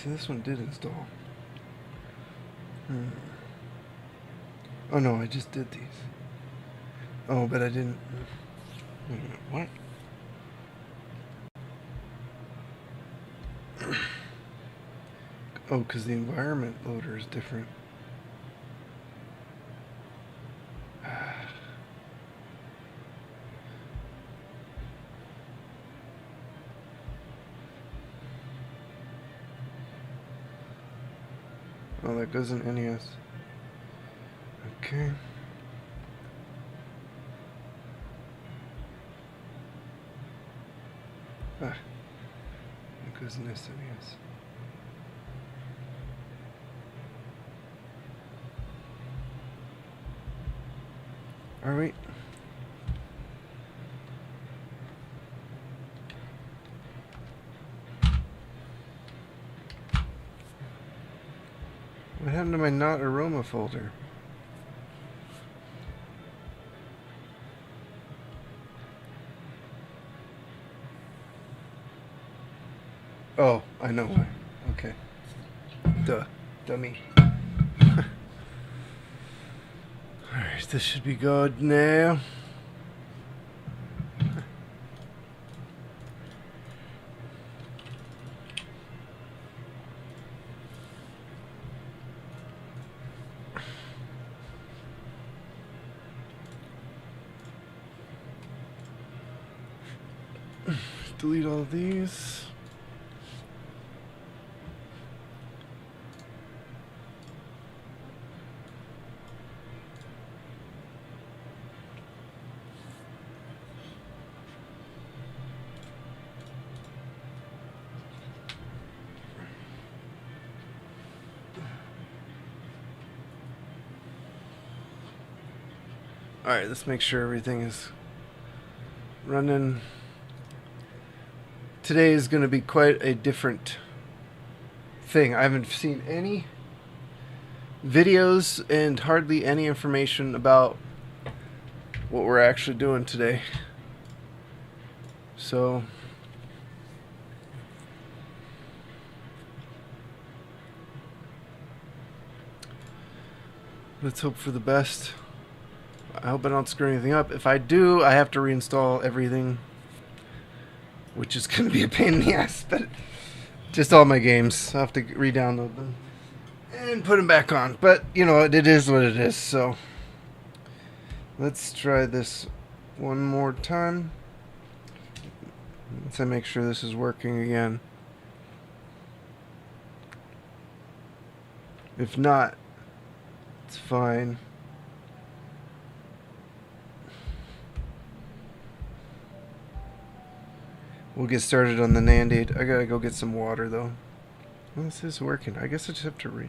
See, this one did install. Oh no, I just did these. Oh, but I didn't. Wait a minute, what? Oh, because the environment loader is different. Oh, that goes in NES. Okay. That goes in SNES. Alright. What happened to my not aroma folder? Oh, I know why. Okay. Duh. Dummy. Alright, this should be good now. Delete all of these. Alright, let's make sure everything is running. Today is going to be quite a different thing. I haven't seen any videos and hardly any information about what we're actually doing today. So let's hope for the best. I hope I don't screw anything up. If I do, I have to reinstall everything, which is going to be a pain in the ass, but just all my games. I'll have to re-download them and put them back on. But, you know, it is what it is, so let's try this one more time. Let's make sure this is working again. If not, it's fine. We'll get started on the NandAid. I gotta go get some water though. Well, this is working. I guess I just have to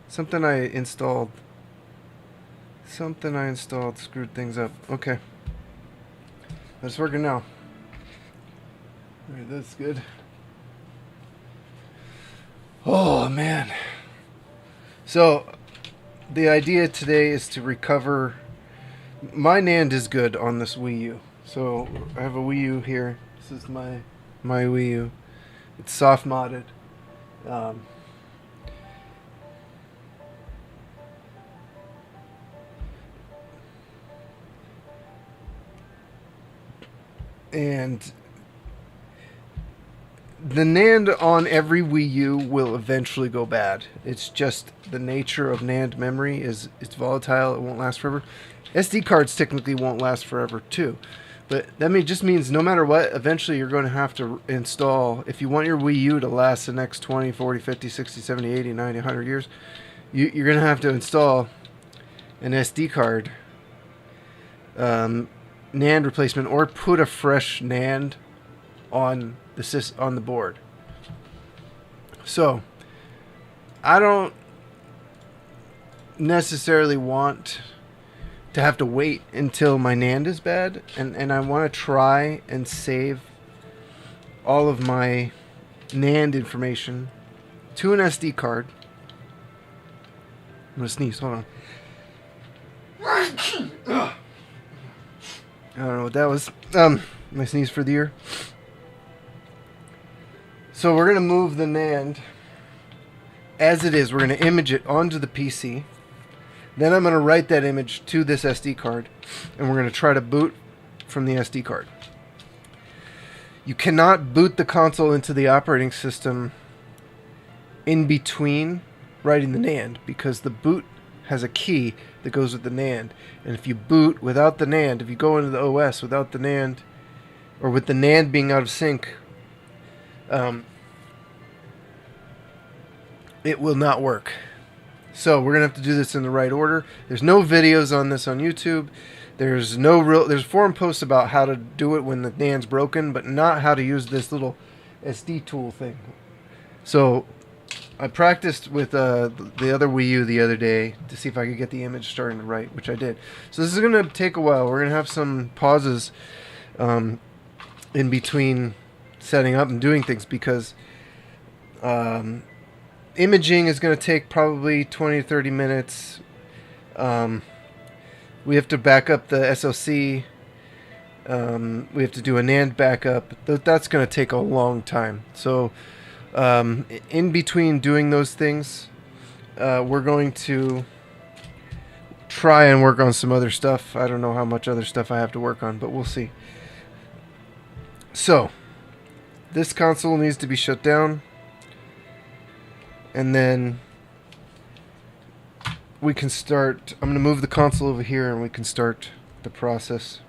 something I installed screwed things up. Okay. That's working now. Alright, that's good. Oh man. So the idea today is to recover. My NAND is good on this Wii U. So I have a Wii U here. This is my Wii U. It's soft modded. And the NAND on every Wii U will eventually go bad. It's just the nature of NAND memory is it's volatile. It won't last forever. SD cards technically won't last forever too. But that just means no matter what, eventually you're going to have to install, if you want your Wii U to last the next 20, 40, 50, 60, 70, 80, 90, 100 years, you're going to have to install an SD card NAND replacement or put a fresh NAND on the board. So, I don't necessarily want to have to wait until my NAND is bad, and I want to try and save all of my NAND information to an SD card. I'm gonna sneeze, hold on. I don't know what that was. My sneeze for the year. So we're gonna move the NAND as it is. We're going to image it onto the PC. Then I'm going to write that image to this SD card, and we're going to try to boot from the SD card. You cannot boot the console into the operating system in between writing the NAND, because the boot has a key that goes with the NAND. And if you boot without the NAND, if you go into the OS without the NAND, or with the NAND being out of sync, it will not work. So we're going to have to do this in the right order. There's no videos on this on YouTube. There's forum posts about how to do it when the NAND's broken, but not how to use this little SD tool thing. So I practiced with the other Wii U the other day to see if I could get the image starting to write, which I did. So this is going to take a while. We're going to have some pauses in between setting up and doing things, because imaging is going to take probably 20 to 30 minutes. We have to back up the SoC. We have to do a NAND backup. That's going to take a long time. So in between doing those things, we're going to try and work on some other stuff. I don't know how much other stuff I have to work on, but we'll see. So this console needs to be shut down, and then we can start. I'm going to move the console over here and we can start the process.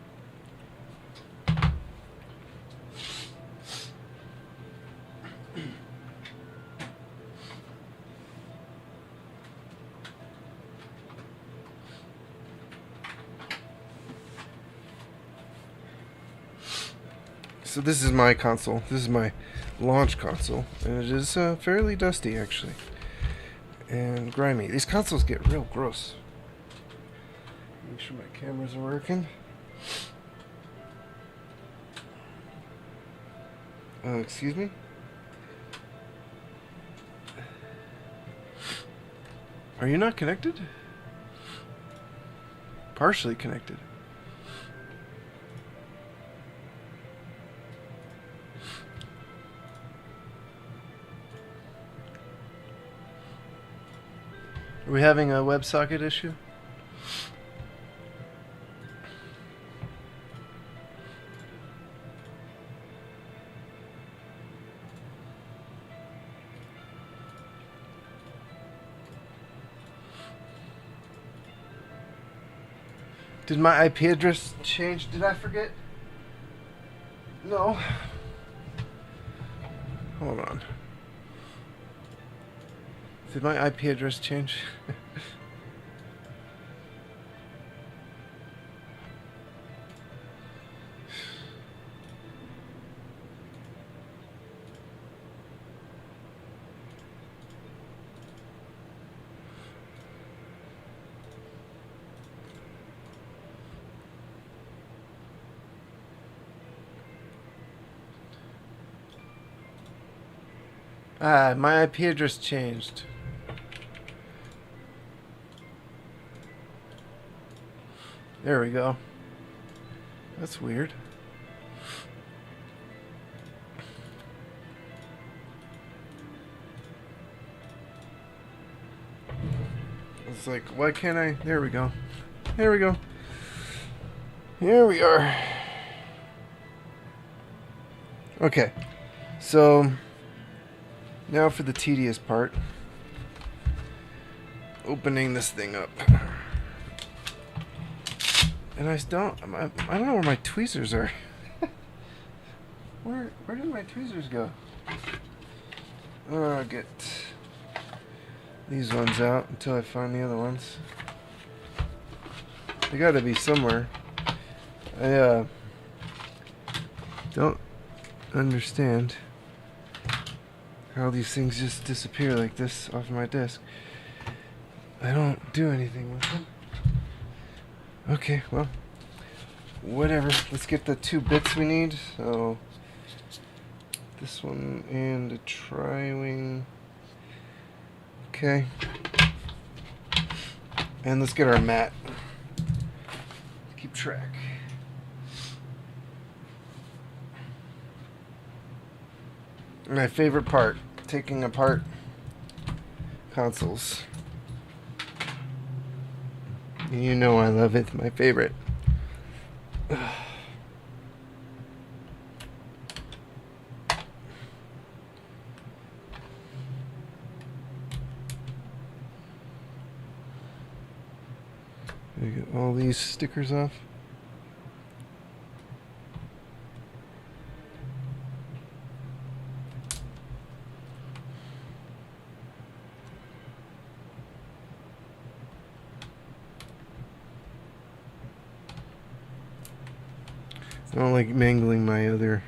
So this is my console. This is my launch console, and it is fairly dusty actually, and grimy. These consoles get real gross. Make sure my cameras are working. Excuse me? Are you not connected? Partially connected. Are we having a WebSocket issue? Did my IP address change? Did I forget? No. Hold on. Did my IP address change? My IP address changed. There we go. That's weird. It's like, why can't I? There we go. There we go. Here we are. Okay. So, now for the tedious part. Opening this thing up. And I don't know where my tweezers are. Where did my tweezers go? I'll get these ones out until I find the other ones. They gotta be somewhere. I don't understand how these things just disappear like this off my desk. I don't do anything with them. Okay, well, whatever. Let's get the 2 bits we need. So, this one and a tri-wing. Okay. And let's get our mat. Keep track. My favorite part, taking apart consoles. You know I love it. My favorite. Get all these stickers off. I don't like mangling my other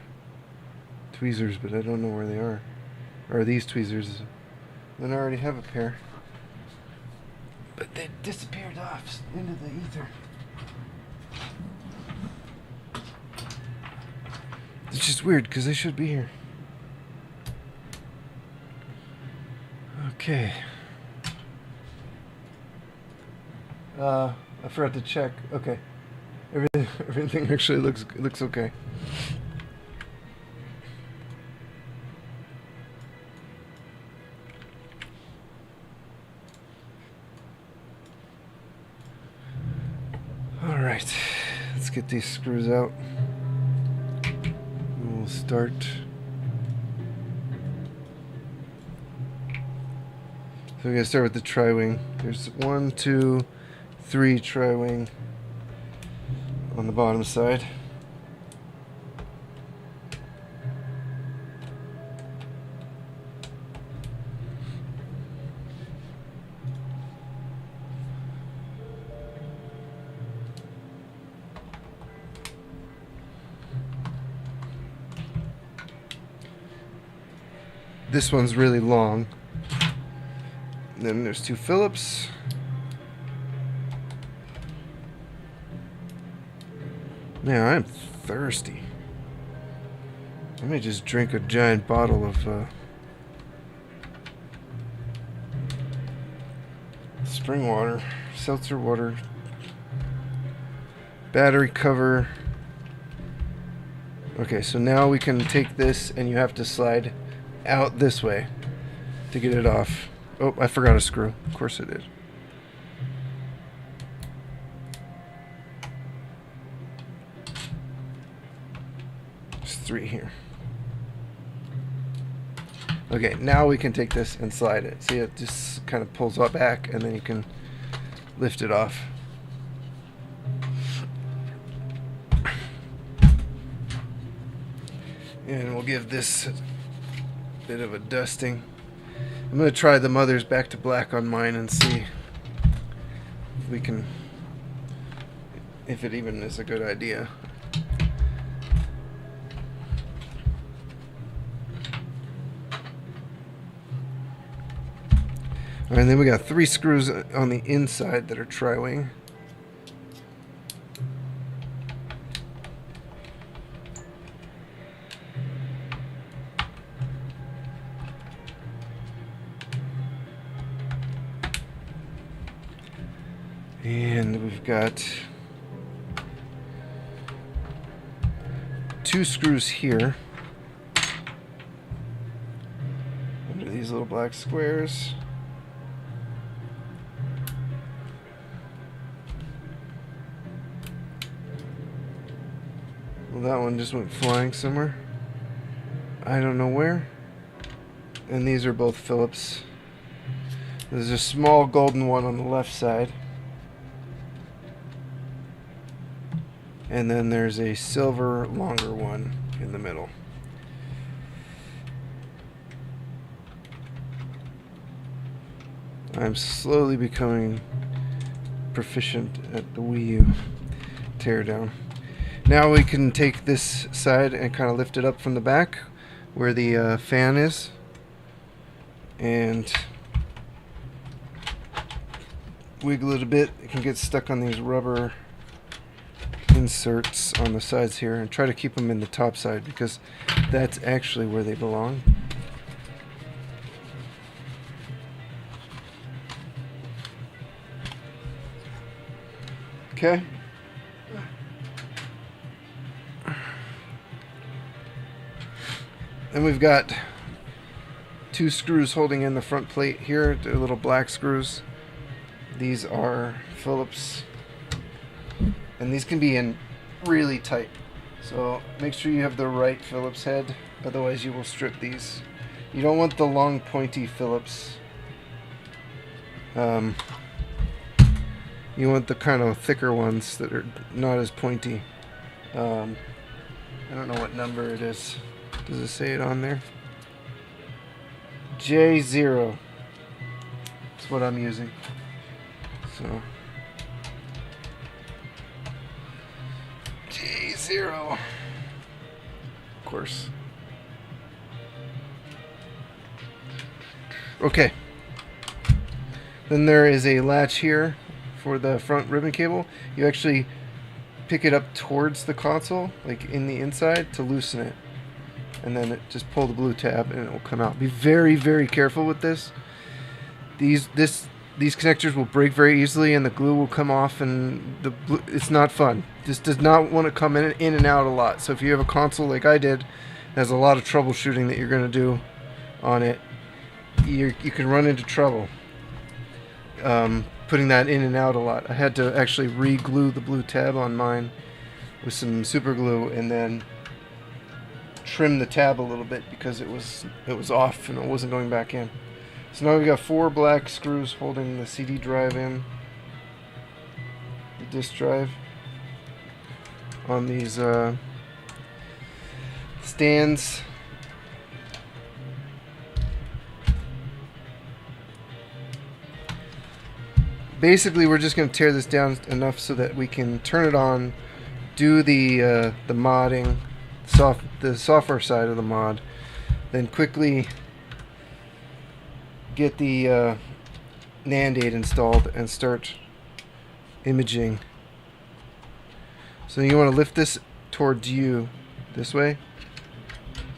tweezers, but I don't know where they are. Or these tweezers. Then I already have a pair. But they disappeared off into the ether. It's just weird because they should be here. Okay. I forgot to check. Okay. Everything actually looks okay. All right, let's get these screws out. And we'll start. So we're gonna start with the tri-wing. There's 1, 2, 3 tri-wing on the bottom side. This one's really long. And then there's 2 Phillips. Man, I'm thirsty. I may just drink a giant bottle of spring water, seltzer water, battery cover. Okay, so now we can take this and you have to slide out this way to get it off. Oh, I forgot a screw. Of course I did. There's 3 here. Okay, now we can take this and slide it. See, it just kind of pulls up back and then you can lift it off. And we'll give this a bit of a dusting. I'm going to try the mother's back to black on mine and see if we can, if it even is a good idea. Alright, and then we got 3 screws on the inside that are tri-wing. And we've got 2 screws here under these little black squares. Well, that one just went flying somewhere. I don't know where. And these are both Phillips. There's a small golden one on the left side. And then there's a silver, longer one in the middle. I'm slowly becoming proficient at the Wii U teardown. Now we can take this side and kind of lift it up from the back where the fan is. And wiggle it a bit. It can get stuck on these rubber inserts on the sides here, and try to keep them in the top side because that's actually where they belong. Okay. Then we've got 2 screws holding in the front plate here. They're little black screws. These are Phillips, and these can be in really tight. So make sure you have the right Phillips head, otherwise you will strip these. You don't want the long pointy Phillips. You want the kind of thicker ones that are not as pointy. I don't know what number it is. Does it say it on there? J0. That's what I'm using. So J0. Of course. Okay. Then there is a latch here for the front ribbon cable. You actually pick it up towards the console, like in the inside, to loosen it. And then just pull the blue tab and it will come out. Be very, very careful with this. These connectors will break very easily and the glue will come off, and it's not fun. This does not want to come in and out a lot. So if you have a console like I did, there's a lot of troubleshooting that you're going to do on it. You can run into trouble putting that in and out a lot. I had to actually re-glue the blue tab on mine with some super glue and then trim the tab a little bit because it was off and it wasn't going back in. So now we've got 4 black screws holding the CD drive in, the disk drive, on these stands. Basically, we're just going to tear this down enough so that we can turn it on, do the modding, the software side of the mod, then quickly get the NandAid installed and start imaging. So you want to lift this towards you this way,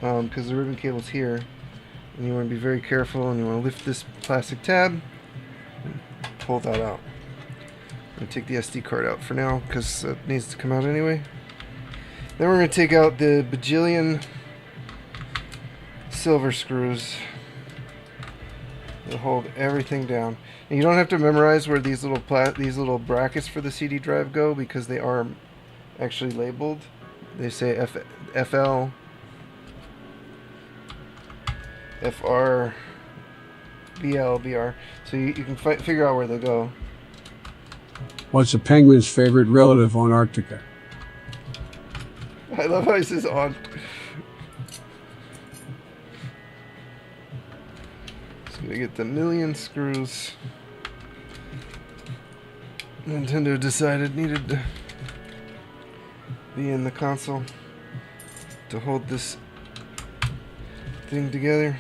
because the ribbon cable's here, and you want to be very careful, and you want to lift this plastic tab and pull that out. I'm going to take the SD card out for now because it needs to come out anyway. Then we're going to take out the bajillion silver screws that hold everything down. And you don't have to memorize where these little brackets for the CD drive go because they are actually labeled. They say FL, FR, BL, BR. So you can figure out where they go. What's a penguin's favorite relative on Antarctica? I love how he says on. Just gonna get the million screws Nintendo decided needed to be in the console to hold this thing together.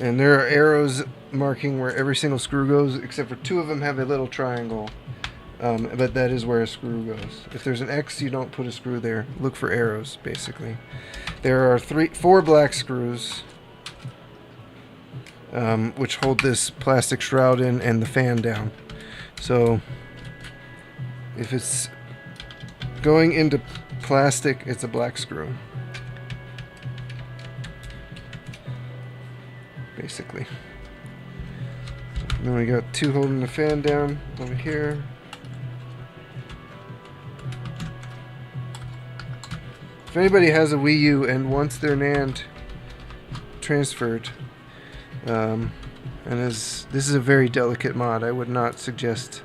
And there are arrows marking where every single screw goes, except for 2 of them have a little triangle. But that is where a screw goes. If there's an X, you don't put a screw there. Look for arrows, basically. There are 4 black screws, which hold this plastic shroud in and the fan down. So if it's going into plastic, it's a black screw. Basically. Then we got 2 holding the fan down over here. If anybody has a Wii U and wants their NAND transferred, this is a very delicate mod. I would not suggest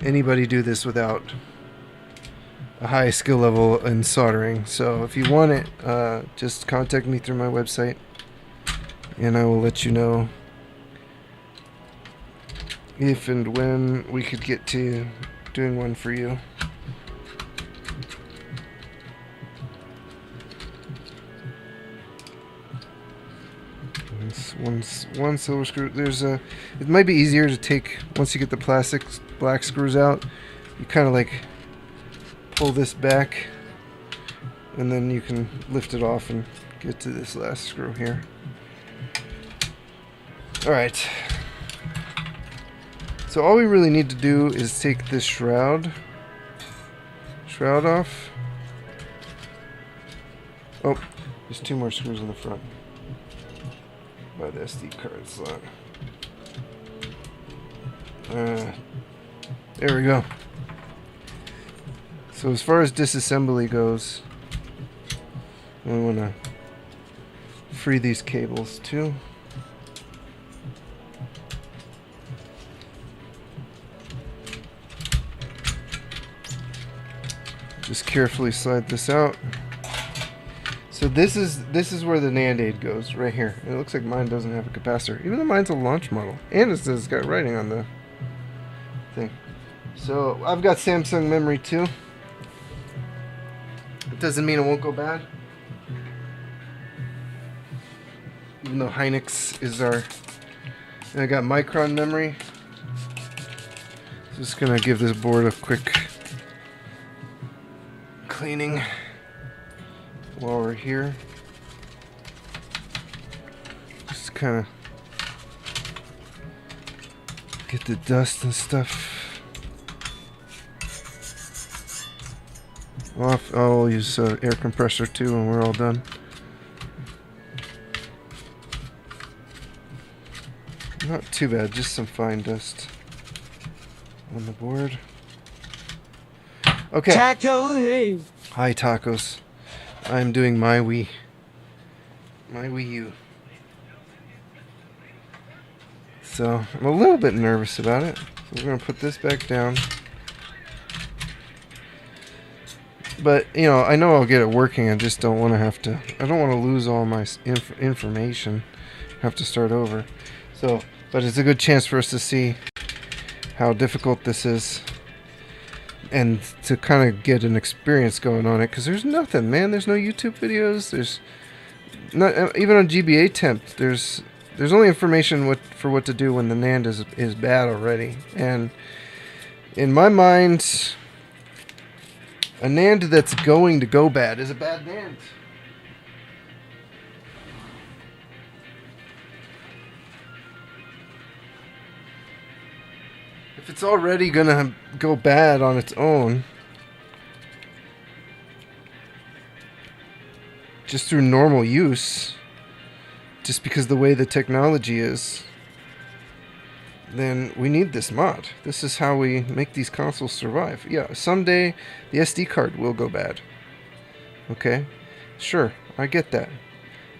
anybody do this without a high skill level in soldering. So if you want it, just contact me through my website, and I will let you know if and when we could get to doing one for you. One silver screw. It might be easier to take, once you get the plastic black screws out, you kind of like pull this back and then you can lift it off and get to this last screw here. Alright. So all we really need to do is take this shroud off. Oh, there's 2 more screws in the front by the SD card slot. There we go. So as far as disassembly goes, we want to free these cables too. Just carefully slide this out. So this is where the NandAid goes, right here. It looks like mine doesn't have a capacitor, even though mine's a launch model, and it says it's got writing on the thing. So I've got Samsung memory too. It doesn't mean it won't go bad, even though Hynix is our. And I got Micron memory. Just gonna give this board a quick cleaning while we're here. Just kind of get the dust and stuff off. I'll use air compressor too when we're all done. Not too bad, just some fine dust on the board. Okay. Taco. Hi, tacos. I'm doing my Wii U. So I'm a little bit nervous about it. So we're gonna put this back down. But you know, I know I'll get it working. I just don't want to have to. I don't want to lose all my information. Have to start over. So, but it's a good chance for us to see how difficult this is, and to kind of get an experience going on it, because there's nothing, man. There's no YouTube videos. There's not even on GBA temp. There's only information for what to do when the NAND is bad already. And in my mind, a NAND that's going to go bad is a bad NAND. If it's already gonna go bad on its own, just through normal use, just because the way the technology is, then we need this mod. This is how we make these consoles survive. Yeah, someday the SD card will go bad. Okay? Sure, I get that.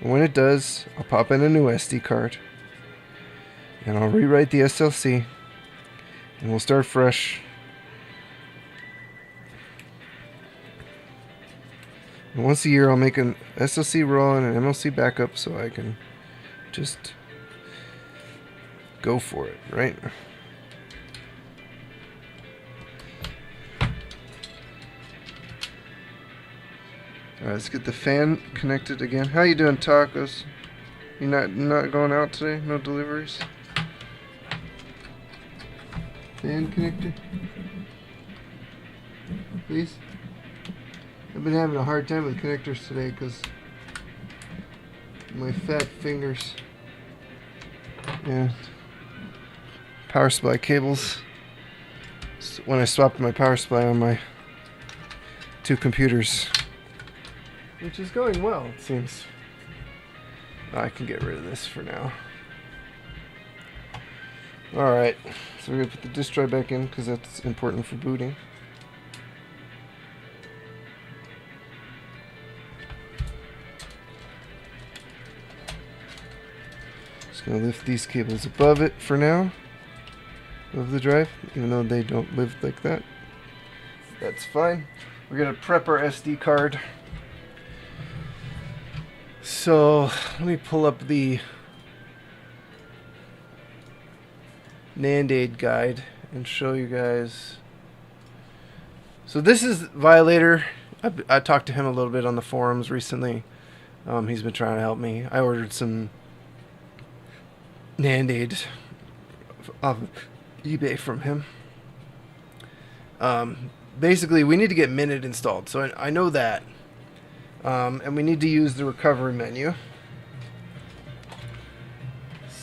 And when it does, I'll pop in a new SD card, and I'll rewrite the SLC, and we'll start fresh. And once a year I'll make an SLC roll and an MLC backup so I can just go for it, right? Alright, let's get the fan connected again. How you doing, tacos? You not going out today? No deliveries? Fan connector, please. I've been having a hard time with connectors today because my fat fingers. Yeah. Power supply cables. When I swapped my power supply on my 2 computers, which is going well, it seems. I can get rid of this for now. Alright, so we're going to put the disk drive back in because that's important for booting. Just going to lift these cables above it for now, of the drive, even though they don't live like that. That's fine. We're going to prep our SD card. So, let me pull up the NandAid guide and show you guys. So this is Violator. I talked to him a little bit on the forums recently. He's been trying to help me. I ordered some NandAid off eBay from him. Basically, we need to get Minute installed. So I know that. And we need to use the recovery menu.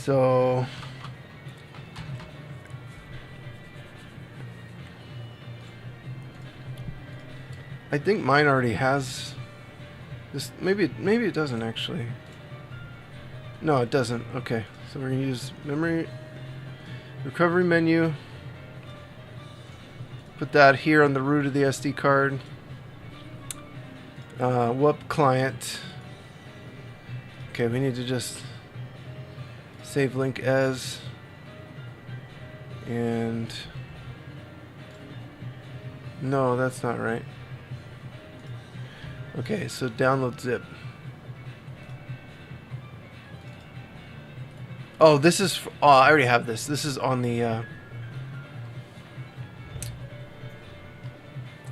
So I think mine already has this. Maybe it doesn't actually. No, it doesn't. Okay, so we're gonna use memory recovery menu. Put that here on the root of the SD card. Whoop client. Okay, we need to just save link as, and no, that's not right. Okay, so download zip. Oh, this is. Oh, I already have this. This is on the.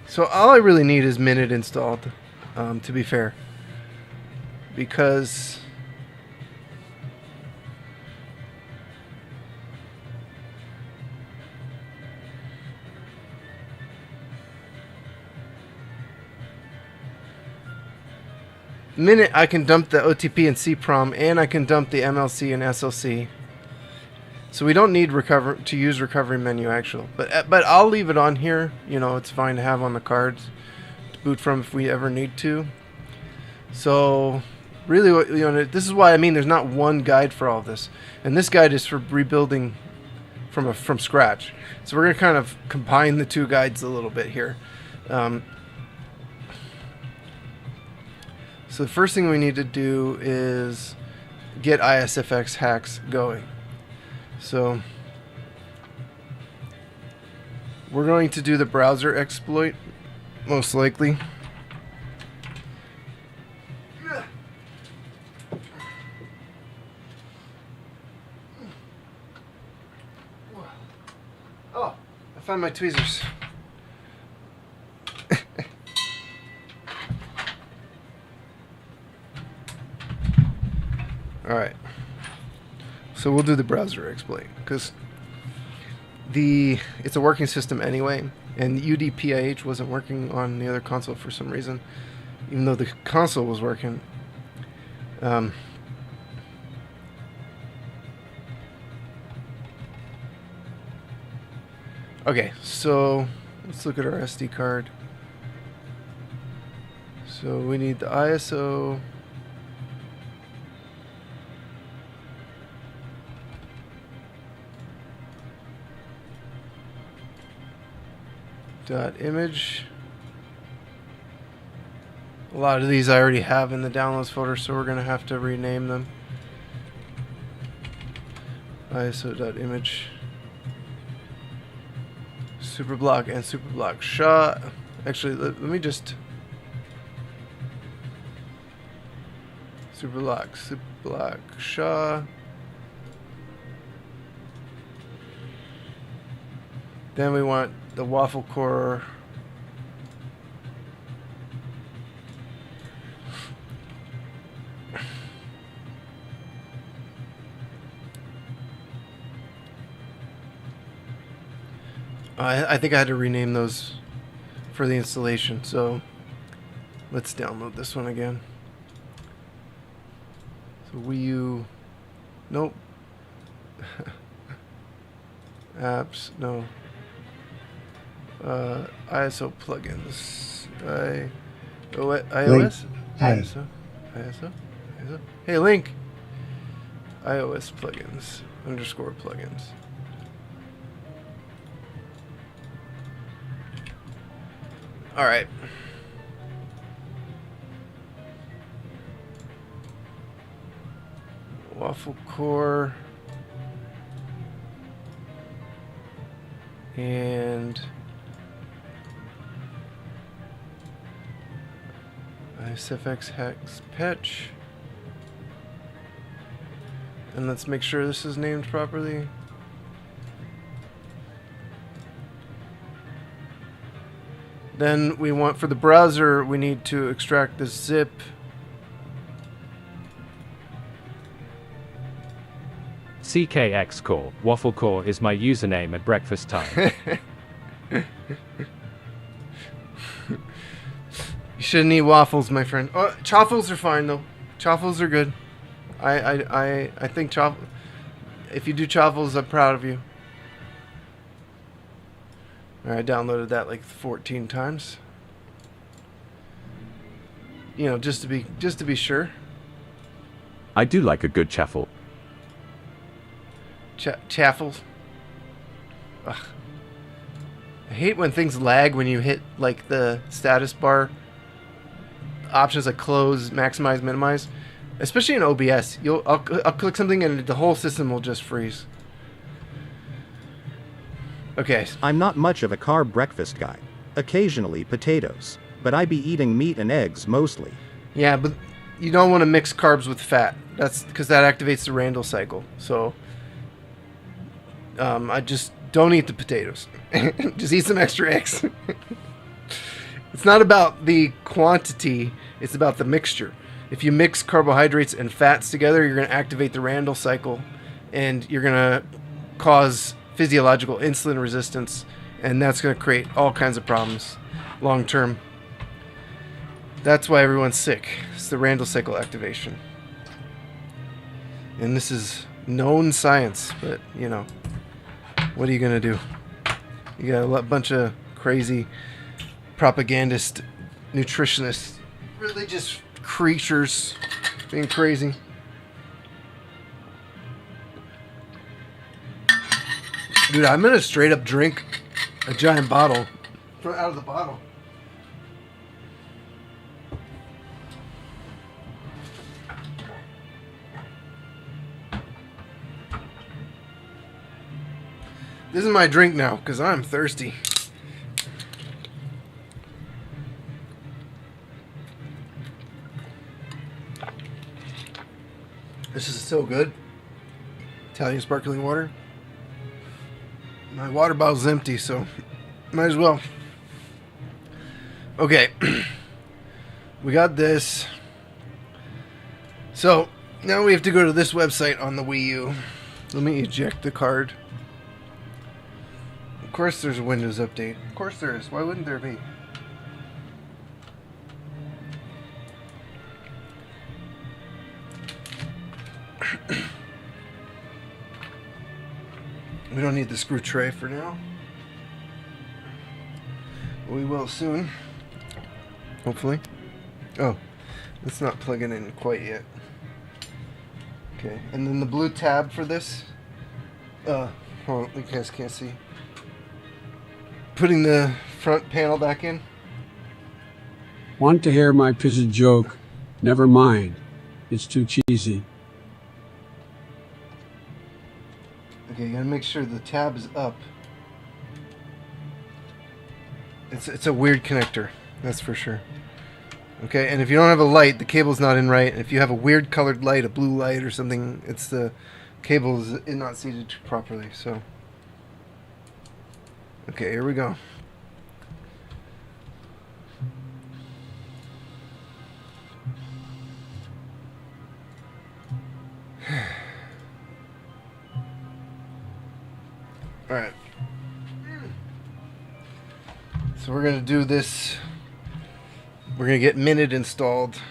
So all I really need is Minute installed, to be fair, because Minute I can dump the OTP and CPROM, and I can dump the MLC and SLC. So we don't need to use recovery menu actual, but I'll leave it on here. You know, it's fine to have on the cards to boot from if we ever need to. So really, what, you know, this is why I mean there's not one guide for all of this, and this guide is for rebuilding from scratch. So we're gonna kind of combine the two guides a little bit here. So the first thing we need to do is get ISFX hacks going. So we're going to do the browser exploit, most likely. Oh, I found my tweezers. Alright, so we'll do the browser exploit because it's a working system anyway, and UDPIH wasn't working on the other console for some reason, even though the console was working. Okay, so let's look at our SD card. So we need the ISO. .image. A lot of these I already have in the downloads folder, so we're gonna have to rename them. ISO.image. Superblock and Superblock SHA. Actually, let me just Superblock SHA. Then we want the waffle core. I think I had to rename those for the installation, so let's download this one again. So Wii U, nope. Apps, no. ISO plugins. iOS? ISO? Hey, Link! iOS plugins. _ plugins. Alright. Waffle core. And ISFX hex patch. And let's make sure this is named properly. Then we want, for the browser, we need to extract the zip. CKX Core, Waffle Core is my username at breakfast time. You shouldn't eat waffles, my friend. Chaffles are fine though. Chaffles are good. I think If you do chaffles, I'm proud of you. I downloaded that like 14 times. You know, just to be sure. I do like a good chaffle. Chaffles. Ugh. I hate when things lag when you hit like the status bar options like close, maximize, minimize. Especially in OBS, I'll click something and the whole system will just freeze. Okay. I'm not much of a carb breakfast guy. Occasionally potatoes, but I be eating meat and eggs mostly. Yeah, but you don't want to mix carbs with fat. That's because that activates the Randall cycle. So I just don't eat the potatoes. Just eat some extra eggs. It's not about the quantity, it's about the mixture. If you mix carbohydrates and fats together, you're going to activate the Randall cycle and you're going to cause physiological insulin resistance, and that's going to create all kinds of problems long term. That's why everyone's sick. It's the Randall cycle activation. And this is known science, but you know, what are you going to do? You got a bunch of crazy propagandist nutritionists, religious creatures being crazy. Dude, I'm gonna straight up drink a giant bottle out of the bottle. This is my drink now because I'm thirsty. This is so good. Italian sparkling water. My water bottle's empty, so might as well. Okay. We got this. So, now we have to go to this website on the Wii U. Let me eject the card. Of course there's a Windows update. Of course there is. Why wouldn't there be? We don't need the screw tray for now. We will soon. Hopefully. Oh, it's not plugging in quite yet. Okay, and then the blue tab for this. Hold on, you guys can't see. Putting the front panel back in. Want to hear my piss of joke? Never mind. It's too cheesy. Okay, you gotta make sure the tab is up. It's a weird connector, that's for sure. Okay, and if you don't have a light, the cable's not in right. If you have a weird colored light, a blue light or something, it's the cable is not seated properly. So, okay, here we go. Alright. So we're going to do this. We're going to get Minute installed.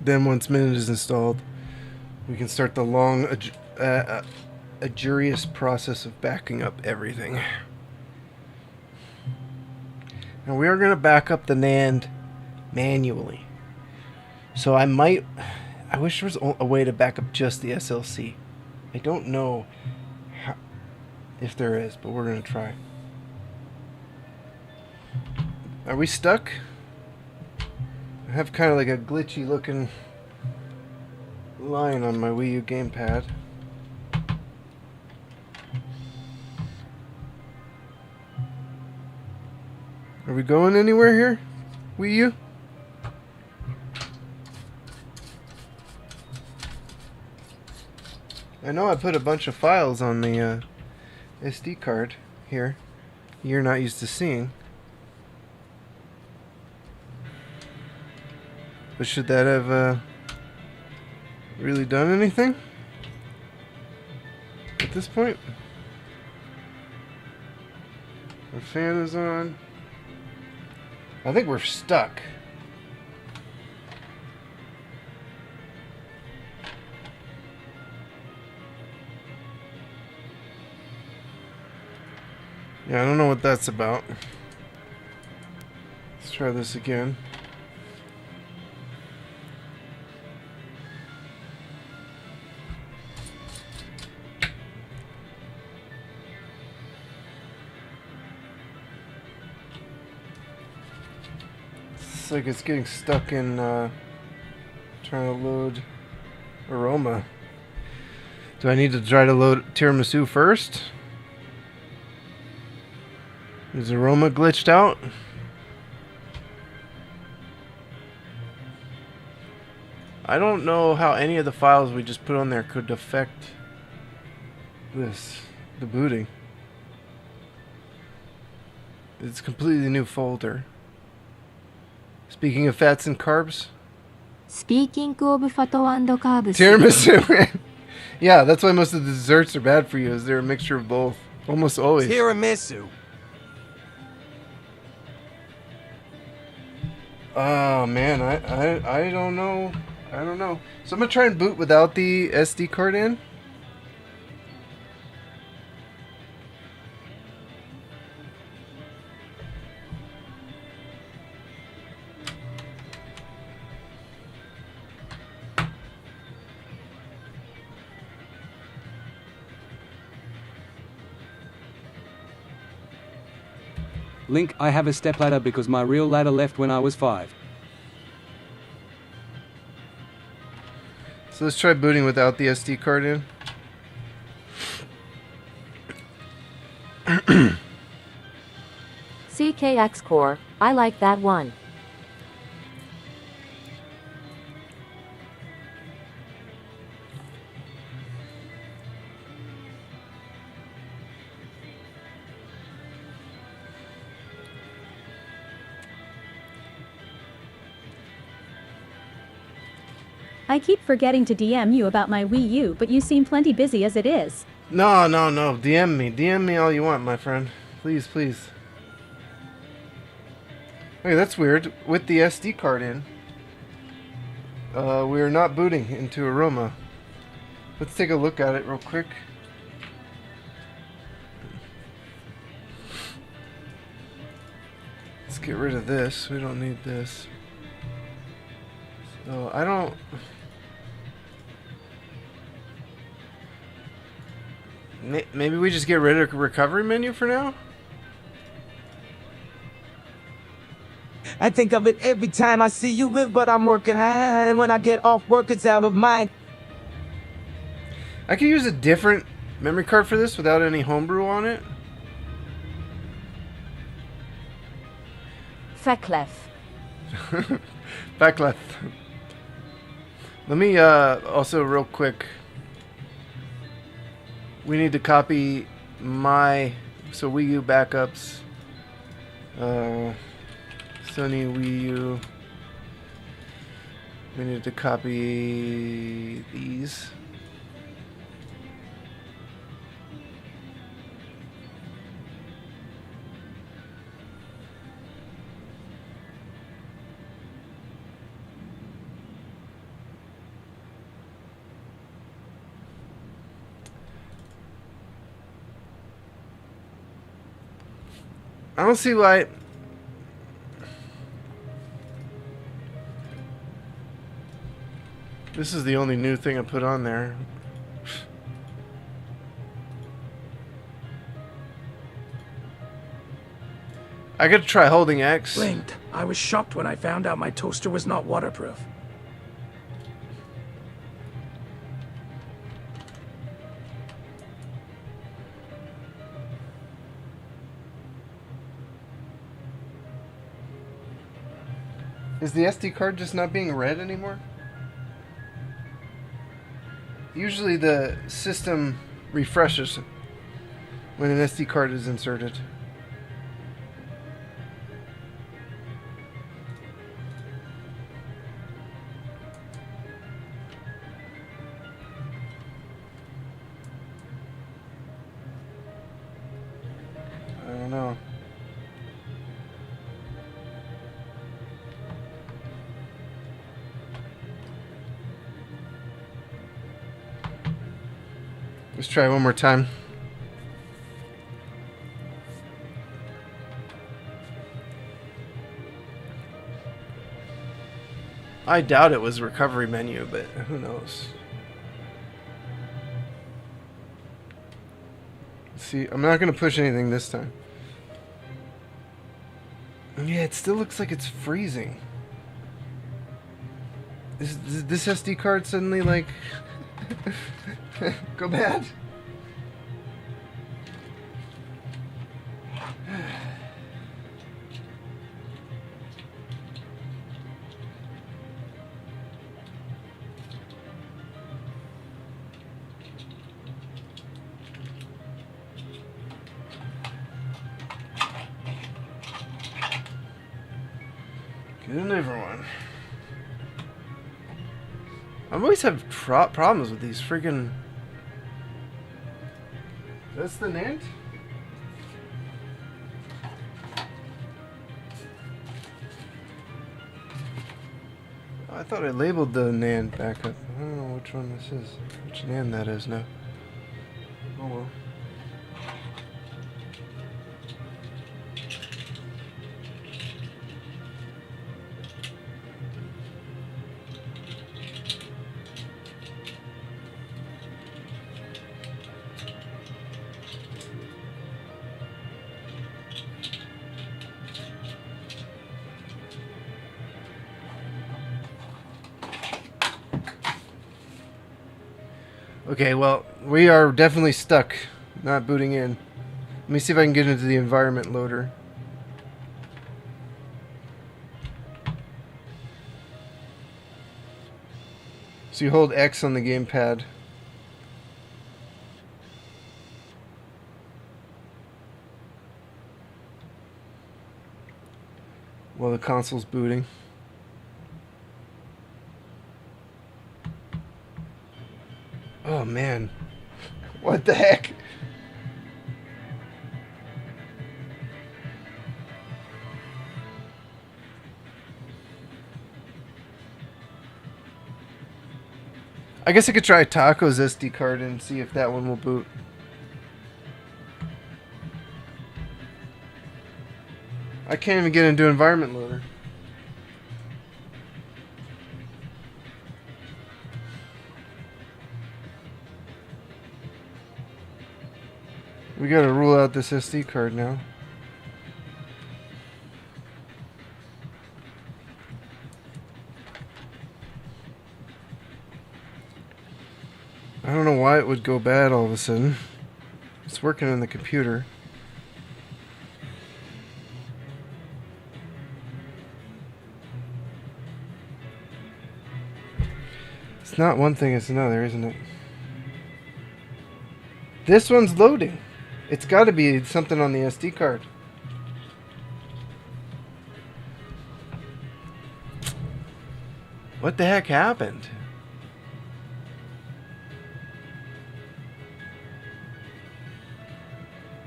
Then once Minute is installed, we can start the long, arduous process of backing up everything. Now we are going to back up the NAND manually. So I wish there was a way to back up just the SLC. I don't know if there is, but we're going to try. Are we stuck? I have kind of like a glitchy looking line on my Wii U gamepad. Are we going anywhere here, Wii U? I know I put a bunch of files on the SD card here you're not used to seeing. But should that have really done anything at this point? Our fan is on. I think we're stuck. Yeah, I don't know what that's about. Let's try this again. It's like it's getting stuck in trying to load aroma. Do I need to try to load tiramisu first? Is aroma glitched out? I don't know how any of the files we just put on there could affect this, the booting. It's a completely new folder. Speaking of fats and carbs. Speaking of fat and carbs. Tiramisu. Yeah, that's why most of the desserts are bad for you, is they're a mixture of both. Almost always. Tiramisu. Oh man, I don't know. I don't know. So I'm gonna try and boot without the SD card in. Link, I have a stepladder because my real ladder left when I was 5. So let's try booting without the SD card in. CKX Core, I like that one. I keep forgetting to DM you about my Wii U, but you seem plenty busy as it is. No. DM me. DM me all you want, my friend. Please, please. Hey, that's weird. With the SD card in, we are not booting into Aroma. Let's take a look at it real quick. Let's get rid of this. We don't need this. So I don't... Maybe we just get rid of the recovery menu for now? I think of it every time I see you live, but I'm working hard. And when I get off work, it's out of mind. I could use a different memory card for this without any homebrew on it. Facklef. Back left. Let me also real quick. We need to copy my Wii U backups. Sony Wii U. We need to copy these. I don't see why. This is the only new thing I put on there. I could try holding X. Blinked. I was shocked when I found out my toaster was not waterproof. Is the SD card just not being read anymore? Usually the system refreshes when an SD card is inserted. I don't know. Let's try one more time. I doubt it was recovery menu, but who knows? See, I'm not going to push anything this time. Yeah, it still looks like it's freezing. Is this SD card suddenly, like... go bad? Get in, everyone. I always have problems with these freaking... That's the Nand? I thought I labeled the Nand backup. I don't know which one this is. Which Nand that is now. Oh well. Okay, well, we are definitely stuck. Not booting in. Let me see if I can get into the environment loader. So you hold X on the gamepad. While the console's booting. Oh man, what the heck? I guess I could try Taco's SD card and see if that one will boot. I can't even get into environment loader. We gotta rule out this SD card now. I don't know why it would go bad all of a sudden. It's working on the computer. It's not one thing, it's another, isn't it? This one's loading. It's got to be something on the SD card. What the heck happened?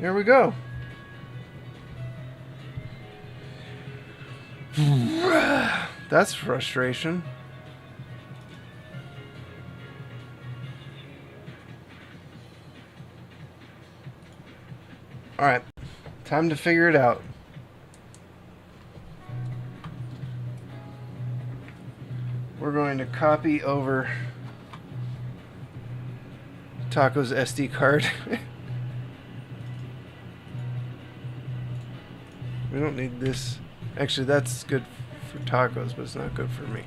There we go. That's frustration. Alright, time to figure it out. We're going to copy over Taco's SD card. We don't need this. Actually, that's good for Tacos, but it's not good for me.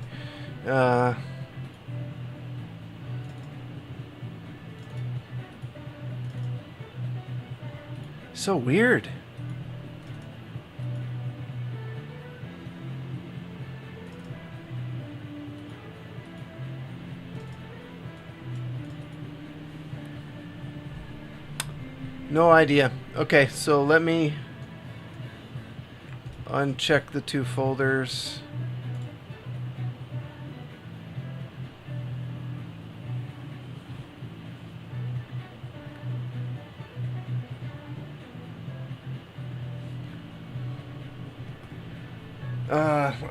So weird. No idea. Okay, so let me uncheck the two folders.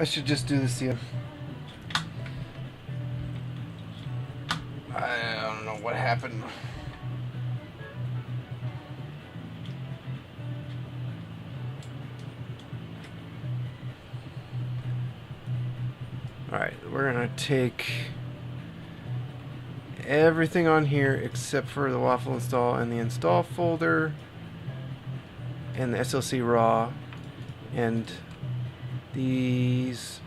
I should just do this here. I don't know what happened. Alright, we're gonna take everything on here except for the waffle install and the install folder and the SLC raw and these.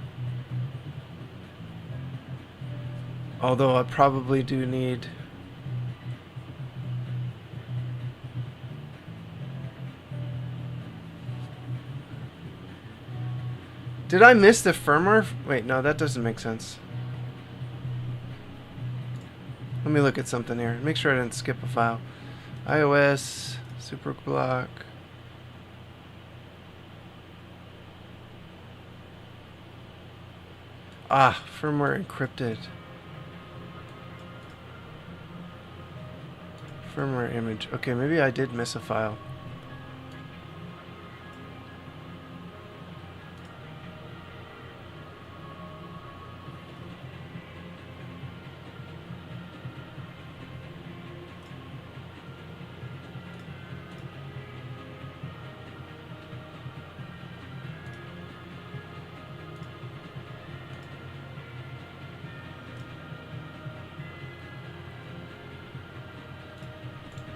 Although I probably do need Did I miss the firmware? Wait, no, that doesn't make sense. Let me look at something here. Make sure I didn't skip a file. iOS, SuperBlock. Ah, firmware encrypted. Firmware image. Okay, maybe I did miss a file.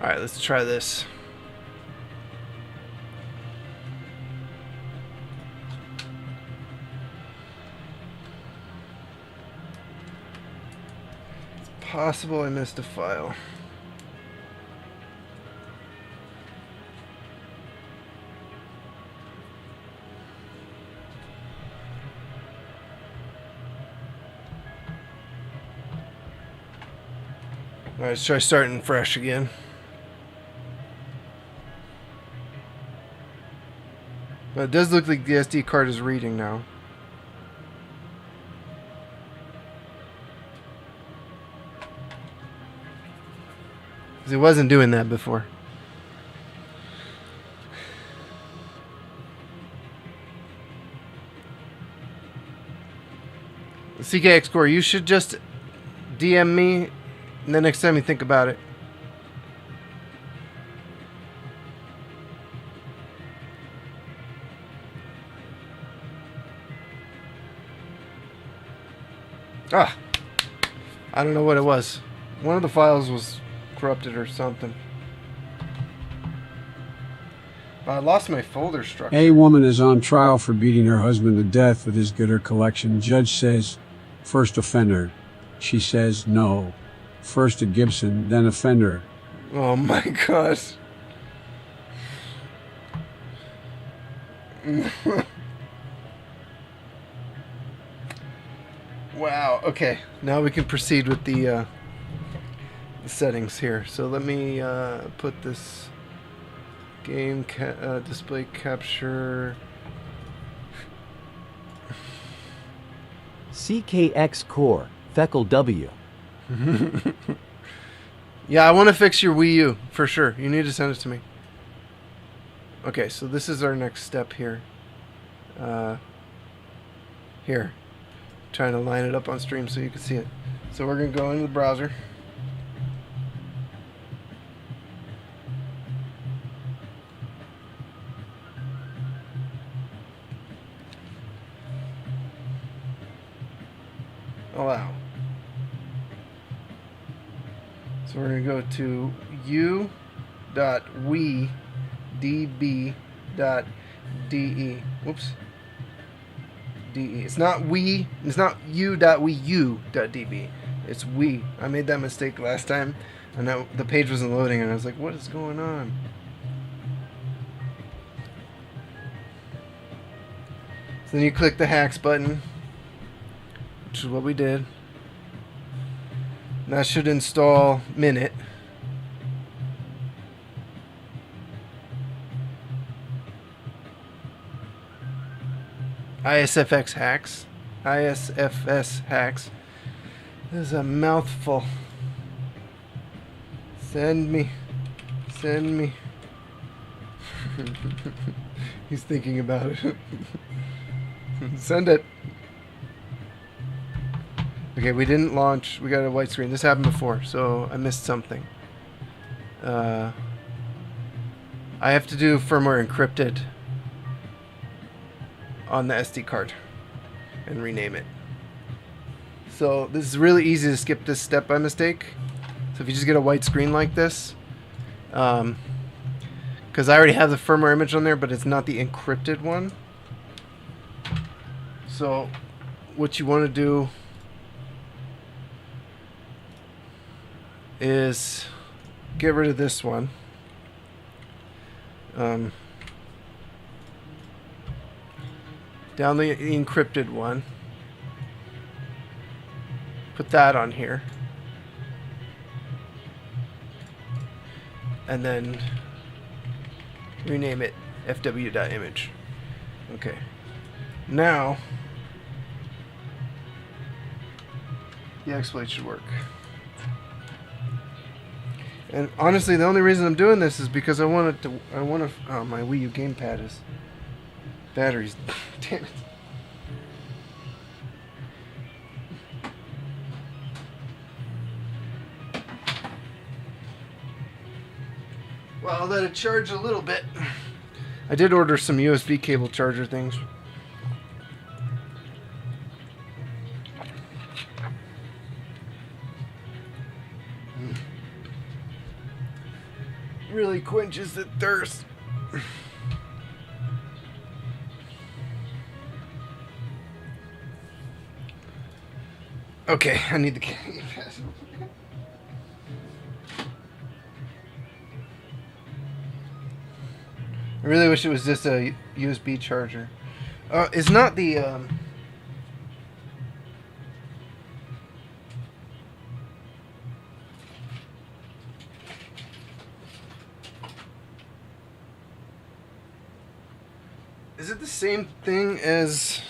Alright, let's try this. It's possible I missed a file. Alright, let's try starting fresh again. But it does look like the SD card is reading now. Because it wasn't doing that before. CKX Core, you should just DM me and the next time you think about it. Ah, I don't know what it was. One of the files was corrupted or something. I lost my folder structure. A woman is on trial for beating her husband to death with his Gooder collection. Judge says, first offender. She says, no. First a Gibson, then offender. Oh my god. Wow, okay. Now we can proceed with the settings here. So let me put this game display capture. CKX Core, Feckle W. Yeah, I want to fix your Wii U, for sure. You need to send it to me. Okay, so this is our next step here. Here. Trying to line it up on stream so you can see it. So we're going to go into the browser. Allow. So we're going to go to u.wedb.de. Whoops. DE. It's not we. It's not u.weu.db. It's we. I made that mistake last time, and the page wasn't loading, and I was like, "What is going on?" So then you click the hacks button, which is what we did. And that should install Minute. ISFX hacks. ISFS hacks. This is a mouthful. Send me. Send me. He's thinking about it. Send it. Okay, we didn't launch. We got a white screen. This happened before, so I missed something. I have to do firmware encrypted on the SD card and rename it. So this is really easy to skip this step by mistake. So if you just get a white screen like this, because I already have the firmware image on there, but it's not the encrypted one. So what you want to do is get rid of this one. Down the encrypted one. Put that on here. And then rename it fw.image. Okay. Now the exploit should work. And honestly, the only reason I'm doing this is because I want to. Oh, my Wii U gamepad is batteries. Damn it. Well, I'll let it charge a little bit. I did order some USB cable charger things. Really quenches the thirst. Okay, I need the gamepad. I really wish it was just a USB charger. It's not the Is it the same thing as...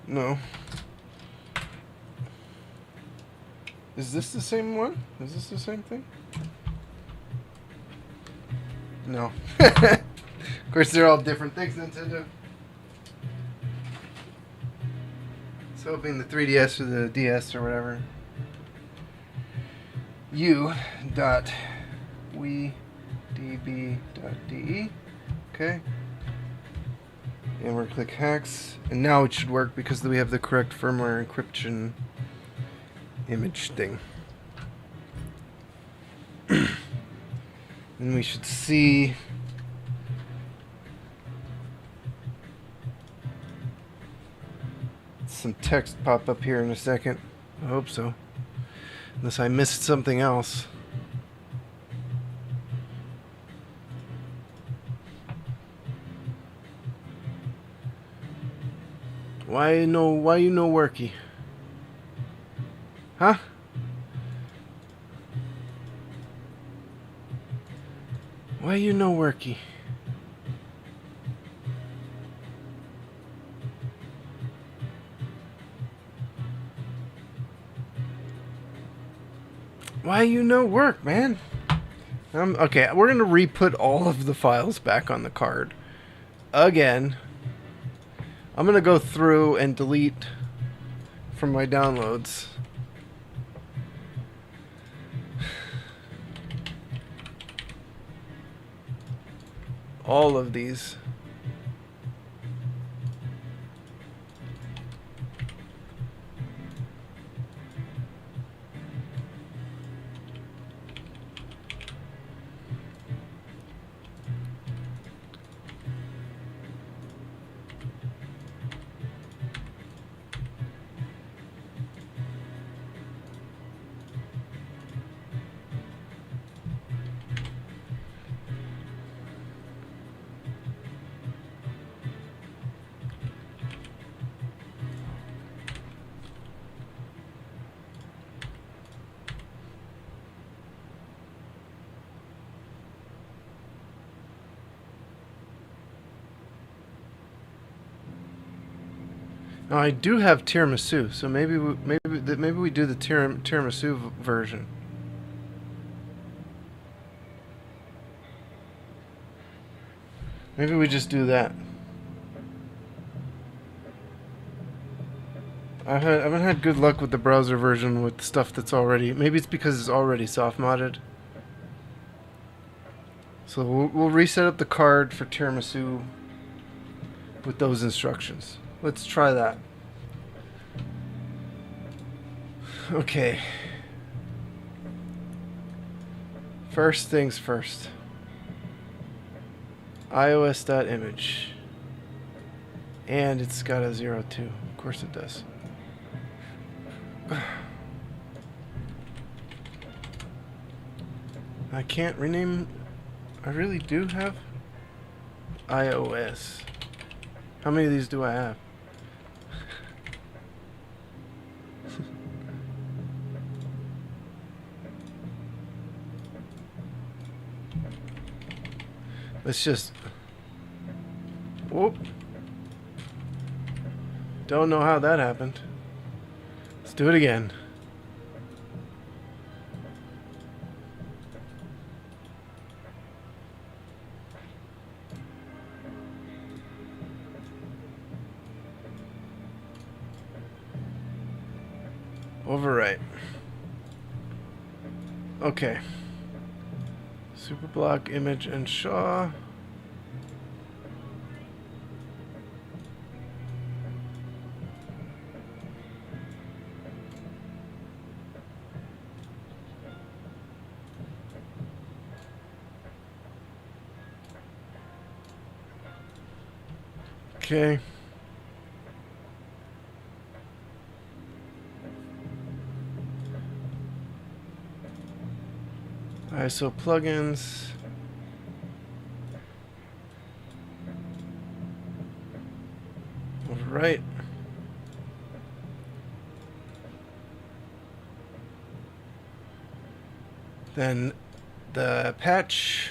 No. Is this the same one? Is this the same thing? No. Of course, they're all different things, Nintendo. So hoping the 3DS or the DS or whatever. u.wedb.de. Okay. And we're click hacks. And now it should work because we have the correct firmware encryption image thing. And we should see some text pop up here in a second. I hope so. Unless I missed something else. Why you no worky? Huh? Why you no worky? Why you no work, man? Okay, we're gonna re-put all of the files back on the card again. I'm gonna go through and delete from my downloads all of these. Now I do have tiramisu, so maybe we do the tiramisu version. Maybe we just do that. I haven't had good luck with the browser version with stuff that's already... Maybe it's because it's already soft-modded. So we'll reset up the card for tiramisu with those instructions. Let's try that. Okay. First things first. iOS.image. And it's got a 0 too. Of course it does. I can't rename. I really do have iOS. How many of these do I have? Let's just... Whoop. Don't know how that happened. Let's do it again. Overwrite. Okay. Superblock, image, and Shaw. Okay. ISO plugins. Overwrite. Then the patch.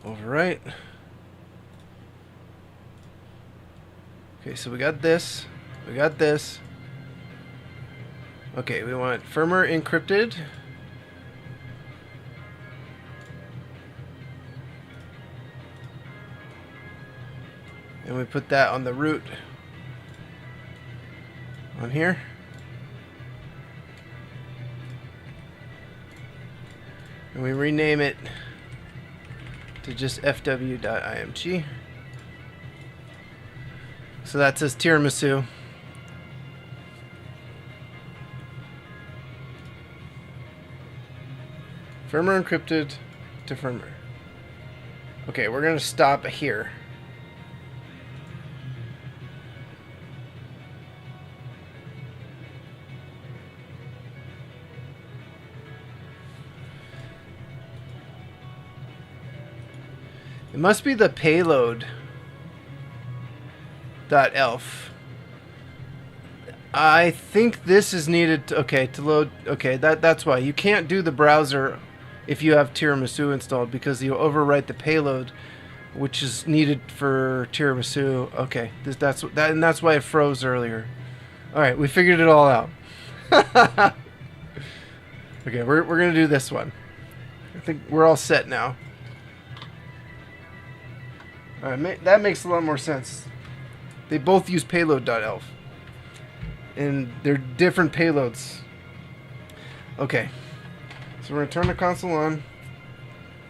Overwrite. Okay, so we got this. We got this. Okay, we want firmware encrypted. And we put that on the root on here. And we rename it to just fw.img. So that says tiramisu. Firmware encrypted to firmware. Okay, we're going to stop here. It must be the payload.elf. I think this is needed to, to load. Okay, that's why. You can't do the browser if you have tiramisu installed because you overwrite the payload, which is needed for tiramisu. Okay, that's why it froze earlier. All right, we figured it all out. Okay, we're gonna do this one. I think we're all set now. All right, that makes a lot more sense. They both use payload.elf, and they're different payloads. Okay. So we're going to turn the console on.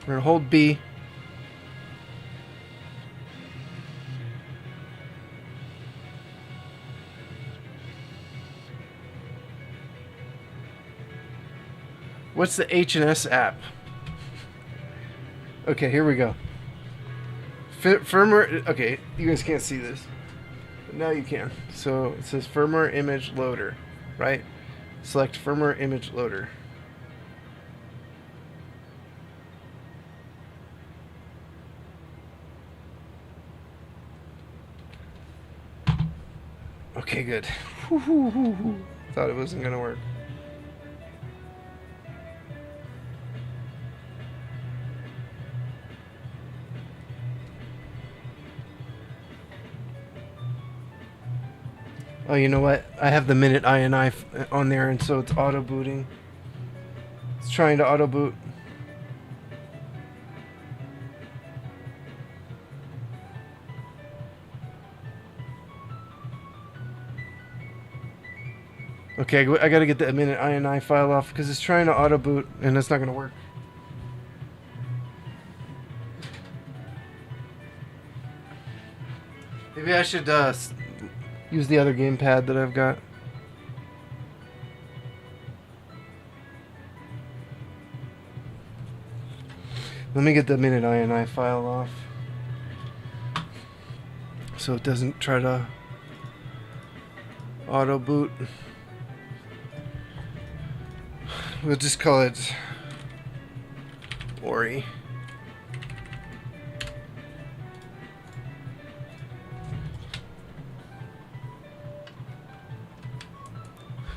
We're going to hold B. What's the H&S app? Okay, here we go. Firmware. Okay, you guys can't see this. But now you can. So it says firmware image loader, right? Select firmware image loader. Okay, good. Thought it wasn't gonna work. Oh, you know what? I have the minute INI on there, and so it's auto booting. It's trying to auto boot. Okay, I gotta get the minute INI file off because it's trying to auto boot and it's not gonna work. Maybe I should use the other gamepad that I've got. Let me get the minute INI file off so it doesn't try to auto boot. We'll just call it Ori.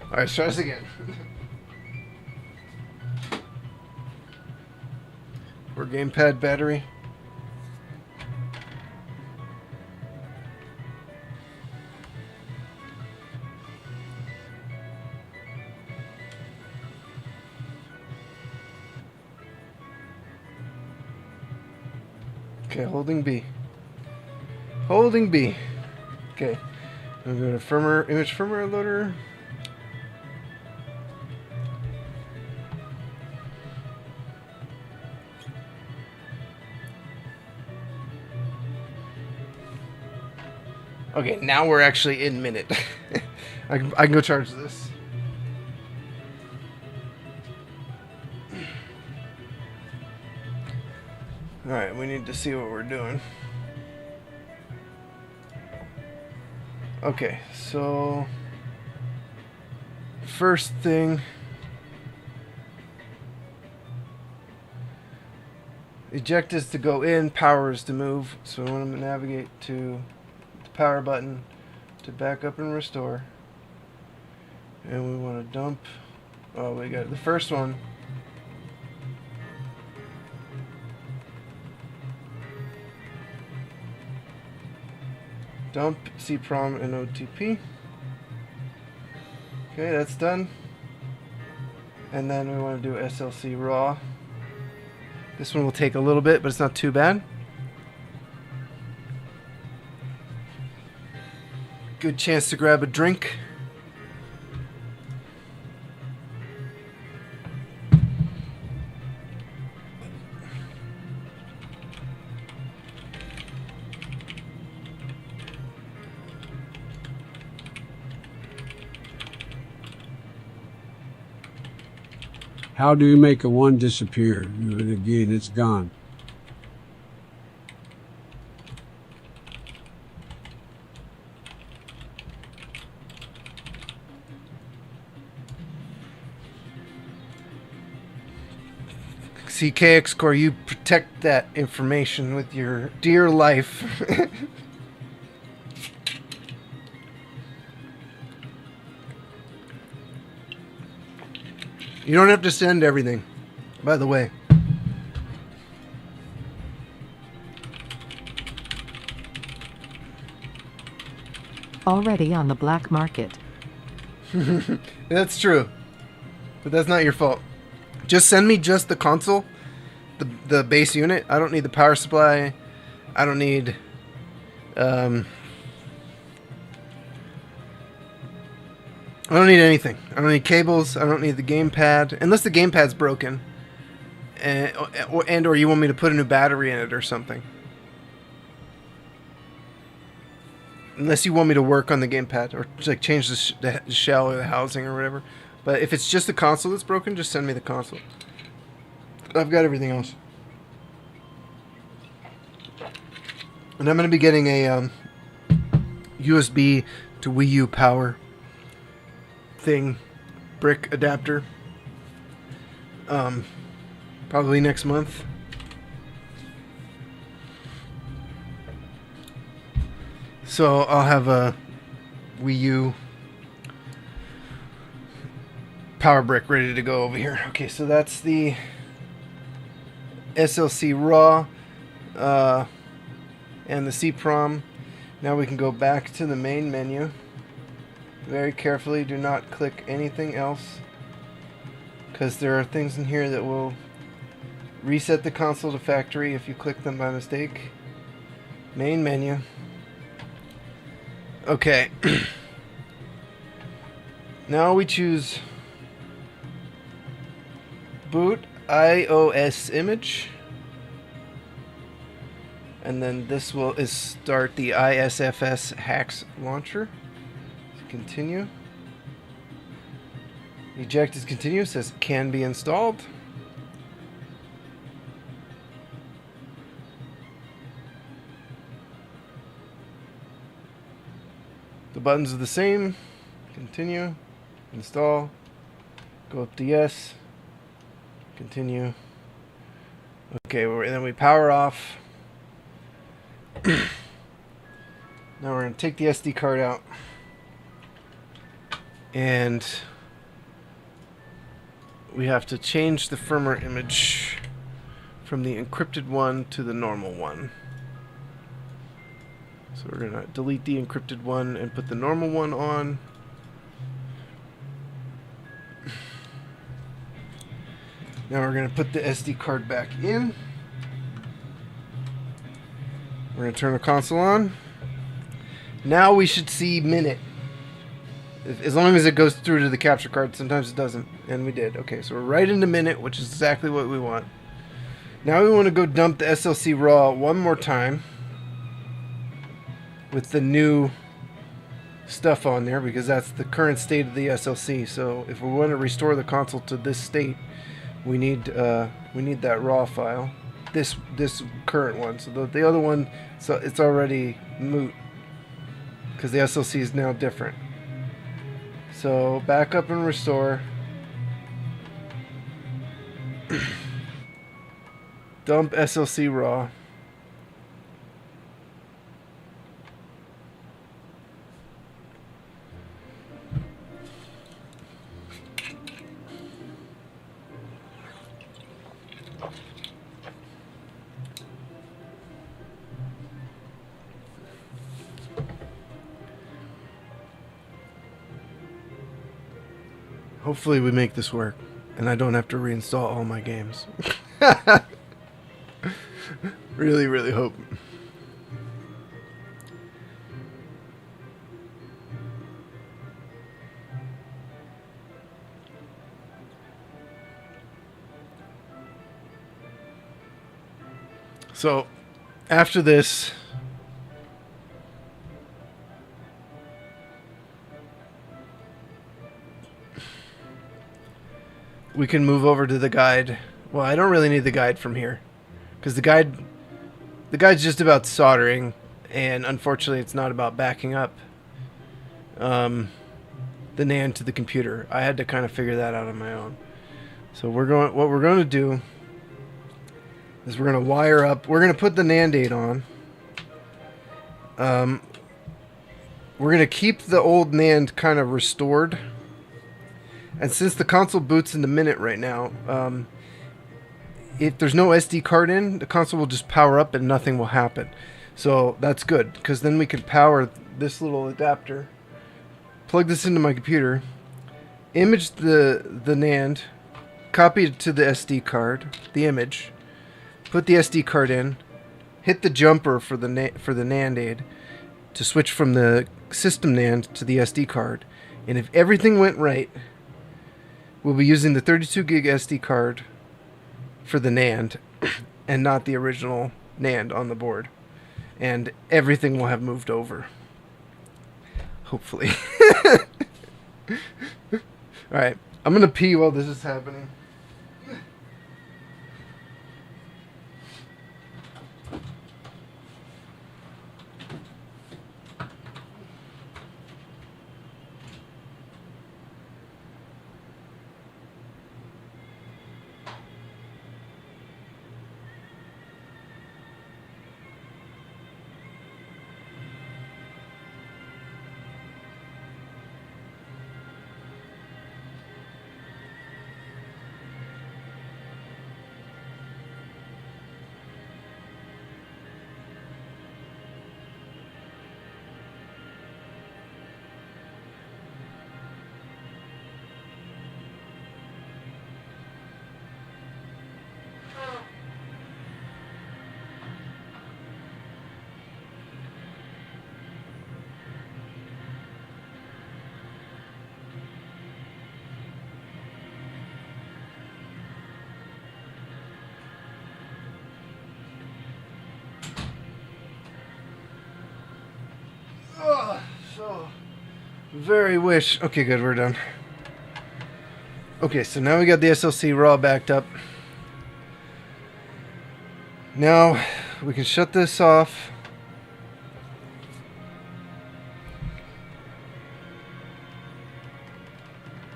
Alright, let's try this again. Or gamepad battery. Okay, holding B. Holding B. Okay. I'm going to firmware, image firmware loader. Okay, now we're actually in minute. I can go charge this. Alright, we need to see what we're doing. Okay, so first thing, eject is to go in, power is to move. So we want to navigate to the power button to back up and restore. And we want to dump, oh, we got the first one. Dump CPROM and OTP. Okay, that's done. And then we want to do SLC raw. This one will take a little bit, but it's not too bad. Good chance to grab a drink. How do you make a 1 disappear? And again, it's gone. CKX Core, you protect that information with your dear life. You don't have to send everything, by the way. Already on the black market. That's true, but that's not your fault. Just send me just the console, the base unit. I don't need the power supply. I don't need I don't need anything. I don't need cables. I don't need the gamepad. Unless the gamepad's broken. And or you want me to put a new battery in it or something. Unless you want me to work on the gamepad. Or like change the shell or the housing or whatever. But if it's just the console that's broken, just send me the console. I've got everything else. And I'm going to be getting a USB to Wii U power thing, brick adapter, probably next month. So I'll have a Wii U power brick ready to go over here. Okay, so that's the SLC raw and the CPROM. Now we can go back to the main menu. Very carefully, do not click anything else, because there are things in here that will reset the console to factory if you click them by mistake. Main menu. Okay. Now we choose boot iOS image, and then this will start the ISFS hacks launcher. Continue. Eject is continue. Says can be installed. The buttons are the same. Continue. Install. Go up to yes. Continue. Okay, then we power off. Now we're going to take the SD card out. And we have to change the firmware image from the encrypted one to the normal one. So we're going to delete the encrypted one and put the normal one on. Now we're going to put the SD card back in. We're going to turn the console on. Now we should see minute. As long as it goes through to the capture card. Sometimes it doesn't. And we did. Okay, so we're right into minute, which is exactly what we want. Now we want to go dump the SLC raw one more time with the new stuff on there, because that's the current state of the SLC. So if we want to restore the console to this state, we need that raw file, this current one. So the other one, so it's already moot because the SLC is now different. So back up and restore. Dump SLC raw. Hopefully we make this work, and I don't have to reinstall all my games. Really, really hope. So, after this, we can move over to the guide. Well, I don't really need the guide from here, because the guide's just about soldering, and unfortunately it's not about backing up the NAND to the computer. I had to kind of figure that out on my own. So what we're going to do is we're going to wire up. We're going to put the NandAid on. We're going to keep the old NAND kind of restored. And since the console boots into minute right now, if there's no SD card in, the console will just power up and nothing will happen. So that's good, because then we can power this little adapter, plug this into my computer, image the NAND, copy it to the SD card, the image, put the SD card in, hit the jumper for the NandAid to switch from the system NAND to the SD card. And if everything went right, we'll be using the 32 gig SD card for the NAND and not the original NAND on the board. And everything will have moved over. Hopefully. Alright, I'm going to pee while this is happening. So Very wish. Okay, good. We're done. Okay, so now we got the SLC raw backed up. Now we can shut this off.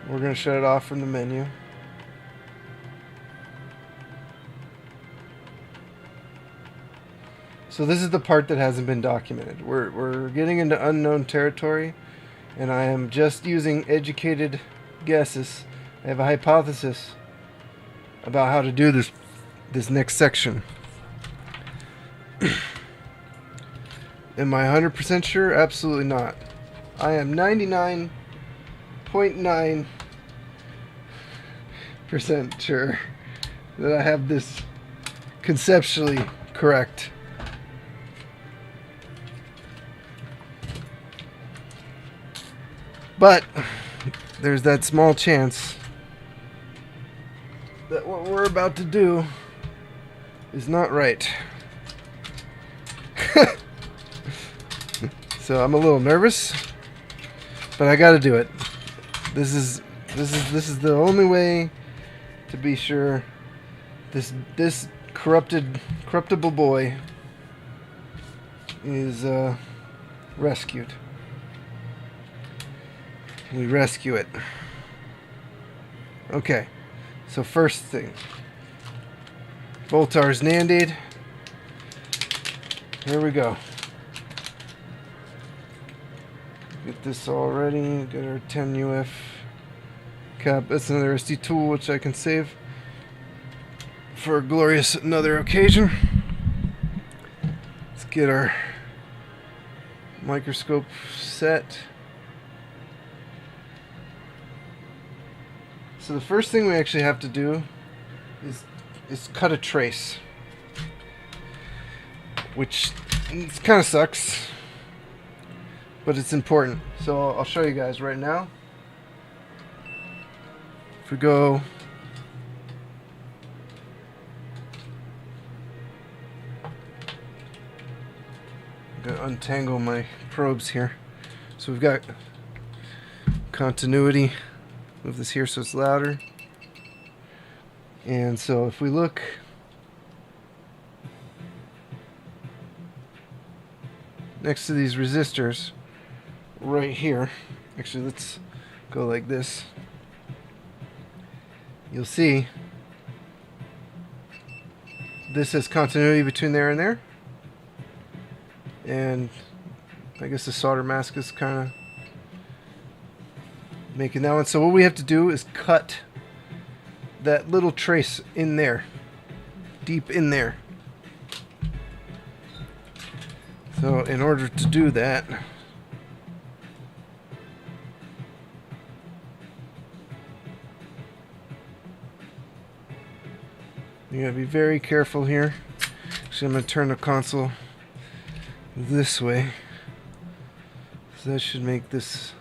We're going to shut it off from the menu. So this is the part that hasn't been documented. We're getting into unknown territory, and I am just using educated guesses. I have a hypothesis about how to do this next section. Am I 100% sure? Absolutely not. I am 99.9% sure that I have this conceptually correct. But there's that small chance that what we're about to do is not right. So I'm a little nervous, but I got to do it. This is the only way to be sure this corruptible boy is rescued. We rescue it. Okay, so first thing, Voltar's NandAid. Here we go. Get this all ready. Get our 10 UF cap. That's another SD tool which I can save for a glorious another occasion. Let's get our microscope set. So the first thing we actually have to do is cut a trace, which kind of sucks, but it's important. So I'll show you guys right now. If we go I'm gonna untangle my probes here. So we've got continuity. Move this here so it's louder. And so if we look next to these resistors right here, actually let's go like this, you'll see this has continuity between there and there, and I guess the solder mask is kind of making that one. So what we have to do is cut that little trace in there, deep in there. So in order to do that, you gotta be very careful here. Actually, I'm gonna turn the console this way, so that should make this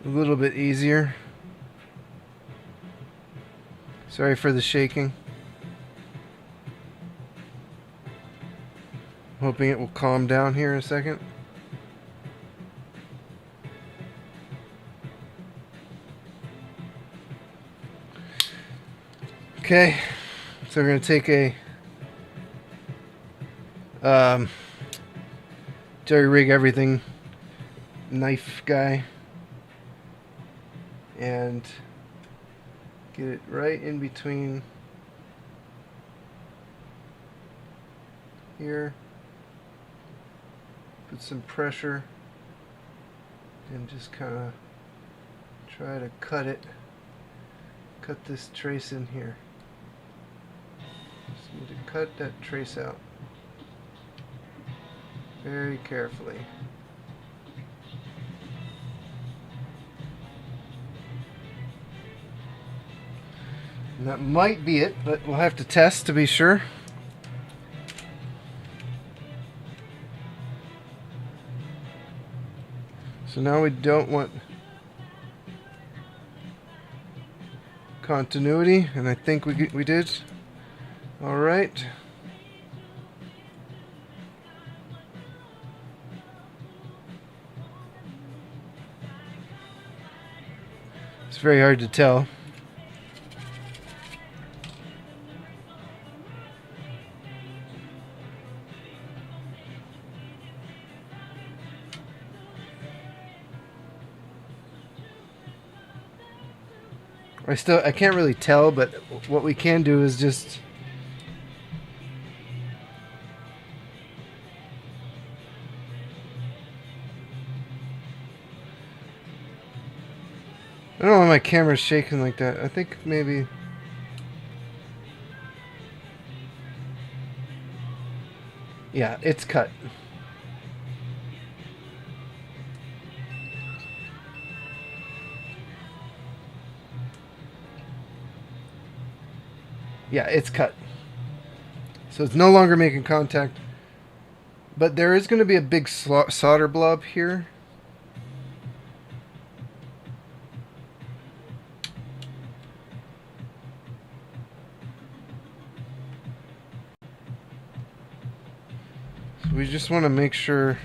a little bit easier. Sorry for the shaking. Hoping it will calm down here in a second. Okay, so we're going to take a jerry rig everything knife guy and get it right in between here. Put some pressure and just kind of try to cut this trace in here. Just need to cut that trace out very carefully. And that might be it, but we'll have to test to be sure. So now we don't want continuity, and I think we did. All right. It's very hard to tell. I can't really tell, but what we can do is just I don't know why my camera's shaking like that. I think maybe yeah, it's cut. Yeah, it's cut. So it's no longer making contact. But there is going to be a big solder blob here. So we just want to make sure.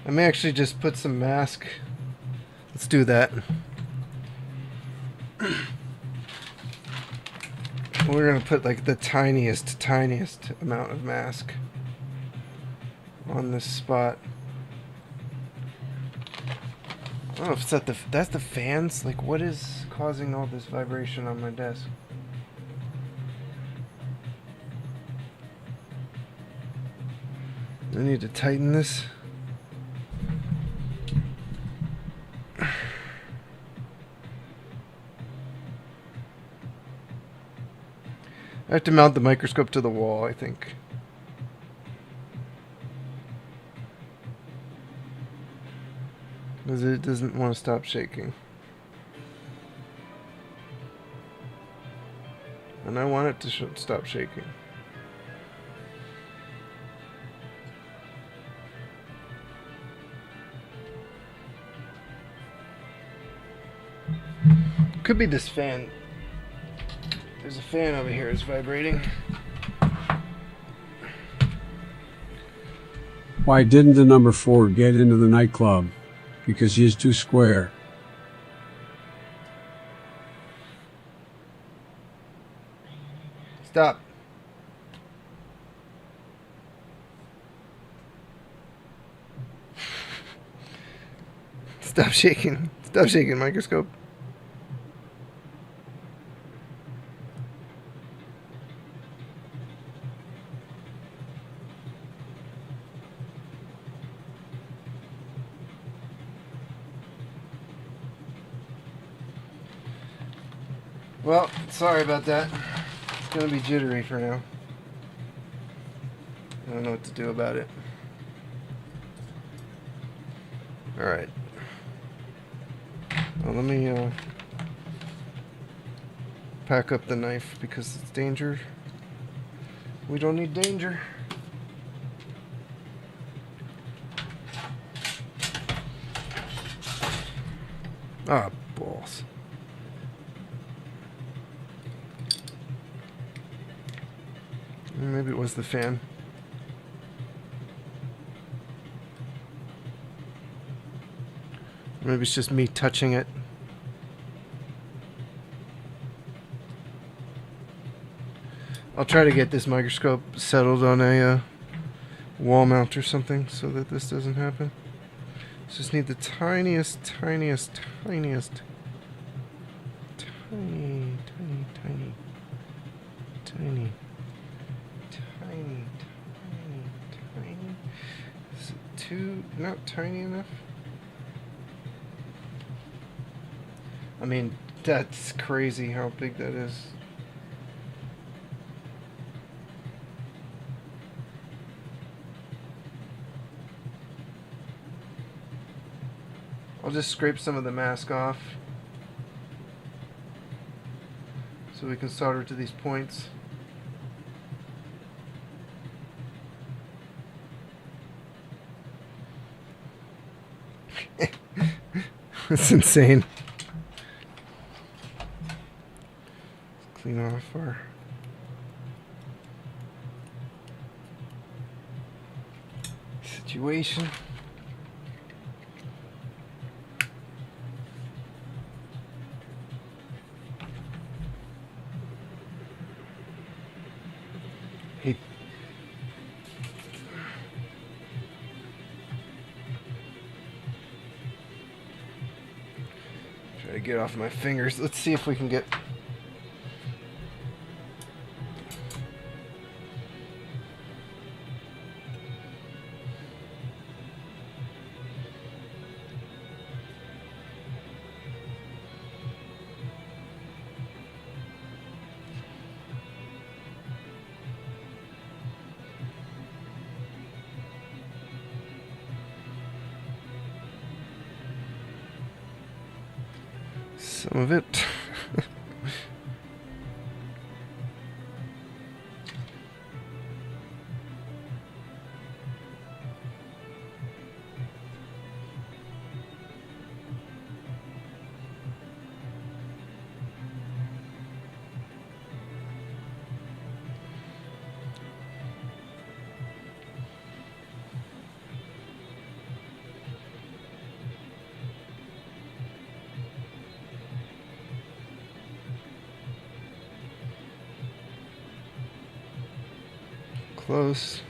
I may actually just put some mask. Let's do that. We're going to put like the tiniest amount of mask on this spot. I don't know if it's at that's the fans. Like, what is causing all this vibration on my desk? I need to tighten this. I have to mount the microscope to the wall, I think. Because it doesn't want to stop shaking. And I want it to stop shaking. Could be this fan. There's a fan over here. It's vibrating. Why didn't the number 4 get into the nightclub? Because he is too square. Stop. Stop shaking. Stop shaking, microscope. Well, sorry about that. It's gonna be jittery for now. I don't know what to do about it. Alright. Well, let me pack up the knife because it's danger. We don't need danger. Ah, balls. Maybe it was the fan. Maybe it's just me touching it. I'll try to get this microscope settled on a wall mount or something so that this doesn't happen. Just need the tiniest, tiny, tiny. Is it too not tiny enough? I mean, that's crazy how big that is. I'll just scrape some of the mask off so we can solder to these points. That's insane. clean off our situation. Hey. Try to get off my fingers. Let's see if we can get. Some of it. Close.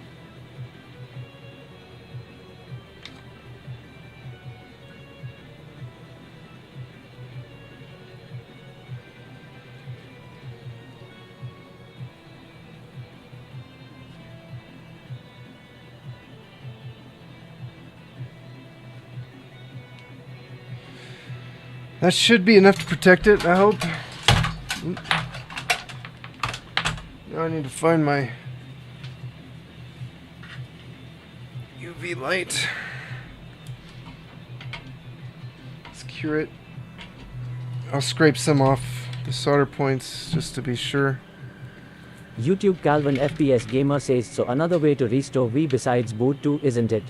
That should be enough to protect it, I hope. Now I need to find my UV light. Secure it. I'll scrape some off the solder points just to be sure. YouTube Calvin FPS Gamer says, so another way to restore V besides boot 2, isn't it?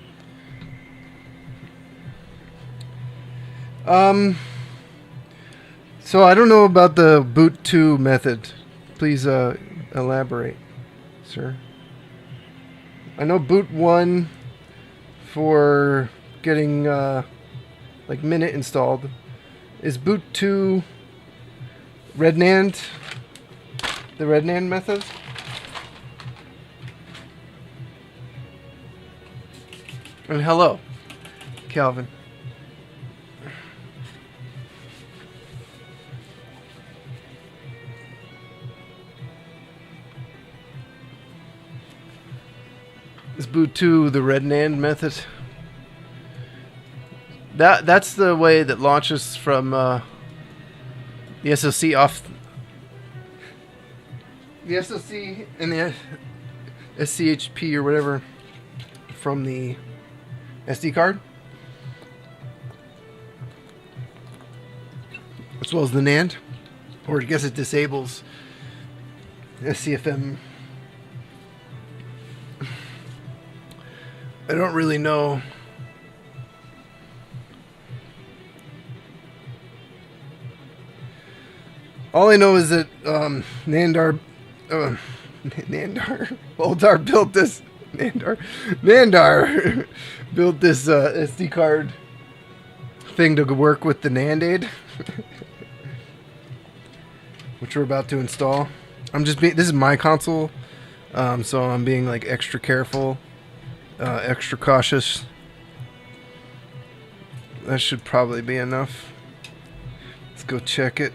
So I don't know about the boot 2 method. Please elaborate, sir. I know boot 1 for getting like Minute installed. Is boot 2 Red NAND? The Red NAND method? And hello, Calvin. Is boot 2 the Red NAND method? That's the way that launches from the SoC off the SoC and the SCHP or whatever from the SD card, as well as the NAND, or I guess it disables SCFM. I don't really know. All I know is that Nandar Boldar built this. Nandar built this SD card thing to work with the NandAid, which we're about to install. This is my console, so I'm being like extra careful. Extra cautious. That should probably be enough. Let's go check it.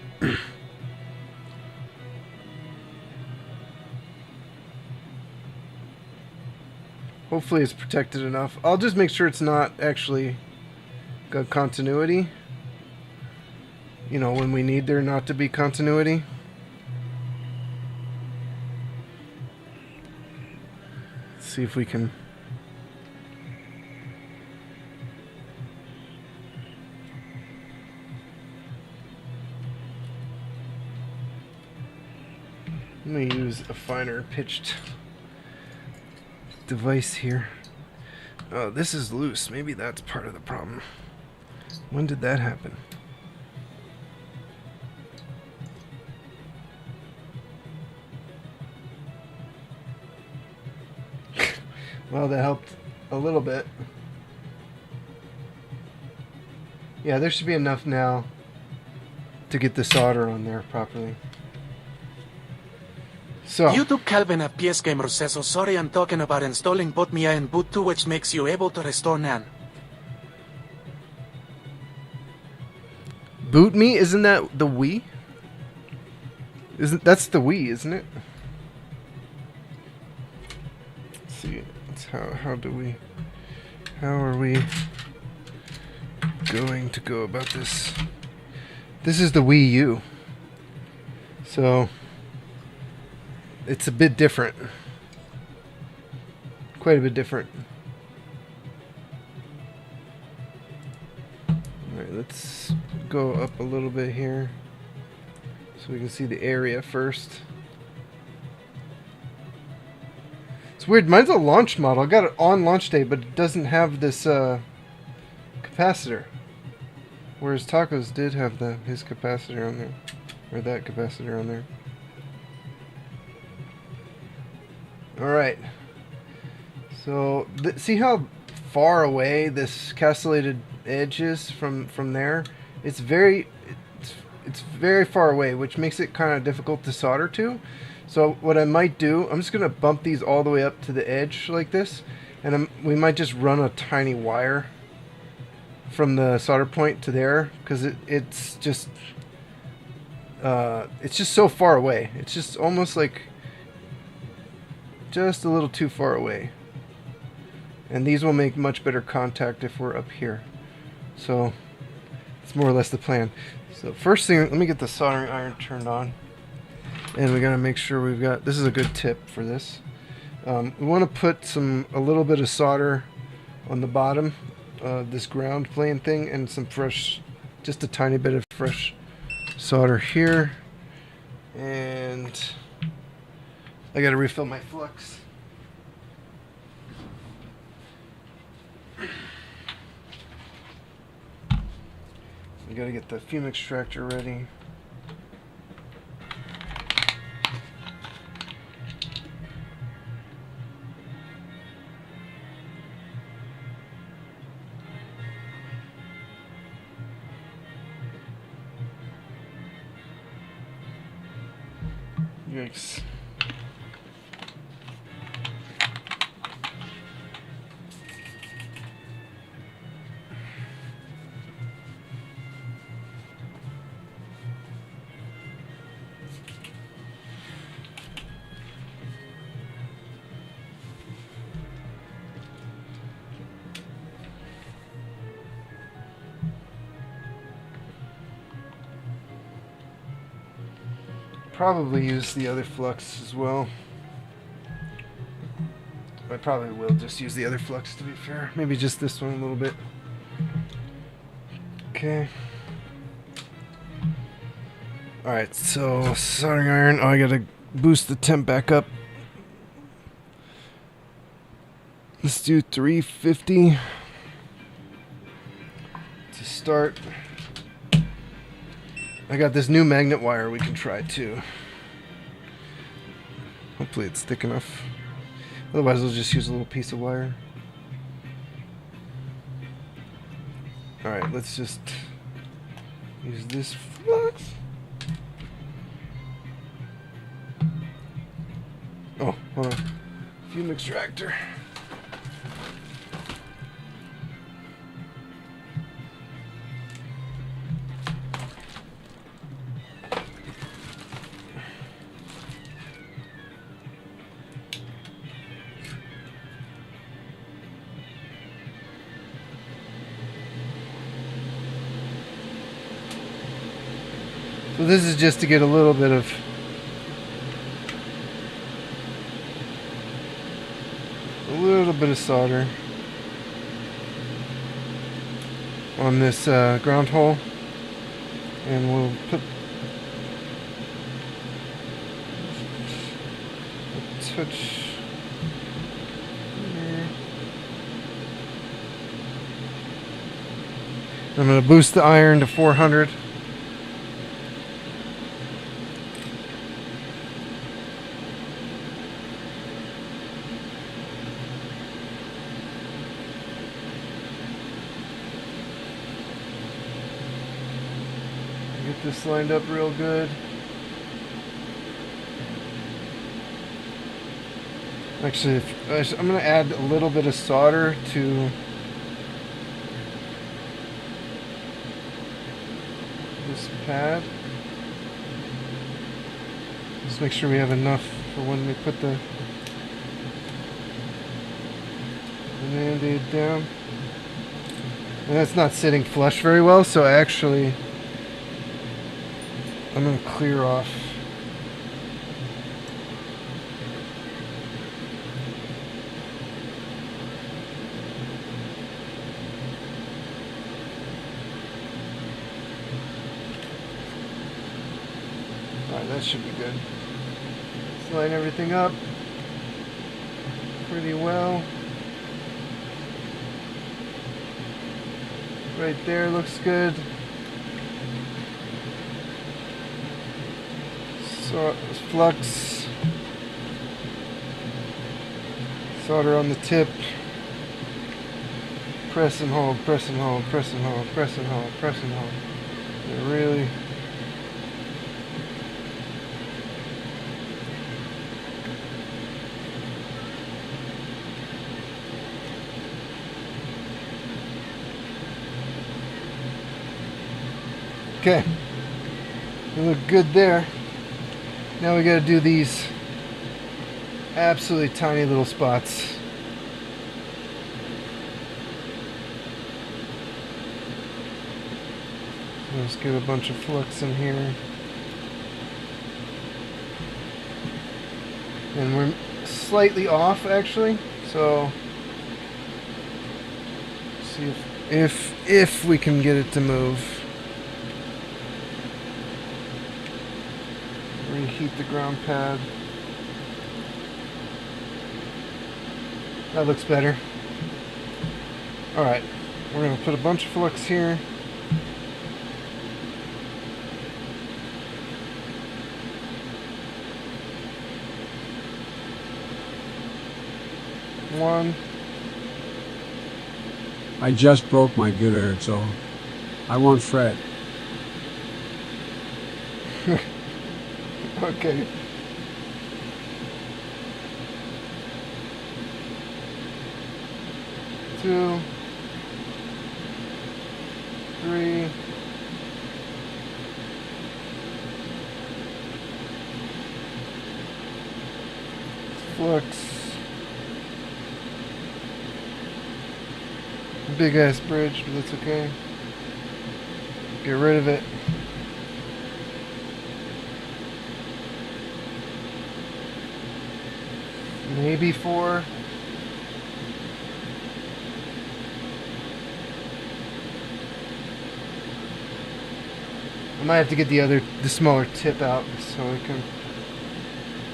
Hopefully it's protected enough. I'll just make sure it's not actually got continuity. You know, when we need there not to be continuity. Let's see if we can. I'm going to use a finer pitched device here. Oh, this is loose. Maybe that's part of the problem. When did that happen? Well, that helped a little bit. Yeah, there should be enough now to get the solder on there properly. So, YouTube Calvin FPS Gamer says, "Oh, sorry, I'm talking about installing boot Mia and boot 2, which makes you able to restore NAND." boot me? Isn't that the Wii? That's the Wii, isn't it? Let's see. How are we going to go about this? This is the Wii U. So it's a bit different. Quite a bit different. Alright, let's go up a little bit here so we can see the area first. It's weird, mine's a launch model. I got it on launch day, but it doesn't have this capacitor. Whereas Taco's did have his capacitor on there. Or that capacitor on there. Alright. So, see how far away this castellated edge is from there? It's very far away, which makes it kind of difficult to solder to. So what I might do, I'm just going to bump these all the way up to the edge like this. And we might just run a tiny wire from the solder point to there, because it's just so far away. It's just almost like just a little too far away. And these will make much better contact if we're up here. So it's more or less the plan. So first thing, let me get the soldering iron turned on. And we gotta make sure we've got, this is a good tip for this. We want to put a little bit of solder on the bottom of this ground plane thing, and some fresh, just a tiny bit of fresh solder here. And I gotta refill my flux. We gotta get the fume extractor ready. Yikes. Probably use the other flux as well. I probably will just use the other flux, to be fair. Maybe just this one a little bit. Okay. Alright, so soldering iron. Oh, I gotta boost the temp back up. Let's do 350 to start. I got this new magnet wire we can try too. Hopefully it's thick enough. Otherwise we'll just use a little piece of wire. Alright, let's just use this flux. Oh, hold on. Fume extractor. So this is just to get a little bit of solder on this ground hole, and we'll put a touch here. I'm going to boost the iron to 400. Get this lined up real good. Actually, I'm going to add a little bit of solder to this pad. Just make sure we have enough for when we put the NandAid down. And that's not sitting flush very well, so actually I'm going to clear off. Alright, that should be good. Let's line everything up pretty well. Right there looks good. So flux, solder on the tip. Press and hold, press and hold, press and hold, press and hold, press and hold. They're really okay. They look good there. Now we gotta do these absolutely tiny little spots. So let's get a bunch of flux in here. And we're slightly off actually, so see if we can get it to move. Reheat the ground pad. That looks better. Alright, we're going to put a bunch of flux here. One. I just broke my guitar, so I won't fret. Okay. Two. Three. Flux. Big ass bridge, but that's okay. Get rid of it. Maybe 4. I might have to get the smaller tip out so we can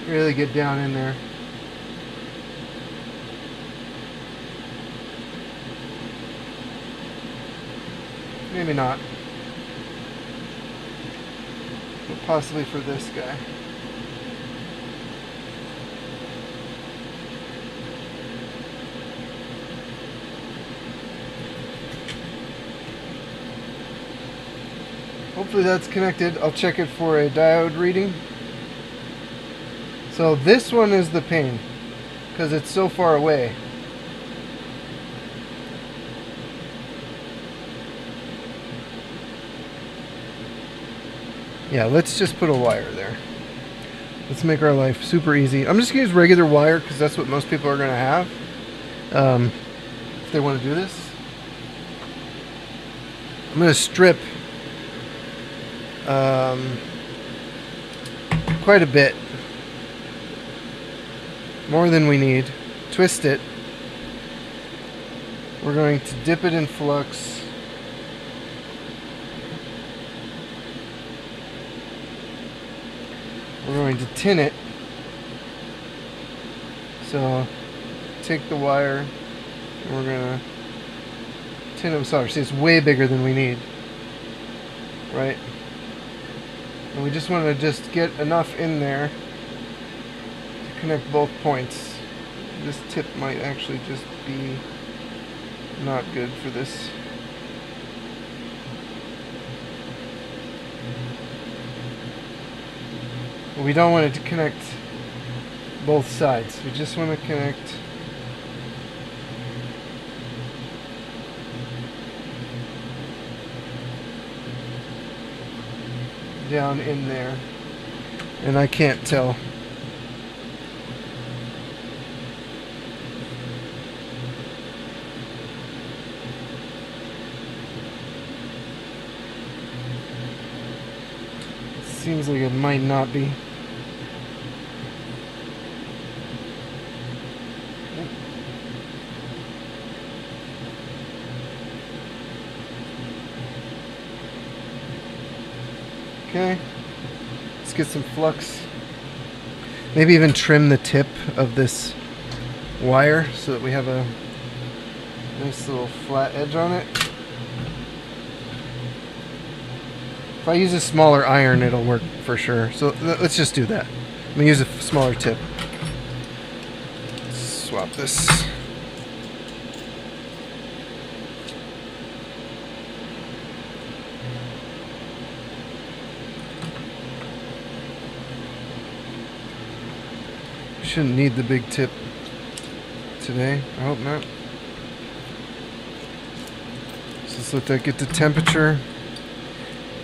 really get down in there. Maybe not. But possibly for this guy. Hopefully that's connected. I'll check it for a diode reading. So this one is the pain because it's so far away. Yeah, let's just put a wire there. Let's make our life super easy. I'm just going to use regular wire because that's what most people are going to have if they want to do this. I'm going to strip quite a bit. More than we need. Twist it. We're going to dip it in flux. We're going to tin it. So take the wire and we're going to tin it with solder. See, it's way bigger than we need. Right? And we just want to just get enough in there to connect both points. This tip might actually just be not good for this. We don't want it to connect both sides. We just want to connect down in there. And I can't tell. Seems like it might not be. Okay, let's get some flux. Maybe even trim the tip of this wire so that we have a nice little flat edge on it. If I use a smaller iron, it'll work for sure. So let's just do that. I'm gonna use a smaller tip. Swap this. Shouldn't need the big tip today. I hope not. So let's let that get to temperature.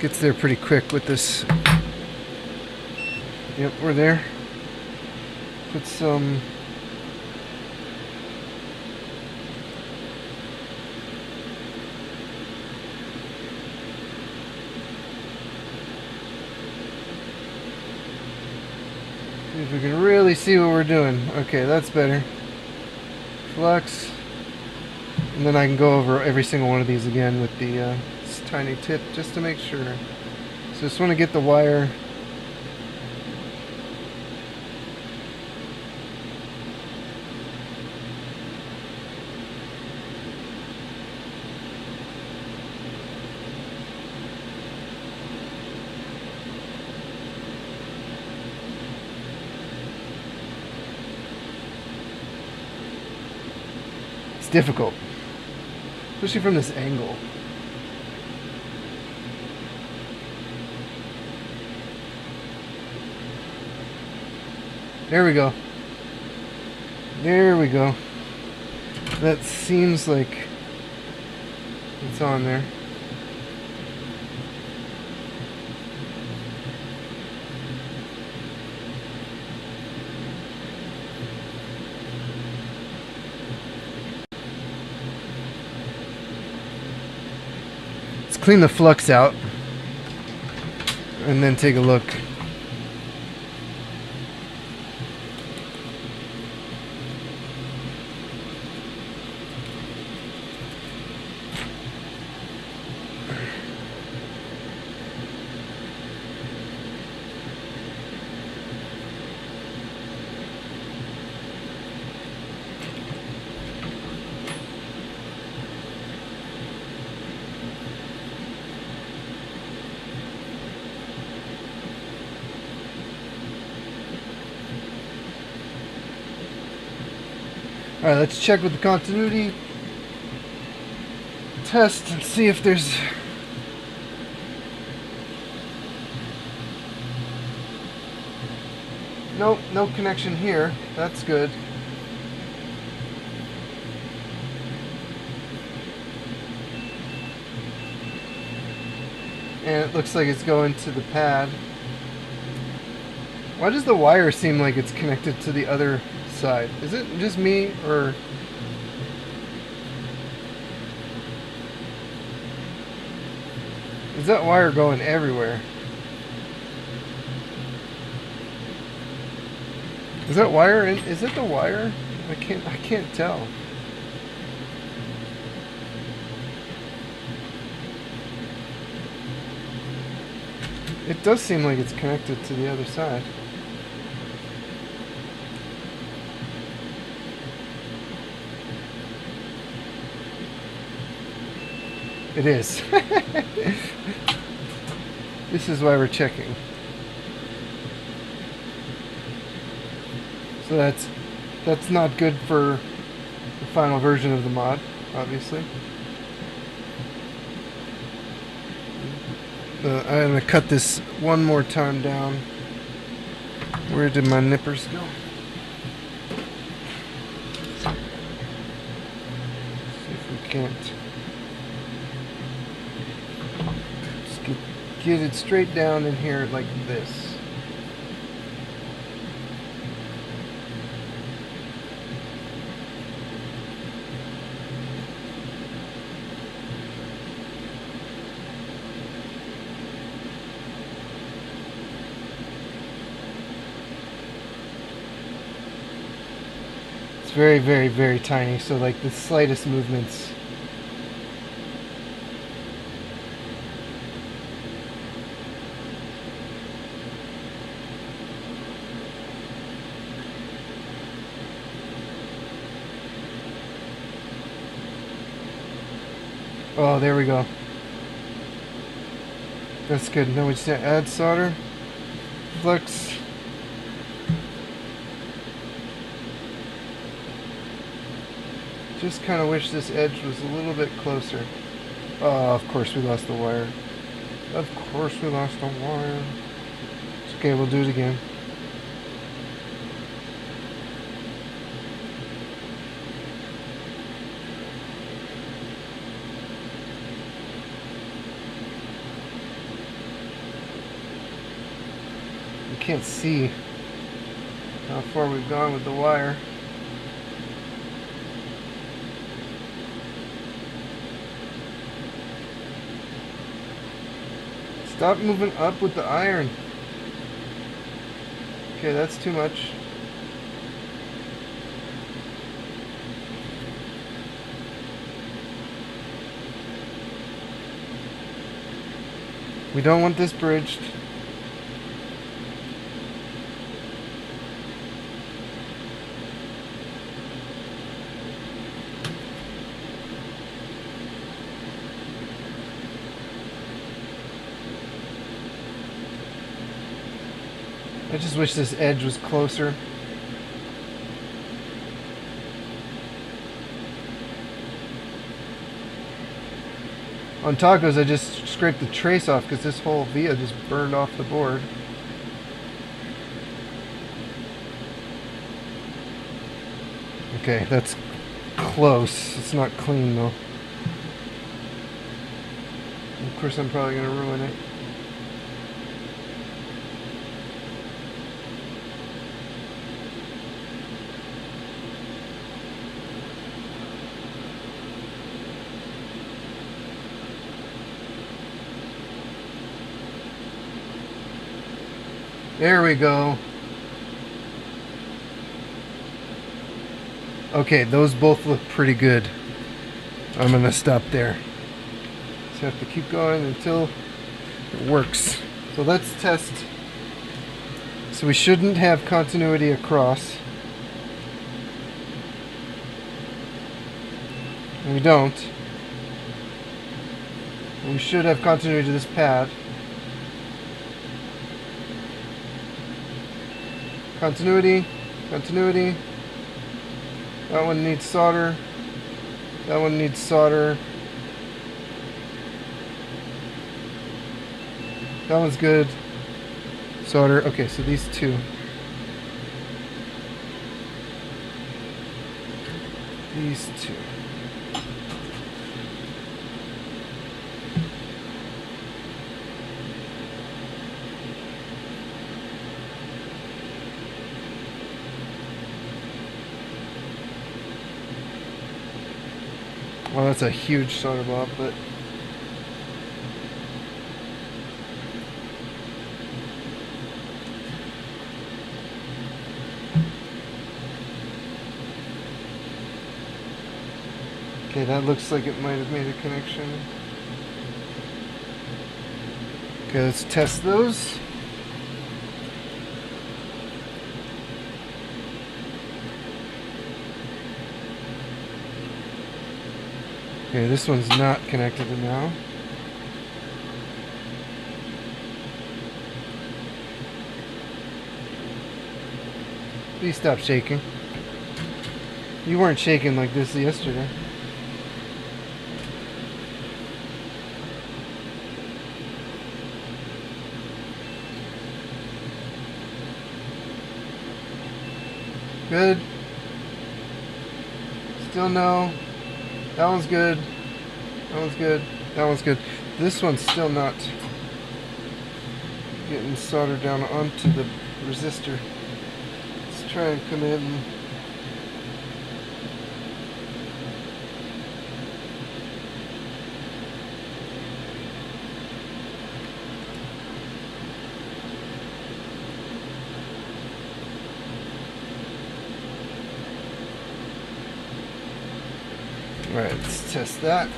Gets there pretty quick with this. Yep, we're there. Put some see if we can really see what we're doing. Okay, that's better. Flux. And then I can go over every single one of these again with the tiny tip just to make sure. So just want to get the wire it's difficult, especially from this angle. There we go. There we go. That seems like it's on there. Let's clean the flux out and then take a look. Alright, let's check with the continuity test and see if there's nope, no connection here. That's good. And it looks like it's going to the pad. Why does the wire seem like it's connected to the other side? Is it just me, or is that wire going everywhere? Is that wire in? Is it the wire? I can't tell. It does seem like it's connected to the other side. It is. This is why we're checking. So that's not good for the final version of the mod, obviously. I'm going to cut this one more time down. Where did my nippers go? See if we can't just get it straight down in here like this. It's very, very, very tiny, so like the slightest movements. Oh, there we go. That's good. Now we just add solder, flux. Just kind of wish this edge was a little bit closer. Oh, of course we lost the wire. Of course we lost the wire. It's okay, we'll do it again. You can't see how far we've gone with the wire. Stop moving up with the iron. Okay, that's too much. We don't want this bridged. I just wish this edge was closer. On tacos, I just scraped the trace off because this whole via just burned off the board. Okay, that's close. It's not clean though. Of course, I'm probably going to ruin it. There we go. Okay, those both look pretty good. I'm gonna stop there. Just have to keep going until it works. So let's test. So we shouldn't have continuity across. And we don't. We should have continuity to this pad. Continuity, continuity. That one needs solder. That one needs solder. That one's good. Solder. Okay, so these two. These two. Well, that's a huge solder blob, but okay, that looks like it might have made a connection. Okay, let's test those. Okay, this one's not connected to now. Please stop shaking. You weren't shaking like this yesterday. Good. Still no. That one's good. That one's good. That one's good. This one's still not getting soldered down onto the resistor. Let's try and come in. Alright, let's test that.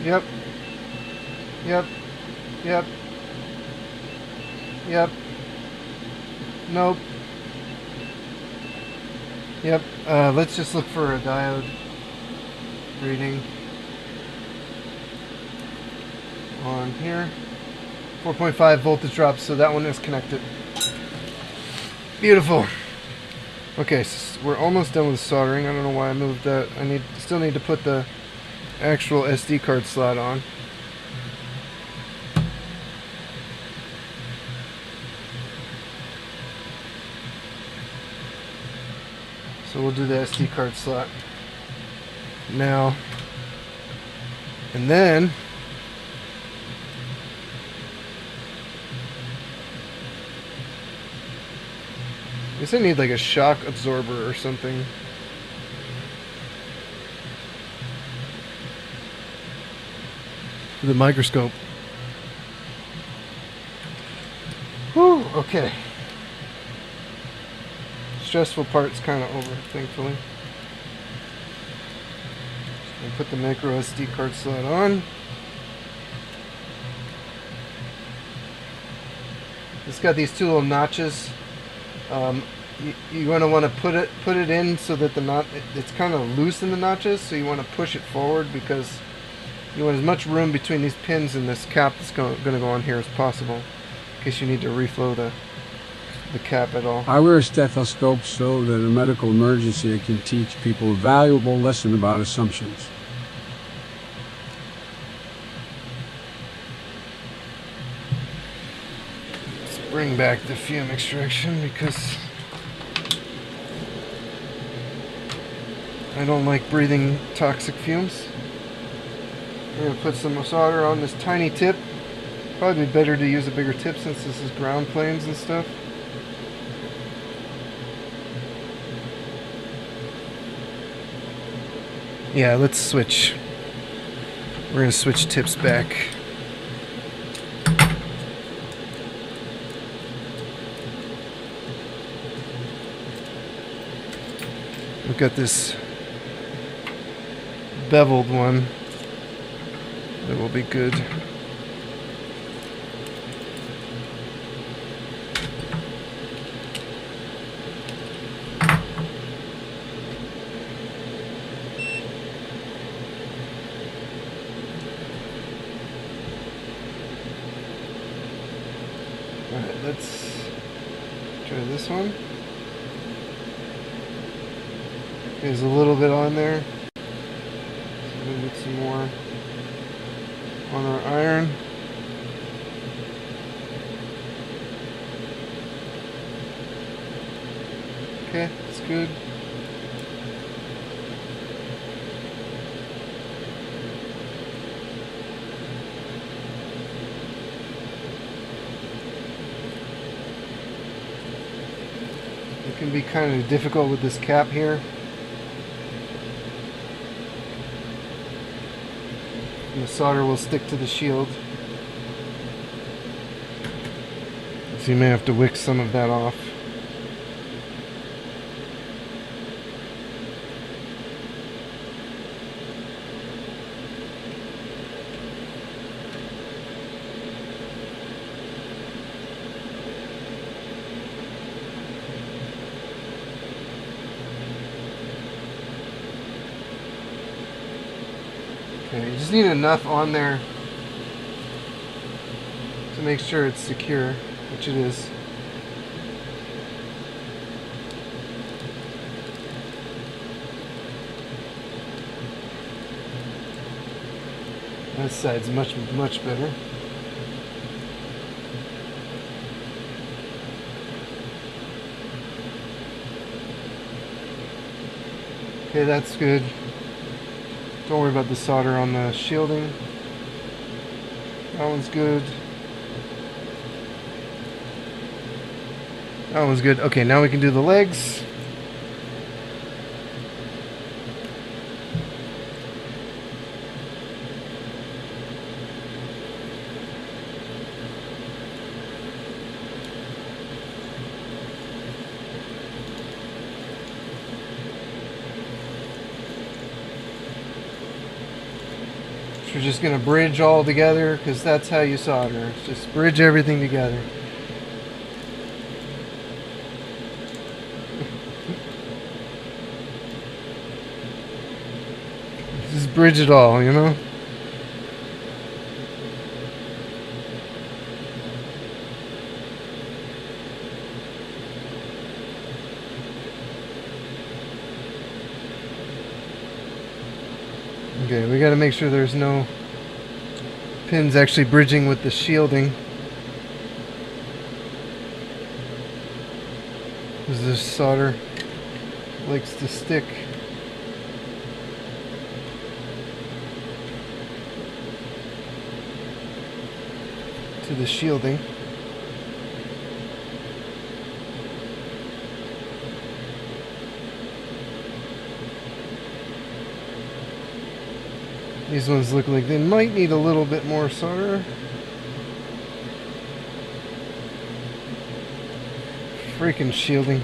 Yep. Yep. Yep. Yep. Nope. Yep. Let's just look for a diode reading on here. 4.5 voltage drop, so that one is connected. Beautiful. Okay, so we're almost done with soldering. I don't know why I moved that. Still need to put the actual SD card slot on. So we'll do the SD card slot now. And then I guess I need like a shock absorber or something. For the microscope. Whew, okay. Stressful part's kind of over, thankfully. And put the micro SD card slot on. It's got these two little notches. You want to put it in so that the knot, it's kind of loose in the notches, so you want to push it forward because you want as much room between these pins and this cap that's going to go on here as possible, in case you need to reflow the cap at all. I wear a stethoscope so that in a medical emergency I can teach people a valuable lesson about assumptions. Bring back the fume extraction because I don't like breathing toxic fumes. We're going to put some solder on this tiny tip. Probably be better to use a bigger tip since this is ground planes and stuff. Yeah, let's switch. We're going to switch tips back. We've got this beveled one that will be good. Alright, let's try this one. There's a little bit on there. So we're going to get some more on our iron. Okay, that's good. It can be kind of difficult with this cap here. And the solder will stick to the shield. So you may have to wick some of that off. Okay, you just need enough on there to make sure it's secure, which it is. That side's much better. Okay, that's good. Don't worry about the solder on the shielding. That one's good. That one's good. Okay, now we can do the legs. We're just going to bridge all together because that's how you solder. Just bridge everything together. Just bridge it all, you know? Okay, we got to make sure there's no pins actually bridging with the shielding, because this solder likes to stick. To the shielding. These ones look like they might need a little bit more solder. Freaking shielding.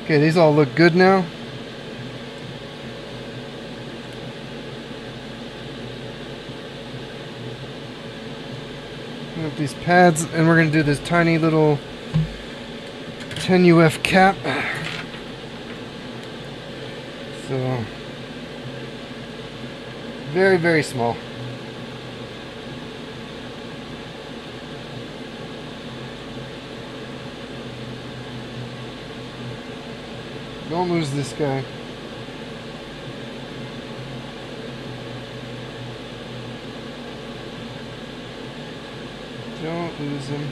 Okay, these all look good now. These pads, and we're going to do this tiny little 10 UF cap. So very, very small. Don't lose this guy. Don't lose him.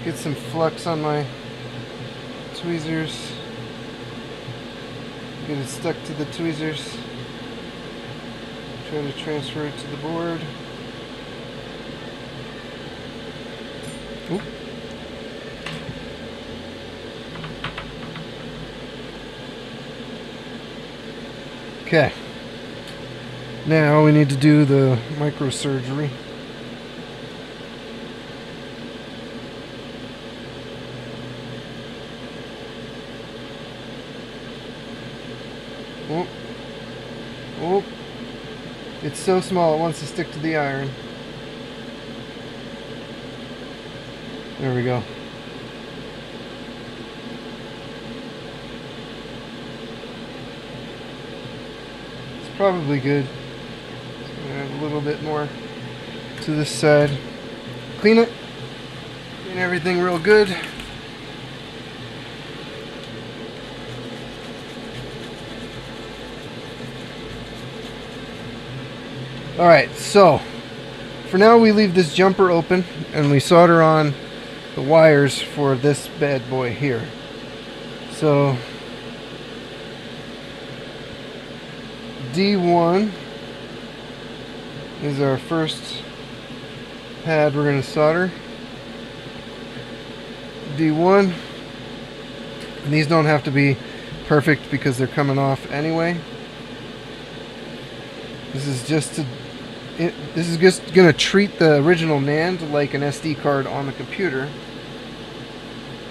Get some flux on my tweezers. Get it stuck to the tweezers. Try to transfer it to the board. Oop. Okay. Now we need to do the microsurgery. Oh. Oh. It's so small it wants to stick to the iron. There we go. It's probably good. So I'm gonna add a little bit more to this side. Clean it. Clean everything real good. Alright, so for now we leave this jumper open and we solder on the wires for this bad boy here. So D1 is our first pad we're going to solder. D1. And these don't have to be perfect because they're coming off anyway. This is just going to treat the original NAND like an SD card on the computer.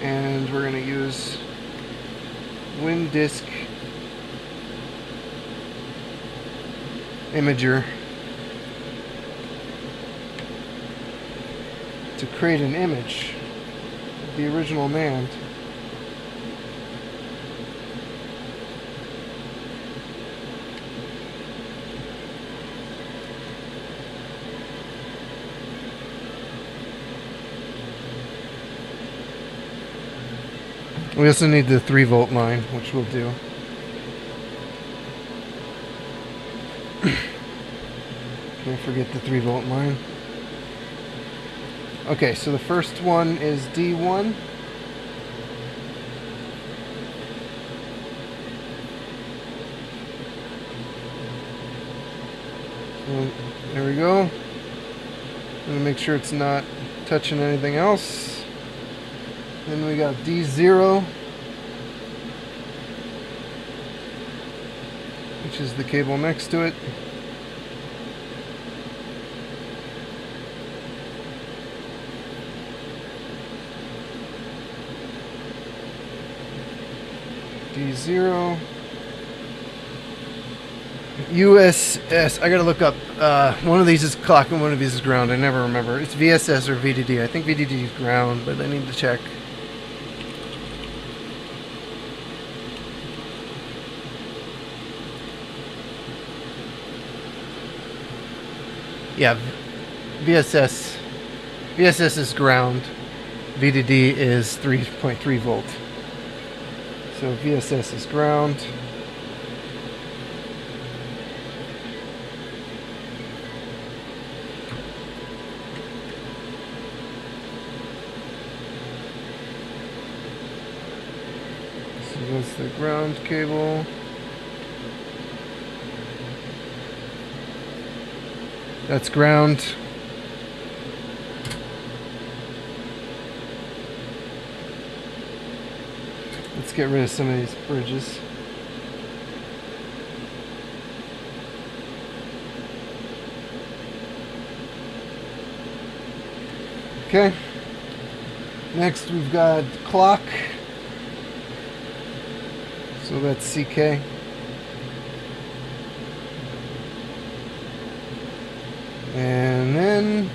And we're going to use WinDisk Imager to create an image of the original NAND. We also need the 3-volt line, which we'll do. Can't forget the 3-volt line. Okay, so the first one is D1. So there we go. I'm gonna make sure it's not touching anything else. Then we got D0, which is the cable next to it. D0. USS, I gotta look up, one of these is clock and one of these is ground, I never remember. It's VSS or VDD, I think VDD is ground, but I need to check. Yeah, VSS is ground, VDD is 3.3 volt. So VSS is ground. So that's the ground cable. That's ground. Let's get rid of some of these bridges. Okay. Next we've got clock. So that's CK. And then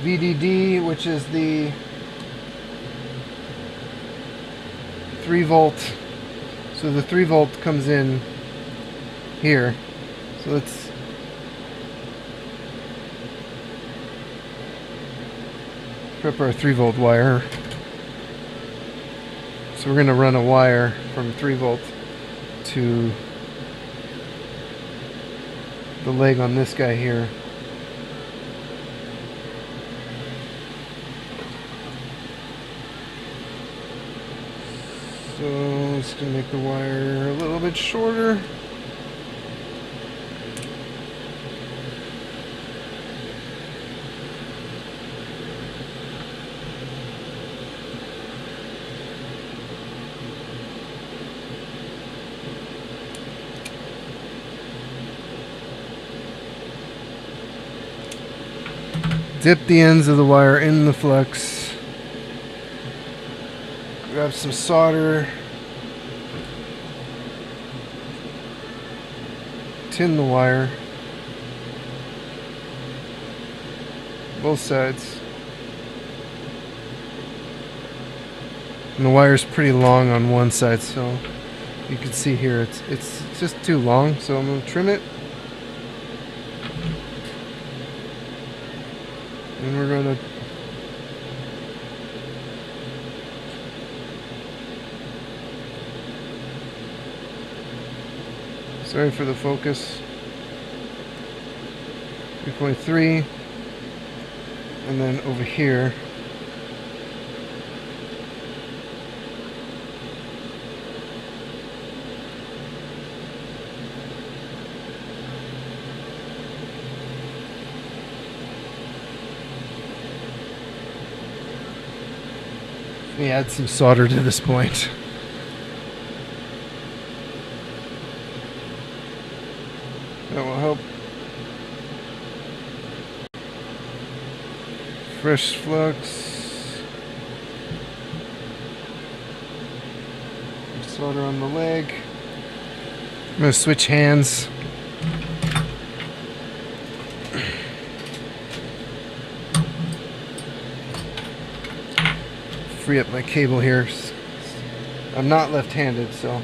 VDD, which is the 3-volt. So the 3-volt comes in here. So let's prep our 3-volt wire. So we're going to run a wire from 3-volt to the leg on this guy here. So just gonna make the wire a little bit shorter. Dip the ends of the wire in the flux. Grab some solder. Tin the wire. Both sides. And the wire's pretty long on one side, so you can see here it's just too long, so I'm going to trim it. And we're going to sorry for the focus. 3.3, and then over here let me add some solder to this point. That will help. Fresh flux. Solder on the leg. I'm going to switch hands. Free up my cable here. I'm not left-handed, so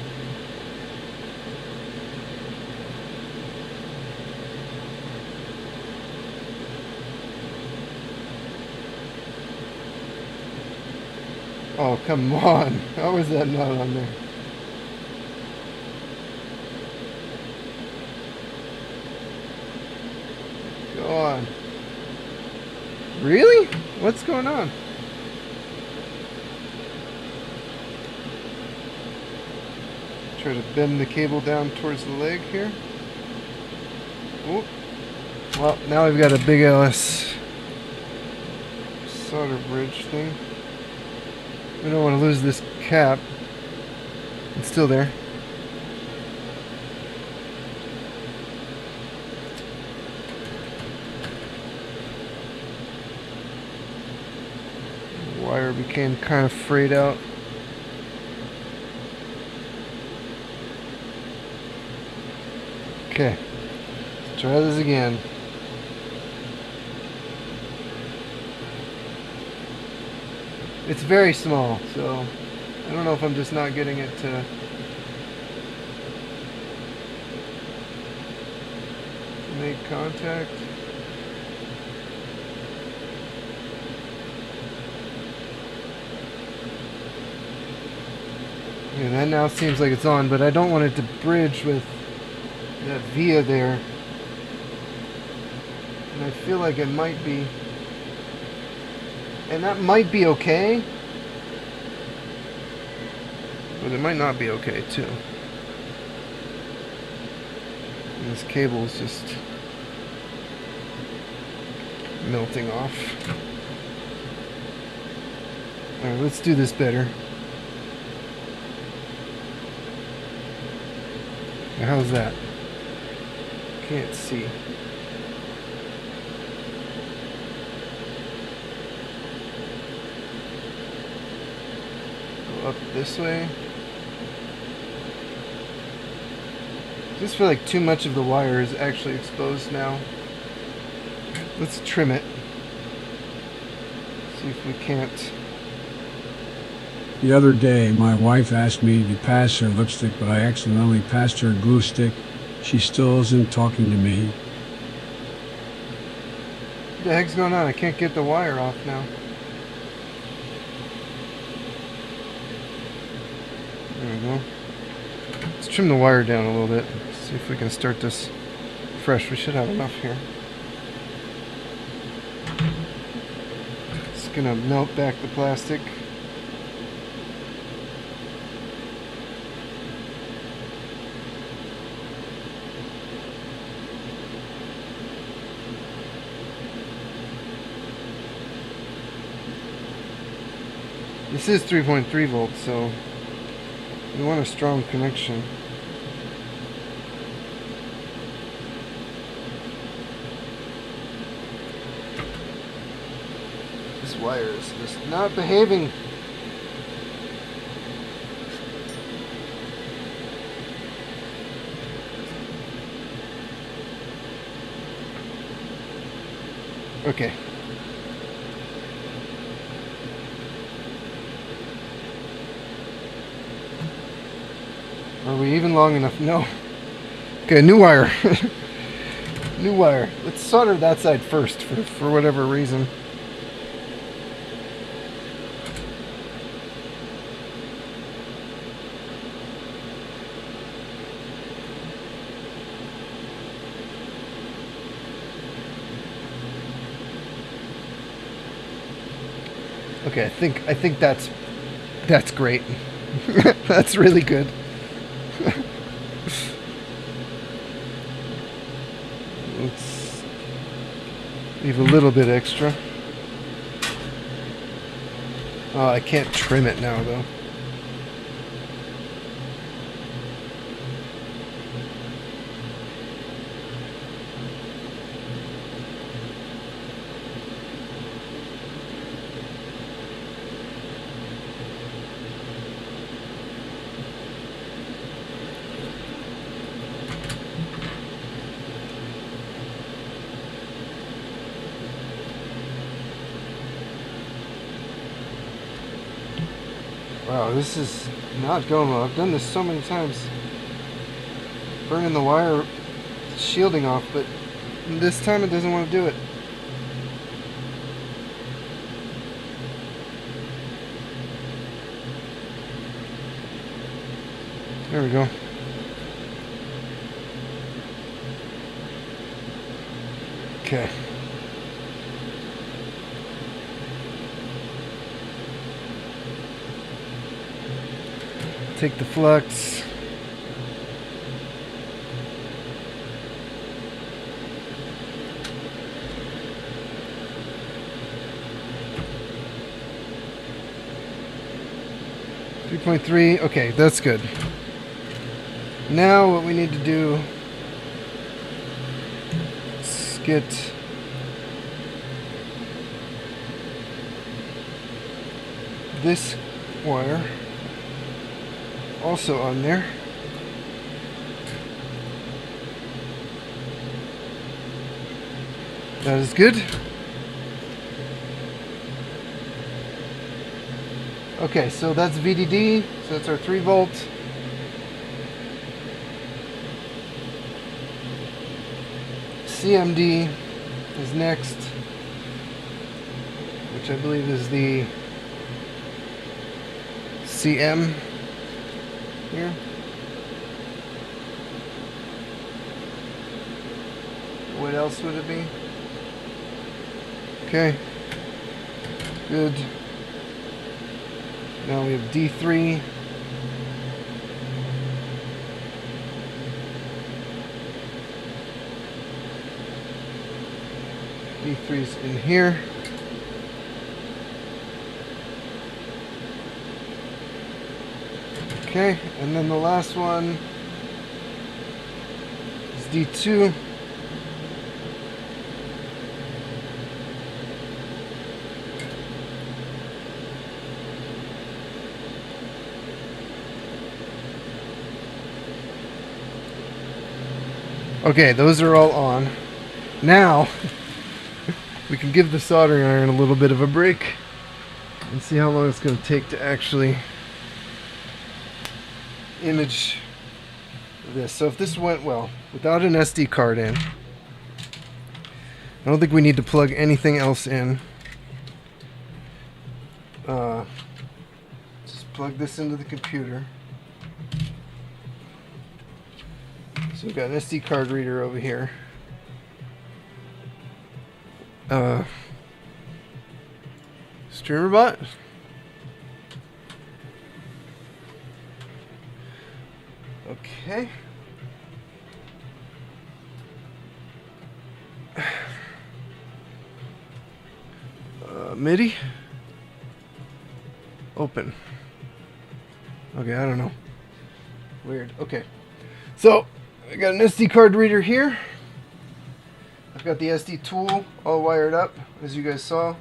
Oh, come on. How is that not on there? Go on. Really? What's going on? Try to bend the cable down towards the leg here. Oh. Well, now we've got a big LS solder bridge thing. We don't want to lose this cap. It's still there. The wire became kind of frayed out. Okay, let's try this again. It's very small, so I don't know if I'm just not getting it to make contact. Yeah, that now seems like it's on, but I don't want it to bridge with that via there. And I feel like it might be. And that might be okay, but it might not be okay too. And this cable is just melting off. Alright, let's do this better. Now, how's that? Can't see. Up this way. I just feel like too much of the wire is actually exposed now. Let's trim it. See if we can't. The other day, my wife asked me to pass her lipstick, but I accidentally passed her a glue stick. She still isn't talking to me. What the heck's going on? I can't get the wire off now. There we go. Let's trim the wire down a little bit. See if we can start this fresh. We should have enough here. It's gonna melt back the plastic. This is 3.3 volts, so we want a strong connection. This wire is just not behaving. Okay. Are we even long enough? No. Okay, new wire. New wire. Let's solder that side first for whatever reason. Okay, I think that's great. That's really good. Let's leave a little bit extra. Oh, I can't trim it now though. Wow, this is not going well. I've done this so many times. Burning the wire shielding off, but this time it doesn't want to do it. There we go. Okay. Take the flux. .3, okay, that's good. Now what we need to do is get this wire also on there. That is good. Okay, so that's VDD, so that's our 3-volt. CMD is next, which I believe is the CM here. What else would it be? Okay, good. Now we have D3. D3's in here. Okay, and then the last one is D2. Okay, those are all on. Now, we can give the soldering iron a little bit of a break and see how long it's going to take to actually image this. So if this went well, without an SD card in, I don't think we need to plug anything else in. Just plug this into the computer. So we've got an SD card reader over here. Streamer bot. Okay. MIDI. Open. Okay, I don't know. Weird. Okay. So, I got an SD card reader here. I've got the SD tool all wired up, as you guys saw.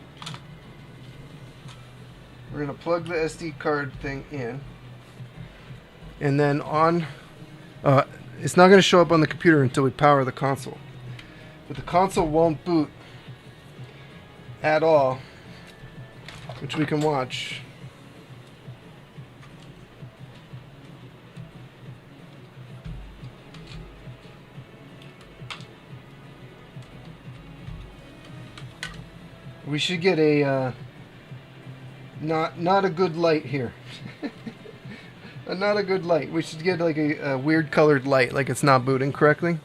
We're going to plug the SD card thing in. And then on, it's not going to show up on the computer until we power the console. But the console won't boot at all, which we can watch. We should get a not a good light here. Not a good light. We should get like a weird colored light, like it's not booting correctly.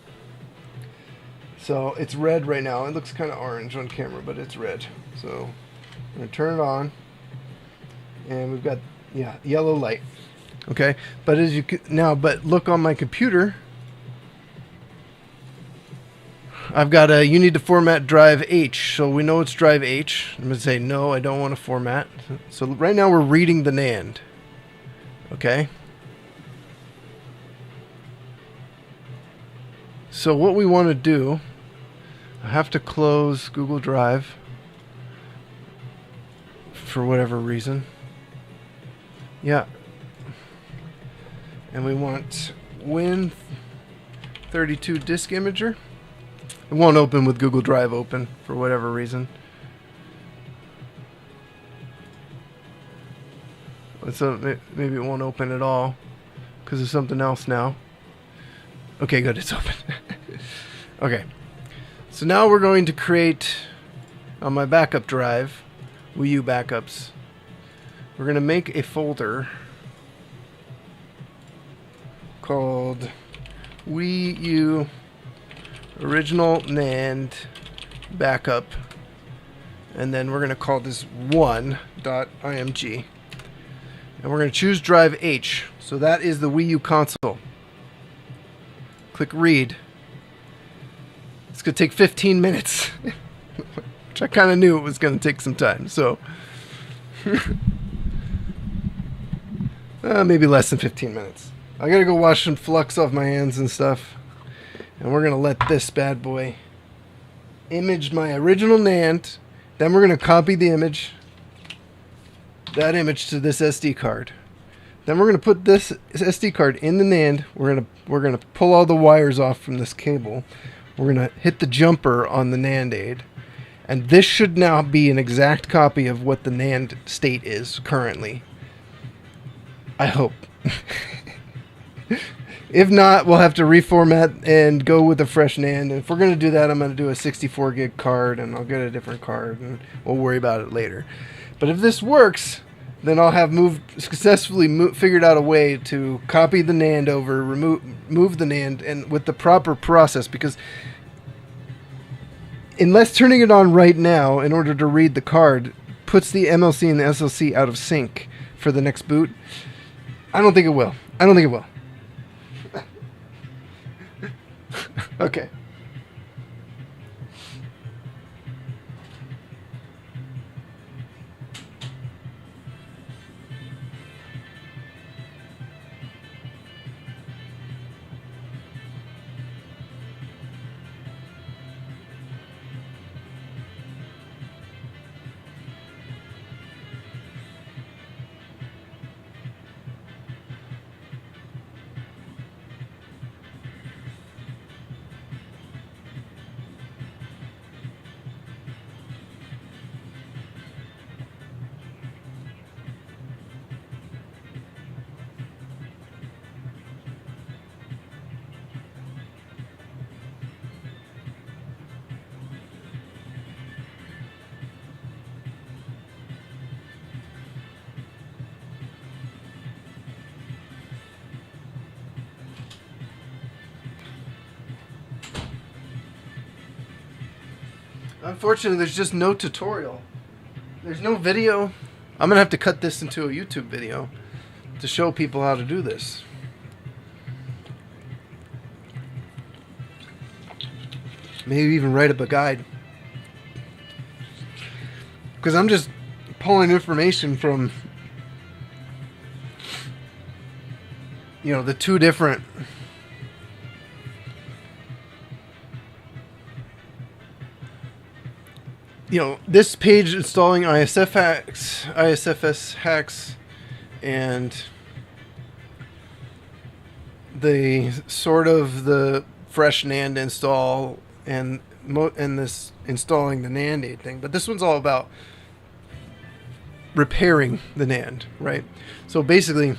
So it's red right now. It looks kind of orange on camera, but it's red. So I'm gonna turn it on, and we've got yellow light. Okay, but as you can now, but look on my computer. I've got a, you need to format drive H, so we know it's drive H. I'm going to say, no, I don't want to format. So right now we're reading the NAND. Okay? So what we want to do, I have to close Google Drive for whatever reason. Yeah. And we want Win32 Disk Imager. It won't open with Google Drive open for whatever reason. So maybe it won't open at all because of something else now. Okay, good, it's open. Okay, so now we're going to create on my backup drive, Wii U backups. We're going to make a folder. called Wii U Original NAND Backup. And then we're going to call this 1.img. And we're going to choose drive H. So that is the Wii U console. Click read. It's going to take 15 minutes. Which I kind of knew it was going to take some time. So maybe less than 15 minutes. I got to go wash some flux off my hands and stuff. And we're going to let this bad boy image my original NAND. Then we're going to copy the image, that image, to this SD card. Then we're going to put this SD card in the NAND. We're going to pull all the wires off from this cable. We're going to hit the jumper on the NandAid. And this should now be an exact copy of what the NAND state is currently. I hope. If not, we'll have to reformat and go with a fresh NAND. And if we're going to do that, I'm going to do a 64 gig card, and I'll get a different card, and we'll worry about it later. But if this works, then I'll have successfully figured out a way to copy the NAND over, move the NAND, and with the proper process. Because unless turning it on right now in order to read the card puts the MLC and the SLC out of sync for the next boot, I don't think it will. Okay. Unfortunately, there's just no tutorial. There's no video. I'm going to have to cut this into a YouTube video to show people how to do this. Maybe even write up a guide. Because I'm just pulling information from, the two different this page installing ISFS hacks, and the sort of the fresh NAND install, and this installing the NandAid thing. But this one's all about repairing the NAND, right? So basically,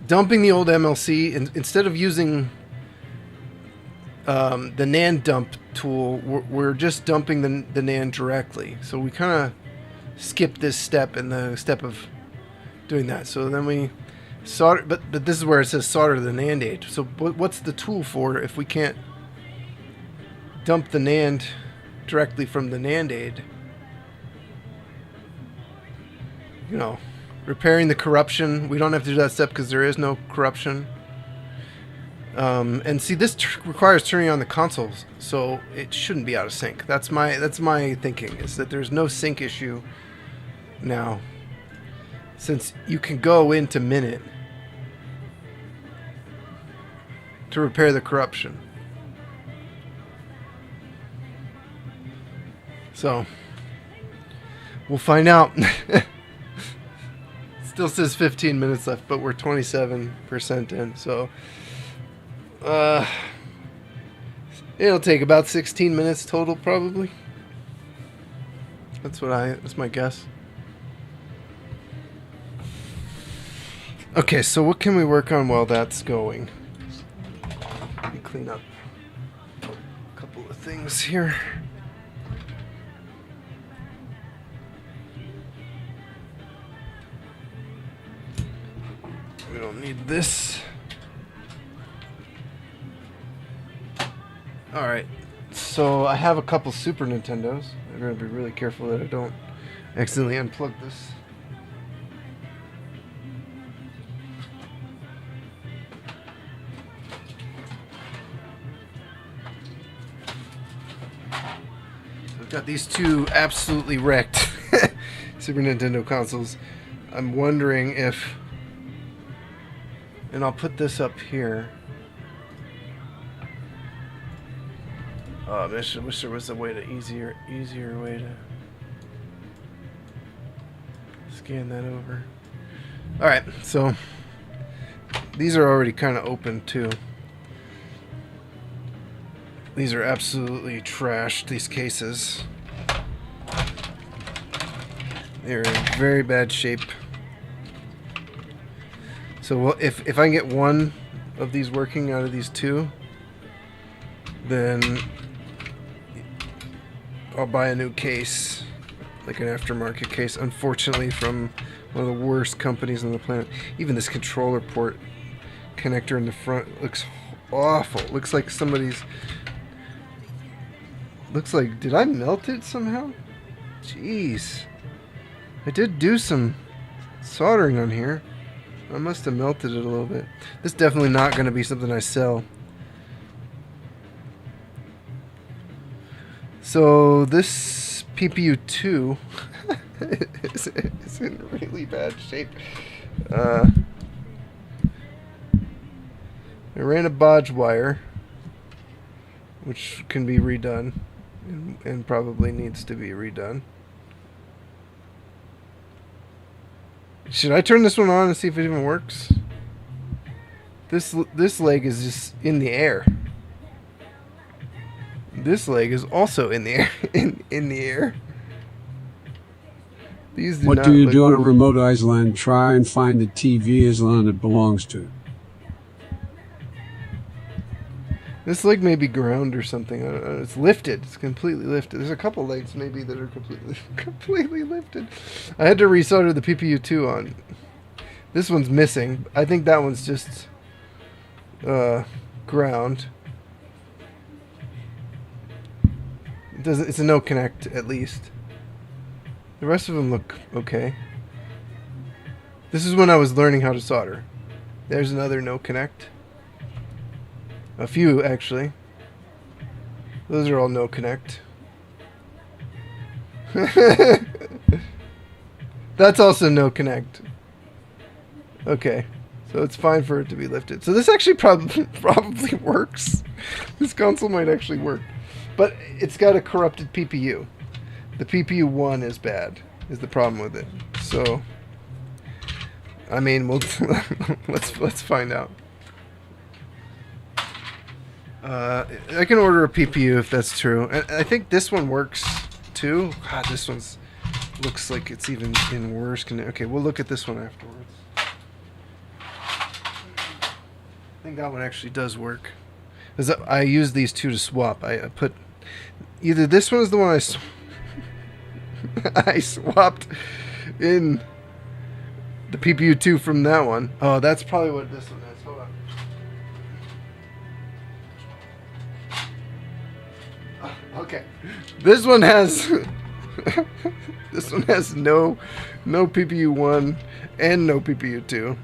dumping the old MLC, instead of using the NAND dump tool, we're just dumping the NAND directly. So we kind of skip this step in the step of doing that. So then we solder, but this is where it says solder the NandAid. So what's the tool for if we can't dump the NAND directly from the NandAid? Repairing the corruption. We don't have to do that step because there is no corruption. And see, this requires turning on the consoles, so it shouldn't be out of sync. That's my thinking, is that there's no sync issue now, since you can go into Minute to repair the corruption. So we'll find out. Still says 15 minutes left, but we're 27% in, so it'll take about 16 minutes total, probably. That's my guess. Okay, so what can we work on while that's going? Let me clean up a couple of things here. We don't need this. Alright, so I have a couple Super Nintendos. I'm going to be really careful that I don't accidentally unplug this. I've got these two absolutely wrecked Super Nintendo consoles. I'm wondering if... And I'll put this up here. Oh, I wish there was a way to easier way to scan that over. Alright, so these are already kind of open too. These are absolutely trashed, these cases. They're in very bad shape. So if I can get one of these working out of these two, then I'll buy a new case, like an aftermarket case, unfortunately from one of the worst companies on the planet. Even this controller port connector in the front looks awful. Looks like somebody's... Looks like... Did I melt it somehow? Jeez. I did do some soldering on here. I must have melted it a little bit. This is definitely not going to be something I sell. So this PPU2 is in really bad shape. I ran a bodge wire, which can be redone, and probably needs to be redone. Should I turn this one on and see if it even works? This leg is just in the air. This leg is also in the air. in the air. These What do you do on a remote island? Try and find the TV island it belongs to. This leg may be ground or something. I don't know. It's lifted. It's completely lifted. There's a couple legs maybe that are completely lifted. I had to resolder the PPU2 on. This one's missing. I think that one's just ground. It doesn't. It's a no connect at least. The rest of them look okay. This is when I was learning how to solder. There's another no connect. A few, actually. Those are all no connect. That's also no connect. Okay. So it's fine for it to be lifted. So this actually probably works. This console might actually work. But it's got a corrupted PPU. The PPU1 is bad, is the problem with it. So, I mean, we'll let's find out. I can order a PPU if that's true. And I think this one works too. God, this one's looks like it's even in worse condition. Okay, we'll look at this one afterwards. I think that one actually does work. Because I use these two to swap. I put either this one is the one I swapped in the PPU2 from that one. Oh, that's probably what this one is. Hold on. Okay, this one has this one has no PPU1 and no PPU2.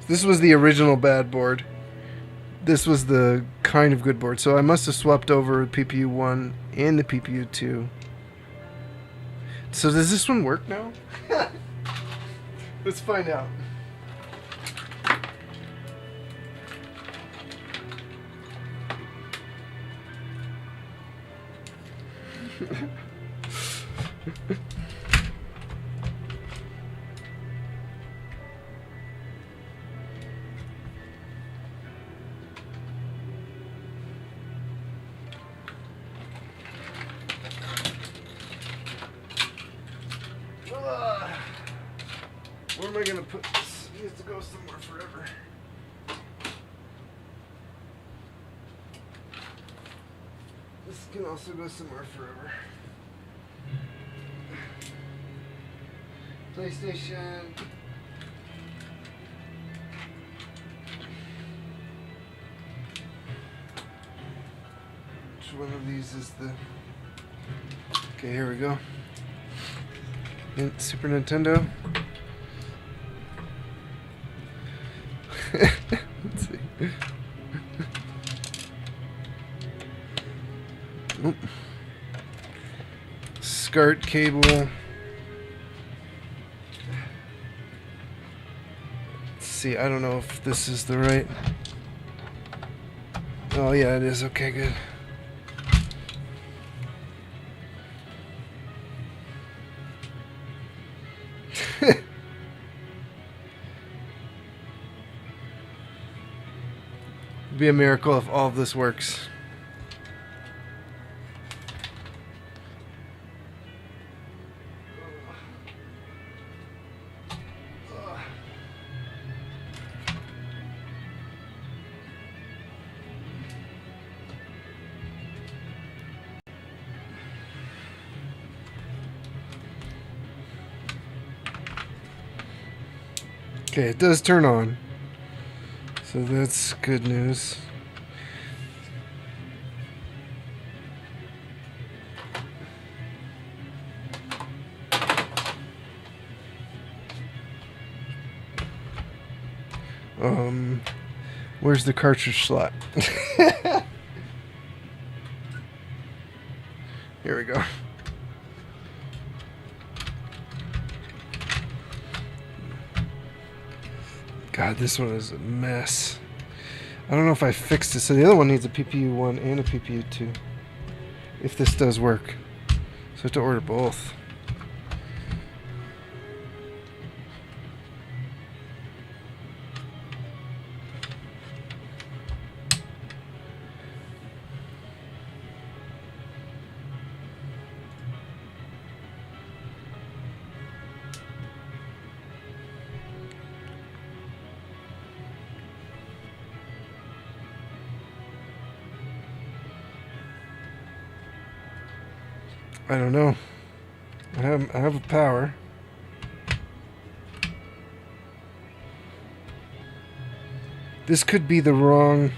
This was the original bad board. This was the kind of good board. So I must have swapped over PPU1 and the PPU2. So does this one work now? Let's find out. Where am I going to put this? It needs to go somewhere forever. This can also go somewhere forever. PlayStation. one of these is the... Okay, here we go. Super Nintendo. Let's see. Oop. SCART cable. Let's see, I don't know if this is the right... Oh yeah, it is. Okay, good. It'd be a miracle if all of this works. Okay, it does turn on. So that's good news. Where's the cartridge slot? Here we go. God, this one is a mess. I don't know if I fixed it. So the other one needs a PPU 1 and a PPU 2. If this does work. So I have to order both. I don't know. I have a power. This could be the wrong...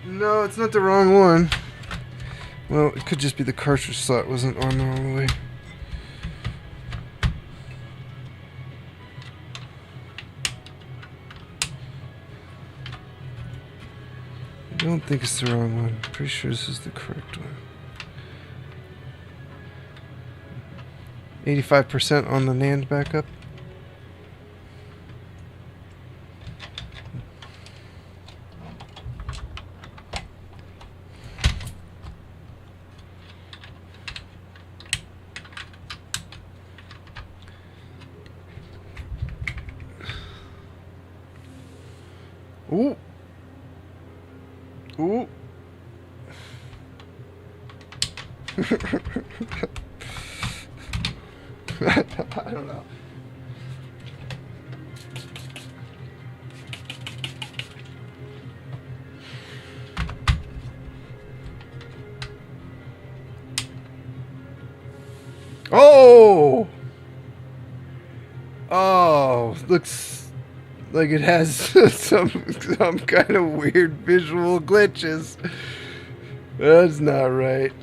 No, it's not the wrong one. Well, it could just be the cartridge slot wasn't on all the way. I don't think it's the wrong one. Pretty sure this is the correct one. 85% on the NAND backup. Ooh. Ooh. I don't know. Oh! Oh, looks like it has some kind of weird visual glitches. That's not right.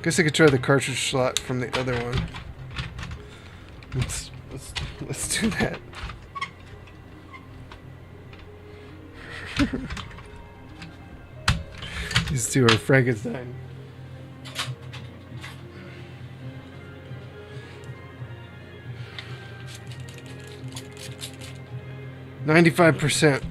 Guess I could try the cartridge slot from the other one. Let's do that. These two are Frankenstein. %.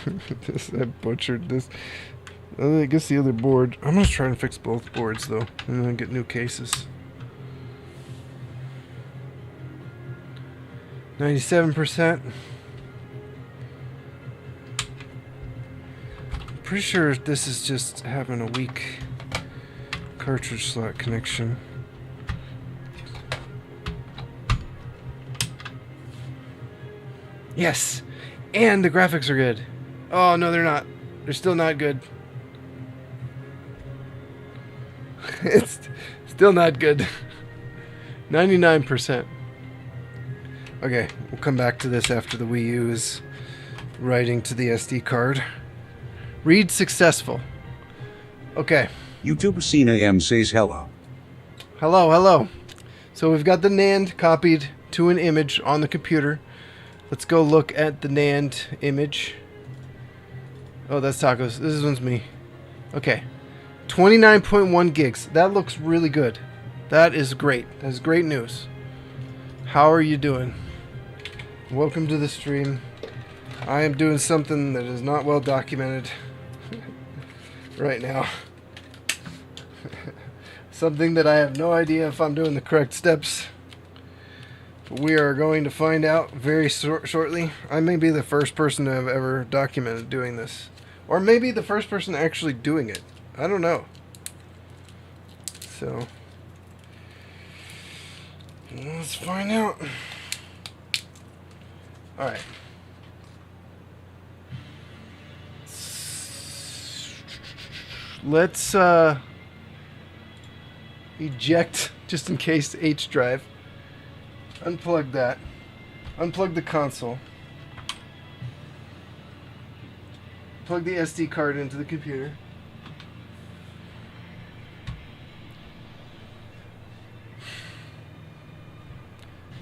I butchered this. I guess the other board. I'm gonna try and fix both boards though, and then get new cases. 97%. Pretty sure this is just having a weak cartridge slot connection. Yes! And the graphics are good. Oh, no, they're not. They're still not good. It's still not good. 99%. Okay, we'll come back to this after the Wii U is writing to the SD card. Read successful. Okay. YouTube Cena M says hello. Hello, hello. So we've got the NAND copied to an image on the computer. Let's go look at the NAND image. Oh, that's Tacos. This one's me. Okay. 29.1 gigs. That looks really good. That is great. That's great news. How are you doing? Welcome to the stream. I am doing something that is not well documented right now. Something that I have no idea if I'm doing the correct steps. But we are going to find out very shortly. I may be the first person to have ever documented doing this. Or maybe the first person actually doing it. I don't know. So, let's find out. Alright. Let's eject, just in case, H drive. Unplug that. Unplug the console. Plug the SD card into the computer.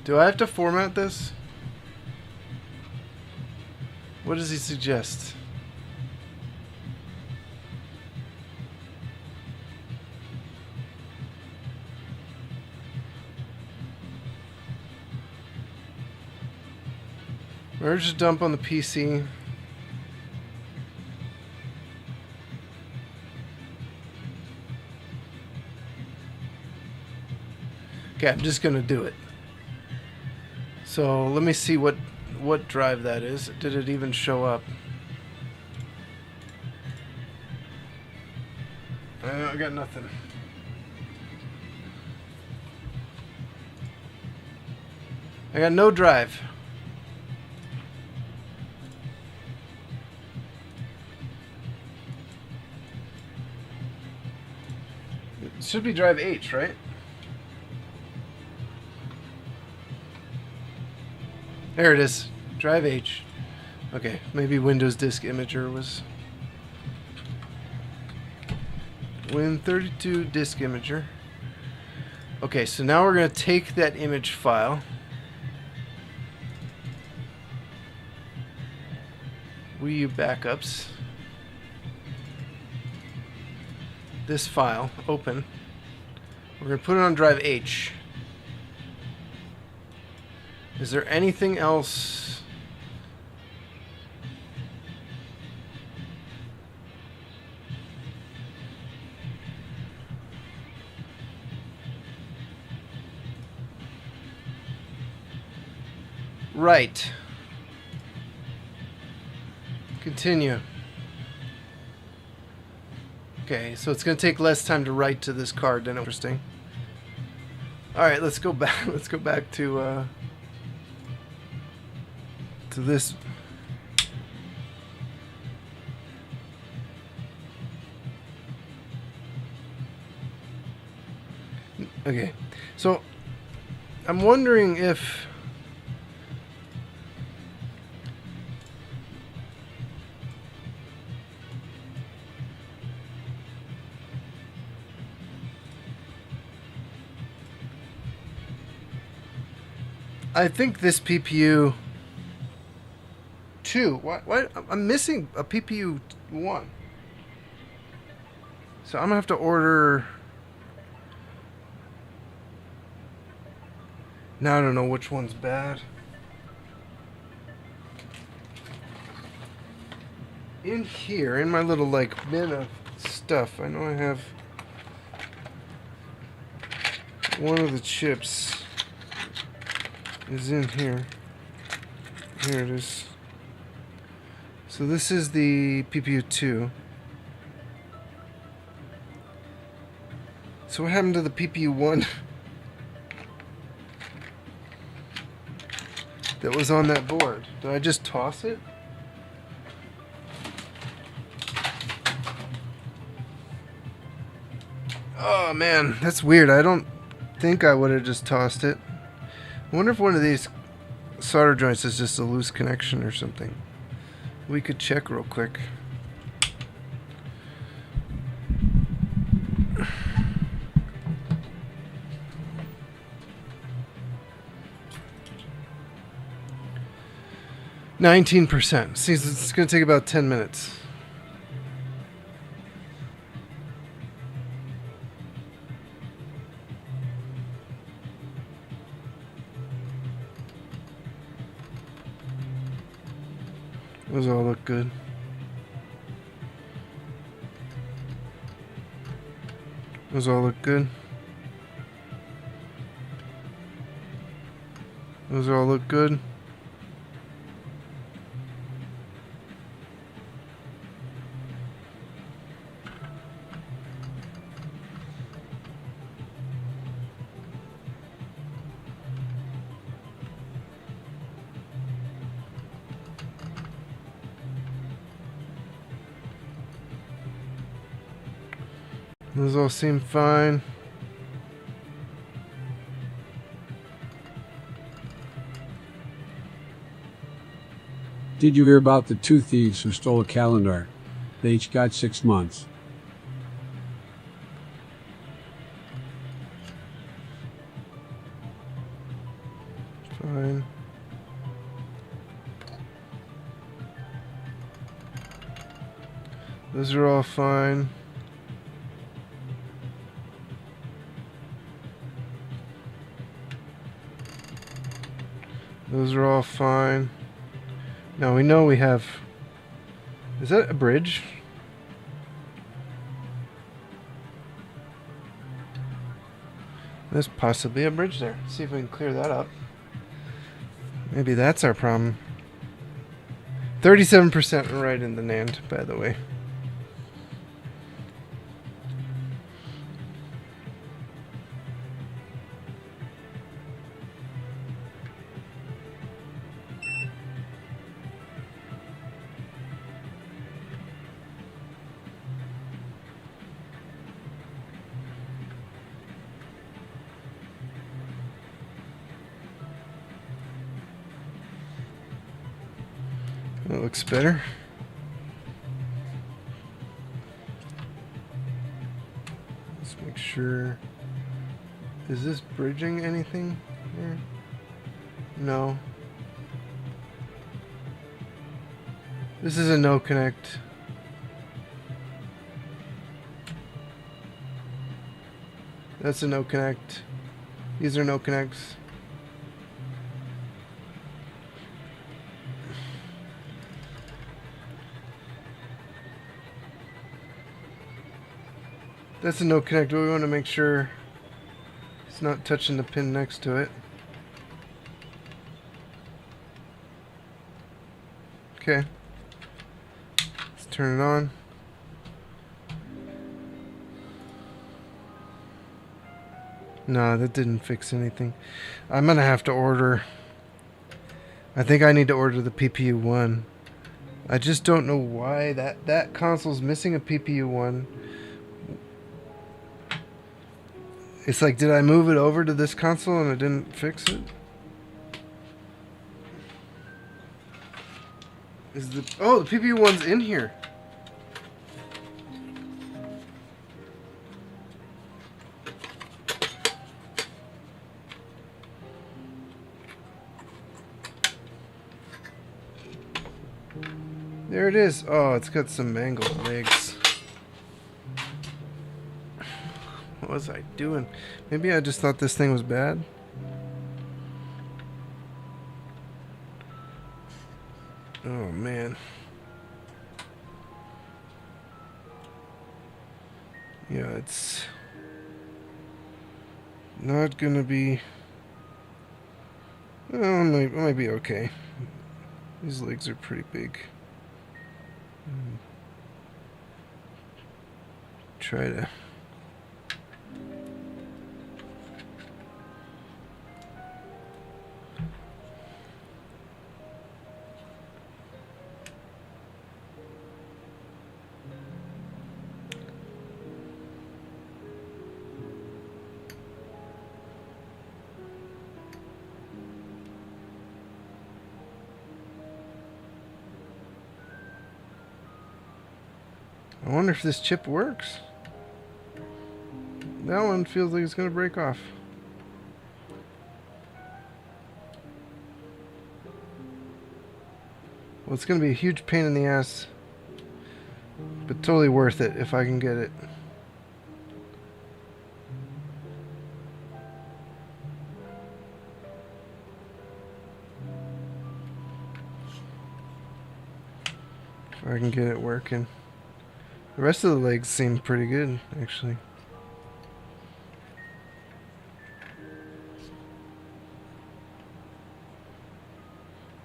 Do I have to format this? What does he suggest? Merge the dump on the PC. Okay, I'm just gonna do it. So let me see what drive that is. Did it even show up? I got nothing. I got no drive. It should be drive H, right? There it is. Drive H. Okay, maybe Windows Disk Imager was... Win32 Disk Imager. Okay, so now we're going to take that image file. Wii U backups. This file, open. We're going to put it on drive H. Is there anything else? Right. Continue. Okay, so it's going to take less time to write to this card than interesting. All right, let's go back. Let's go back to this. Okay, so I'm wondering if I think this PPU 2. What? I'm missing a PPU 1. So I'm gonna have to order. Now I don't know which one's bad. in here, in my little like bin of stuff, I know I have one of the chips is in here. Here it is. So this is the PPU2. So what happened to the PPU1 that was on that board? Did I just toss it? Oh man, that's weird. I don't think I would have just tossed it. I wonder if one of these solder joints is just a loose connection or something. We could check real quick. %. See, it's going to take about 10 minutes. Those all look good. Those all look good. Those all look good. Those all seem fine. Did you hear about the two thieves who stole a calendar? They each got 6 months. Fine. Those are all fine. Those are all fine. Now we know we have... Is that a bridge? There's possibly a bridge there. Let's see if we can clear that up. Maybe that's our problem. 37% right in the NAND, by the way. That looks better. Let's make sure. Is this bridging anything here? No. This is a no connect. That's a no connect. These are no connects. That's a no connect. We want to make sure it's not touching the pin next to it. Okay. Let's turn it on. No, that didn't fix anything. I'm gonna have to order. I think I need to order the PPU1. I just don't know why that console's missing a PPU1. It's like, did I move it over to this console and it didn't fix it? Is the... Oh, the PPU1's in here. There it is. Oh, it's got some mangled legs. What was I doing? Maybe I just thought this thing was bad. Oh man. Yeah, it's not gonna be. Well, it might be okay. These legs are pretty big. Try to. I wonder if this chip works. That one feels like it's going to break off. Well, it's going to be a huge pain in the ass, but totally worth it if I can get it. If I can get it working. The rest of the legs seem pretty good, actually.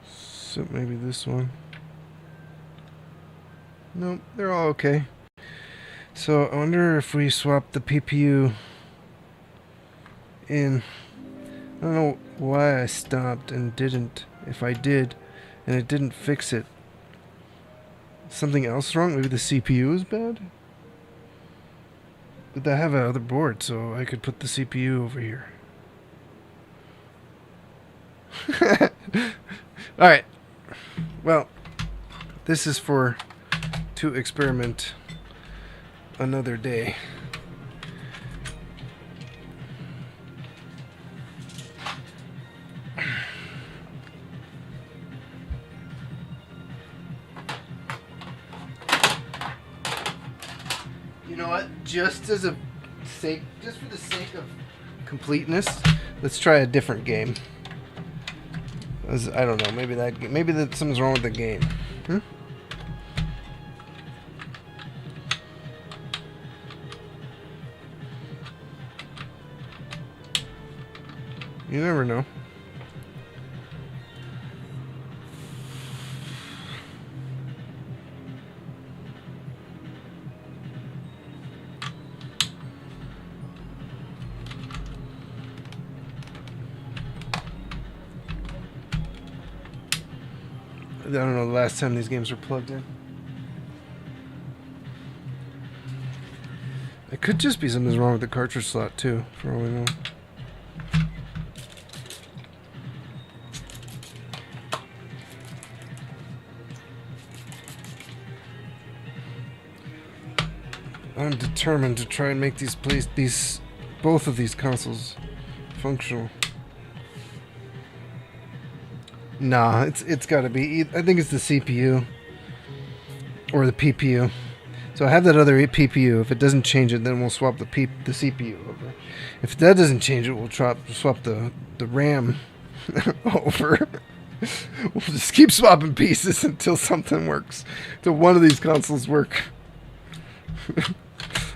So maybe this one. Nope, they're all okay. So I wonder if we swap the PPU in. I don't know why I stopped and didn't. If I did, and it didn't fix it. Something else wrong? Maybe the CPU is bad? But I have another board, so I could put the CPU over here. Alright. Well, this is to experiment another day. You know what? Just for the sake of completeness, let's try a different game. I don't know. Maybe something's wrong with the game. You never know. I don't know the last time these games were plugged in. It could just be something's wrong with the cartridge slot too, for all we know. I'm determined to try and make both of these consoles functional. Nah, it's got to be. I think it's the CPU or the PPU. So I have that other PPU. If it doesn't change it, then we'll swap the CPU over. If that doesn't change it, we'll swap the RAM over. We'll just keep swapping pieces until something works. Until one of these consoles work.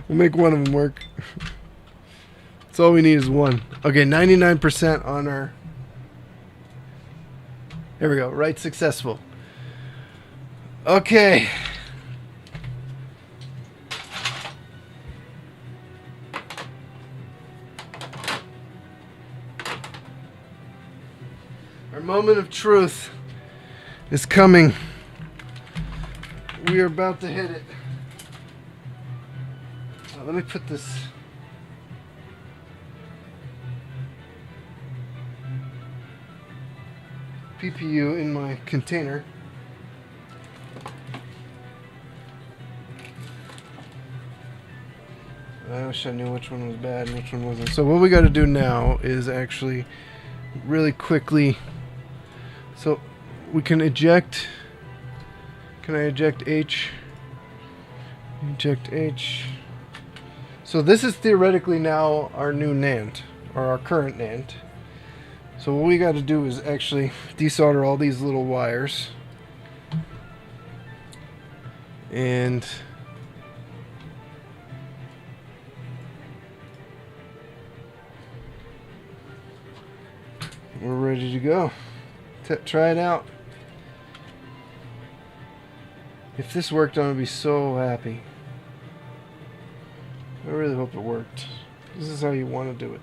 We'll make one of them work. That's all we need is one. Okay, 99% on our... There we go. Right, successful. Okay. Our moment of truth is coming. We are about to hit it. Let me put this... PPU in my container. I wish I knew which one was bad and which one wasn't. So what we got to do now is actually really quickly... So we can eject... Can I eject H? Eject H. So this is theoretically now our new NAND, or our current NAND. So what we got to do is actually desolder all these little wires. And ready to go. Try it out. If this worked, I'm going to be so happy. I really hope it worked. This is how you want to do it.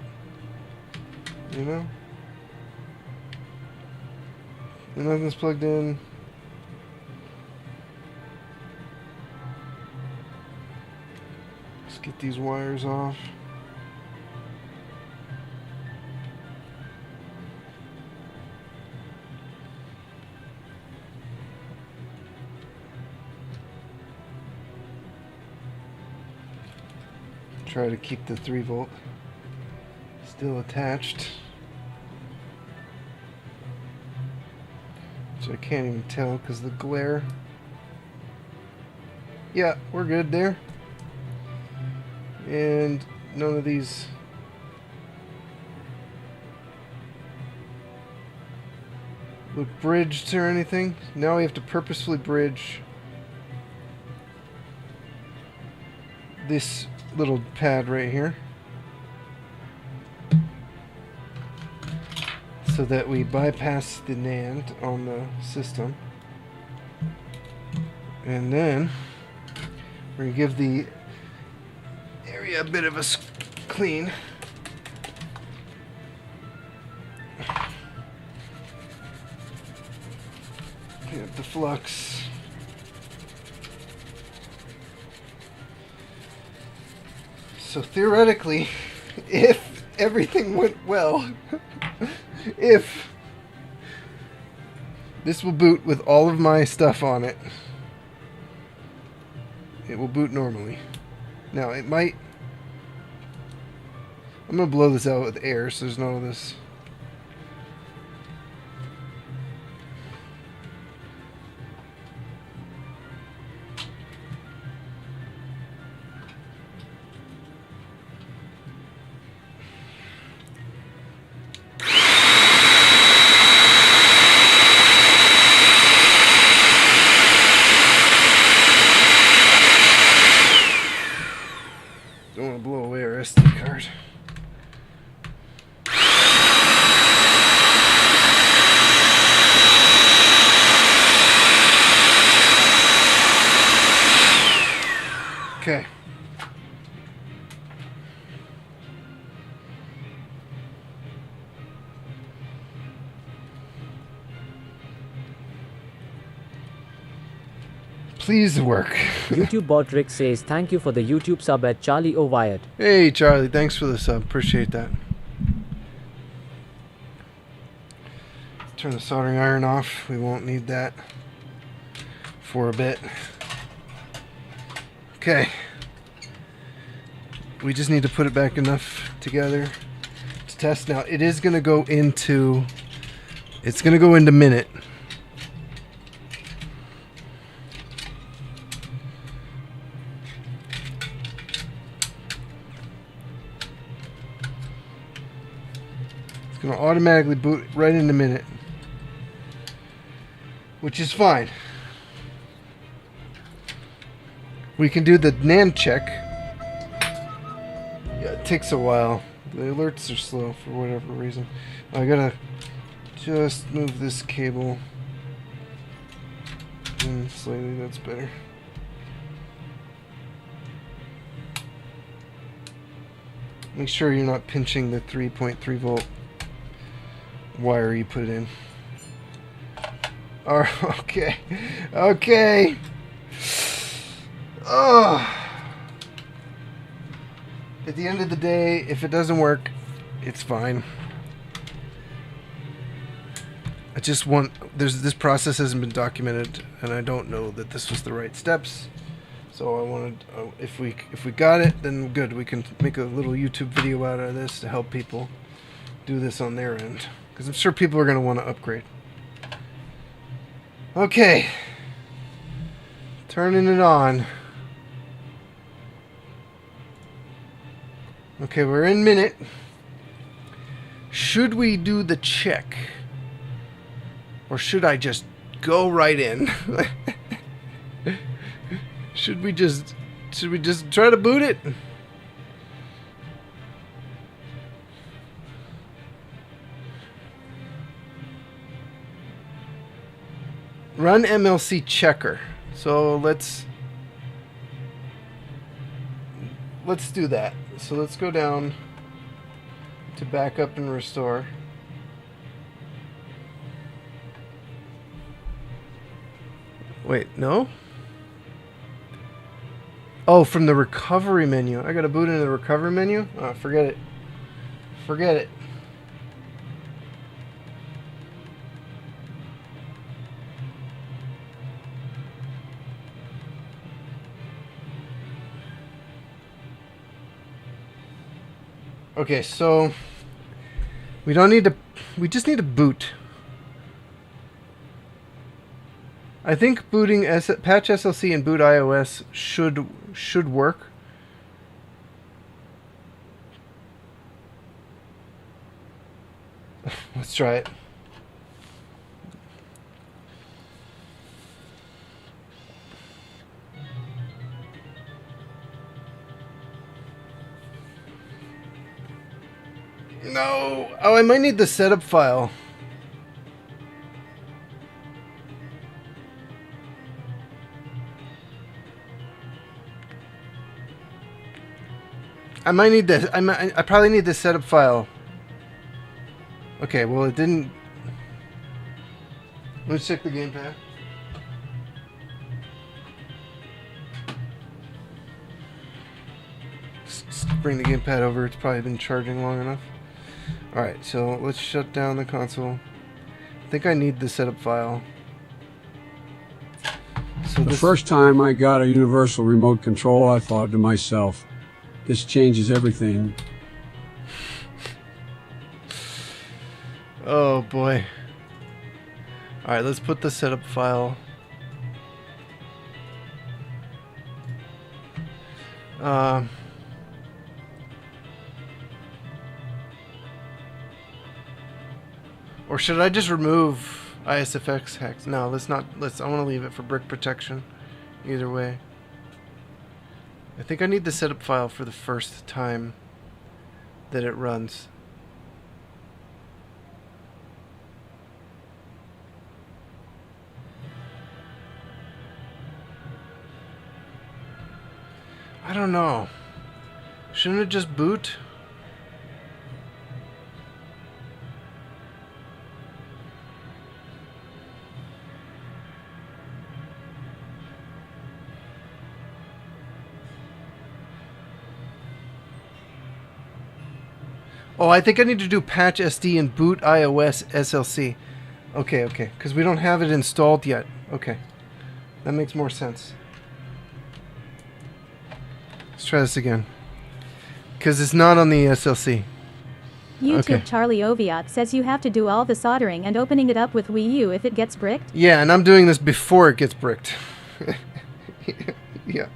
You know? And nothing's plugged in. Let's get these wires off. Try to keep the 3-volt still attached. Which I can't even tell because the glare. Yeah, we're good there. And none of these look bridged or anything. Now we have to purposefully bridge this little pad right here so that we bypass the NAND on the system, and then we're going to give the area a bit of a clean. Clean up the flux. So theoretically, if everything went well, if this will boot with all of my stuff on it, it will boot normally. Now it might, I'm going to blow this out with air so there's none of this. Don't want to blow away our SD card. Okay. Please work. YouTube bot Rick says thank you for the YouTube sub at Charlie O. Wyatt. Hey Charlie, thanks for the sub. Appreciate that. Turn the soldering iron off. We won't need that for a bit. Okay. We just need to put it back enough together to test. Now it is going to go into, it's going to go into minute. It's going to automatically boot right into minute, which is fine. We can do the NAND check. Yeah, it takes a while. The alerts are slow for whatever reason. I gotta just move this cable in slightly, that's better. Make sure you're not pinching the 3.3 volt wire you put in. Alright, okay. Okay. Oh. At the end of the day, if it doesn't work, it's fine. I just want, this process hasn't been documented, and I don't know that this was the right steps. So I wanted, if we got it, then good. We can make a little YouTube video out of this to help people do this on their end, because I'm sure people are going to want to upgrade. Okay, turning it on. Okay, we're in minute. Should we do the check? Or should I just go right in? Should we just try to boot it? Run MLC checker. So let's do that. So let's go down to backup and restore. Wait, no? Oh, from the recovery menu. I gotta boot into the recovery menu? Oh, forget it. Forget it. Okay, so we don't need to, we just need to boot. I think booting patch SLC and boot iOS should work. Let's try it. No. Oh, I might need the setup file. I might need this. I probably need the setup file. Okay, well it didn't. Let's check the gamepad. Just bring the gamepad over. It's probably been charging long enough. Alright, so let's shut down the console. I think I need the setup file. So the first time I got a universal remote control, I thought to myself, this changes everything. Oh boy. Alright, let's put the setup file. Or should I just remove ISFX hex? No, let's not. I want to leave it for brick protection. Either way. I think I need the setup file for the first time that it runs. I don't know. Shouldn't it just boot? Oh, I think I need to do patch SD and boot iOS SLC. Okay, okay. Because we don't have it installed yet. Okay. That makes more sense. Let's try this again. Because it's not on the SLC. YouTube Okay. Charlie Oviat says you have to do all the soldering and opening it up with Wii U if it gets bricked. Yeah, and I'm doing this before it gets bricked. Yeah.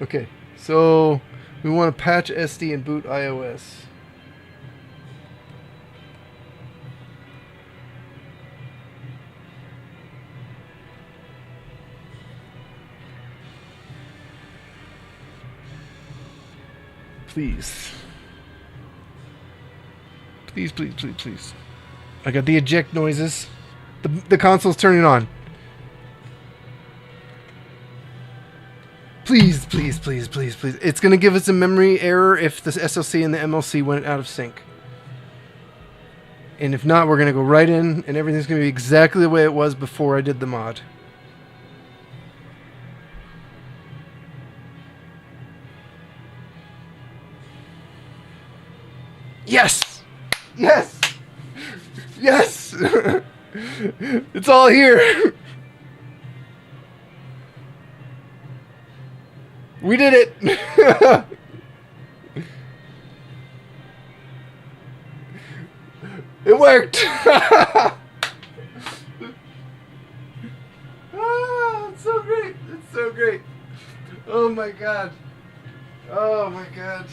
Okay. So, we want to patch SD and boot iOS. Please. Please, please, please, please. I got the eject noises. The console's turning on. Please, please, please, please, please. It's going to give us a memory error if the SLC and the MLC went out of sync. And if not, we're going to go right in and everything's going to be exactly the way it was before I did the mod. Yes! Yes! Yes! It's all here! We did it! It worked! It's so great! It's so great! Oh my god! Oh my god!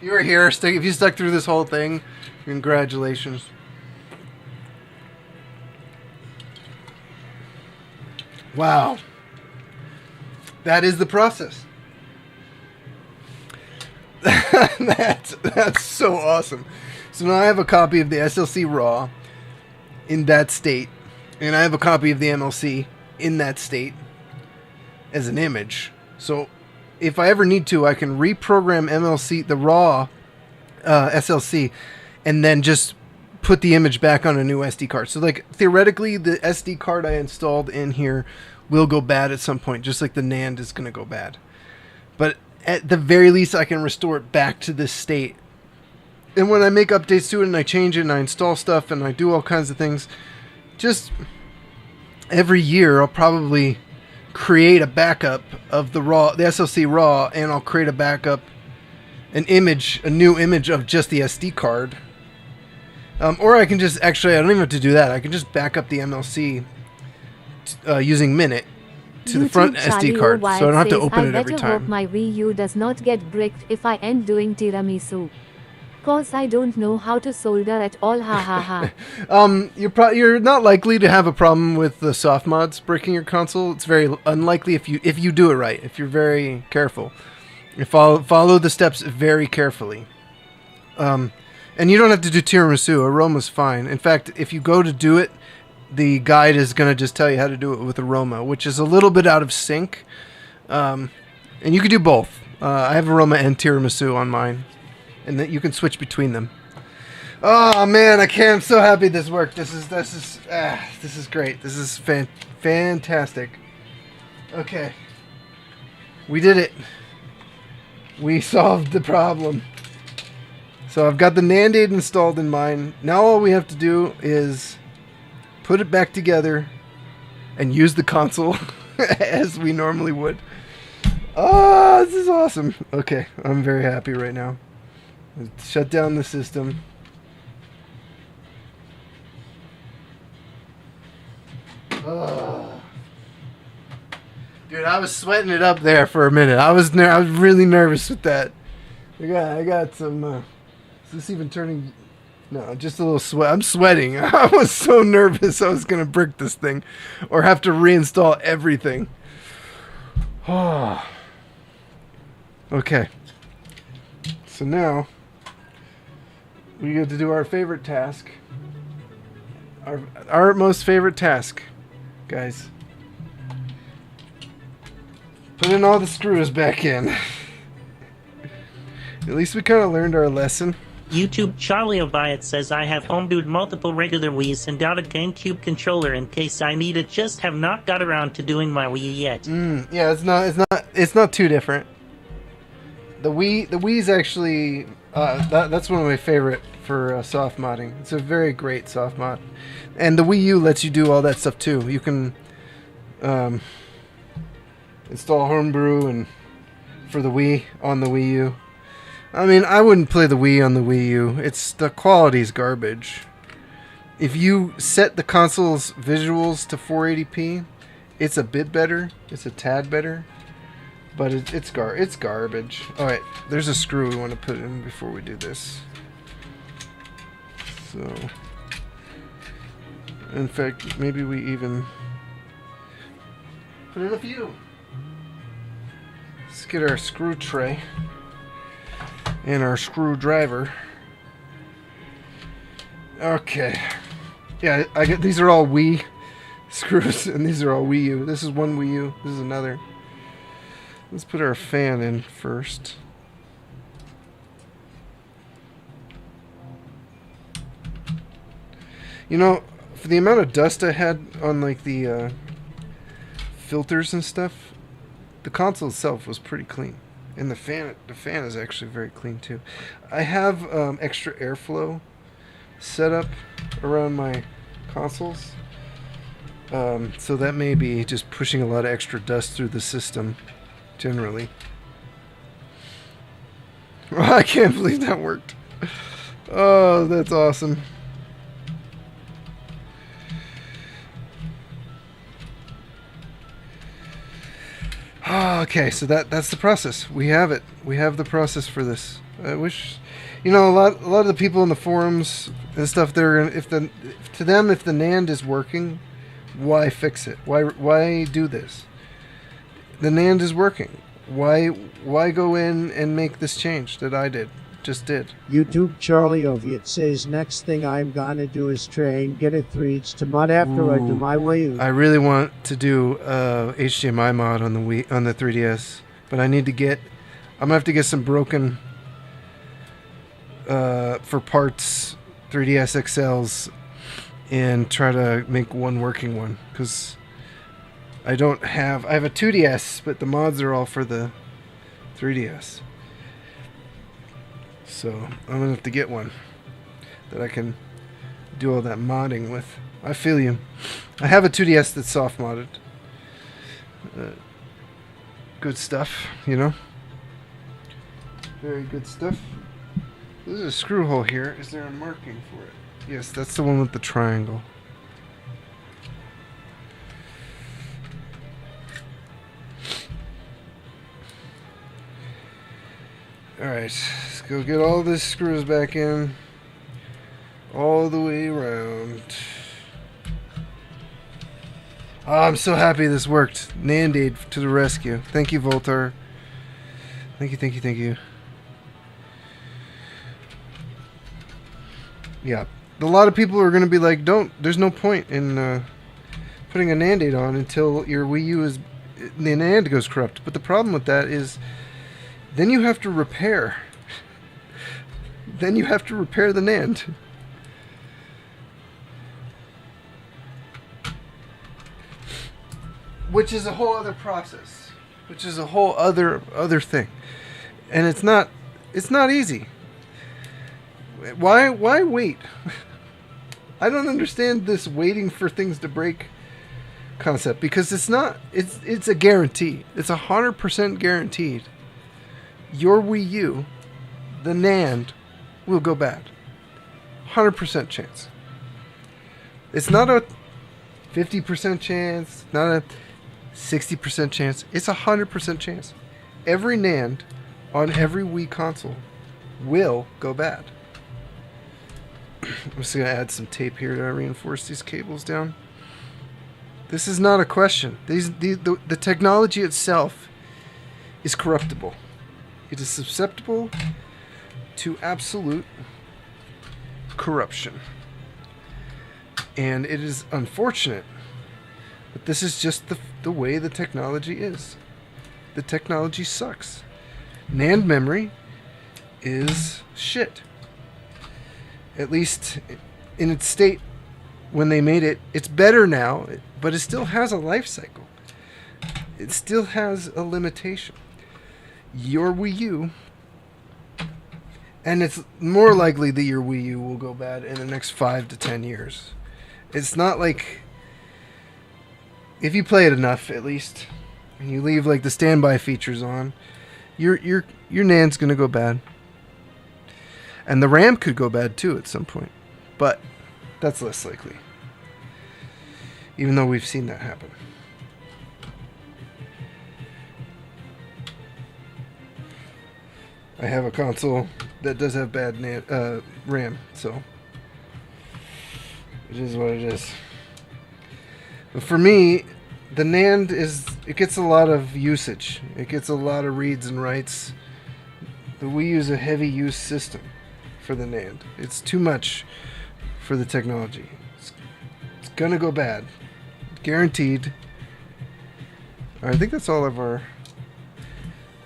You were here. If you stuck through this whole thing, congratulations. Wow. That is the process. That's so awesome. So now I have a copy of the SLC RAW in that state, and I have a copy of the MLC in that state as an image. So if I ever need to, I can reprogram MLC, the RAW SLC, and then just put the image back on a new SD card. So like theoretically, the SD card I installed in here will go bad at some point, just like the NAND is going to go bad. But at the very least, I can restore it back to this state. And when I make updates to it and I change it and I install stuff and I do all kinds of things, just every year I'll probably create a backup of the RAW, the SLC RAW, and I'll create a backup, a new image of just the SD card. Or I can just, actually, I don't even have to do that. I can just back up the MLC using Minute to the front SD card, so I don't have to open it every time. I better hope my Wii U does not get bricked if I end doing tiramisu. Cause I don't know how to solder at all, ha ha ha. You're not likely to have a problem with the soft mods breaking your console. It's very unlikely if you do it right, if you're very careful. You follow the steps very carefully. And you don't have to do tiramisu. Aroma's fine. In fact, if you go to do it, the guide is going to just tell you how to do it with aroma, which is a little bit out of sync. And you can do both. I have aroma and tiramisu on mine, and that you can switch between them. Oh man, I'm so happy this worked. This is great. This is fantastic. Okay, we did it. We solved the problem. So I've got the NandAid installed in mine. Now all we have to do is put it back together and use the console as we normally would. Oh, this is awesome. Okay, I'm very happy right now. Shut down the system. Dude, I was sweating it up there for a minute. I was really nervous with that. I got some. Is this even turning? No, just a little sweat. I'm sweating. I was so nervous I was gonna brick this thing, or have to reinstall everything. Oh. Okay. So now we get to do our favorite task. Our most favorite task, guys. Putting all the screws back in. At least we kind of learned our lesson. YouTube Charlie Oviat says I have homebrewed multiple regular Wii's and got a GameCube controller in case I need it. Just have not got around to doing my Wii yet. Yeah, it's not too different. The Wii's actually that's one of my favorite for soft modding. It's a very great soft mod, and the Wii U lets you do all that stuff too. You can install homebrew and for the Wii on the Wii U. I mean, I wouldn't play the Wii on the Wii U. The quality's garbage. If you set the console's visuals to 480p, it's a bit better. It's a tad better. But it's garbage. Alright, there's a screw we want to put in before we do this. So, in fact, maybe we even put in a few. Let's get our screw tray and our screwdriver. Okay. Yeah, these are all Wii screws, and these are all Wii U. This is one Wii U. This is another. Let's put our fan in first. You know, for the amount of dust I had on like the filters and stuff, the console itself was pretty clean. And the fan is actually very clean too. I have extra airflow set up around my consoles. So that may be just pushing a lot of extra dust through the system. Generally. Oh, I can't believe that worked. Oh, that's awesome. Oh, okay, so that's the process. We have it. We have the process for this. I wish, you know, a lot of the people in the forums and stuff, if the NAND is working, why fix it? Why do this? The NAND is working. Why go in and make this change that I did? just did. YouTube Charlie Oviet says next thing I'm gonna do is train, get it 3s to mod after I do my Wii U. I really want to do HDMI mod on the 3DS, but I need to get. I'm gonna have to get some broken for parts 3DS XLs and try to make one working one, because I have a 2DS, but the mods are all for the 3DS. So I'm gonna have to get one that I can do all that modding with. I feel you. I have a 2DS that's soft modded. Good stuff, you know. Very good stuff. There's a screw hole here. Is there a marking for it? Yes, that's the one with the triangle. Alright, let's go get all these screws back in. All the way around. Oh, I'm so happy this worked. NandAid to the rescue. Thank you, Voltar. Thank you, thank you, thank you. Yeah. A lot of people are going to be like, there's no point in putting a NandAid on until your Wii U is, the NAND goes corrupt. But the problem with that is, then you have to repair. Then you have to repair the NAND. Which is a whole other process. Which is a whole other thing. And it's not easy. Why wait? I don't understand this waiting for things to break concept, because it's a guarantee. It's 100% guaranteed. Your Wii U, the NAND, will go bad. 100% chance. It's not a 50% chance, not a 60% chance. It's 100% chance. Every NAND on every Wii console will go bad. I'm just going to add some tape here to reinforce these cables down. This is not a question. The technology itself is corruptible. It is susceptible to absolute corruption. And it is unfortunate, but this is just the way the technology is. The technology sucks. NAND memory is shit. At least in its state when they made it. It's better now, but it still has a life cycle. It still has a limitation. Your Wii U, and it's more likely that your Wii U will go bad in the next 5 to 10 years. It's not like, if you play it enough, at least, and you leave like the standby features on, your NAND's gonna go bad. And the RAM could go bad too at some point. But that's less likely. Even though we've seen that happen. I have a console that does have bad RAM, so it is what it is. But for me, the NAND it gets a lot of usage. It gets a lot of reads and writes. The Wii U is a heavy use system for the NAND. It's too much for the technology. It's gonna go bad. Guaranteed. Alright, I think that's all of our...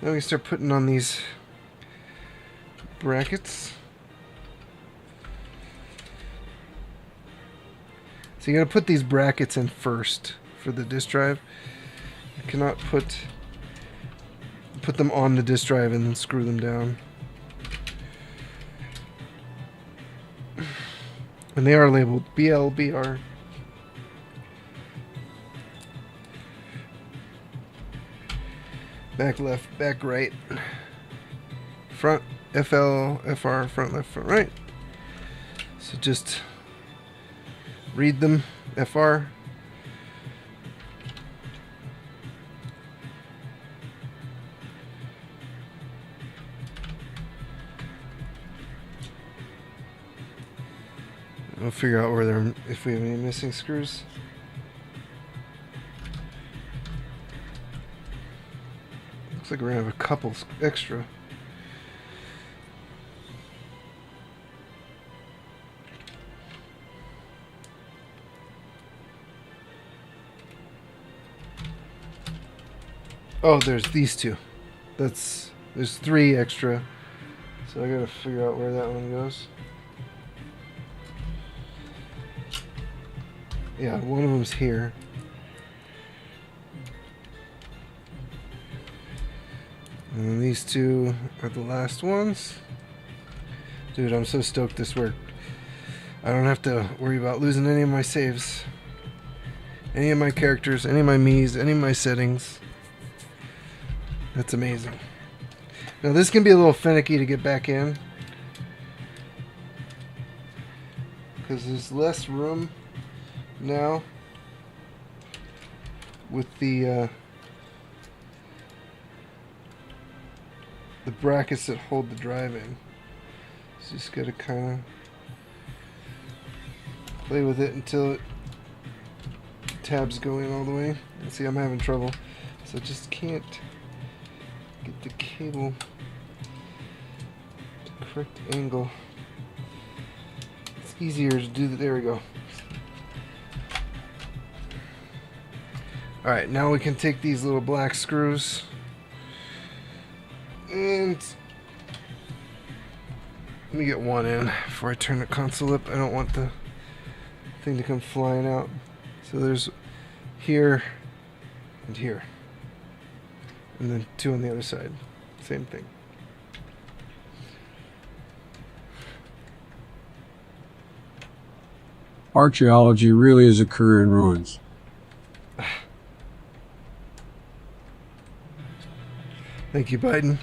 Now we can start putting on these brackets. So you gotta put these brackets in first for the disk drive. You cannot put them on the disk drive and then screw them down. And they are labeled BLBR. Back left, back right. Front FL, FR, front left, front right. So just read them, FR. We'll figure out where if we have any missing screws. Looks like we're gonna have a couple extra. Oh, there's these two. There's 3 extra. So I gotta figure out where that one goes. Yeah, one of them's here. And then these 2 are the last ones. Dude, I'm so stoked this worked. I don't have to worry about losing any of my saves. Any of my characters, any of my Miis, any of my settings. That's amazing. Now this can be a little finicky to get back in, because there's less room now with the brackets that hold the drive in. So just gotta kind of play with it until it tabs going all the way. And see, I'm having trouble, so I just can't get the cable to the correct angle. It's easier to do that. There we go. Alright, now we can take these little black screws and let me get one in before I turn the console up. I don't want the thing to come flying out. So there's here and here. And then 2 on the other side. Same thing. Archaeology really is a career in ruins. Thank you, Biden.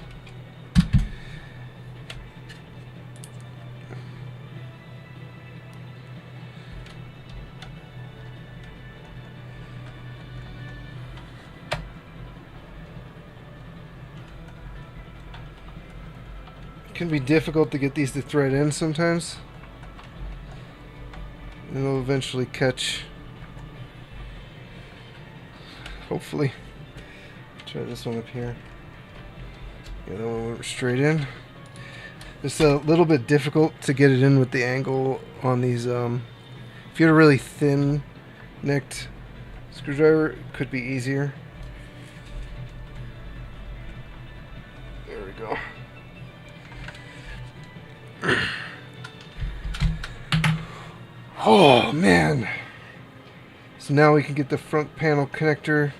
It can be difficult to get these to thread in sometimes. And they'll eventually catch. Hopefully. Try this one up here. Yeah, that one went straight in. It's a little bit difficult to get it in with the angle on these. If you had a really thin necked screwdriver, it could be easier. There we go. Oh man. So now we can get the front panel connector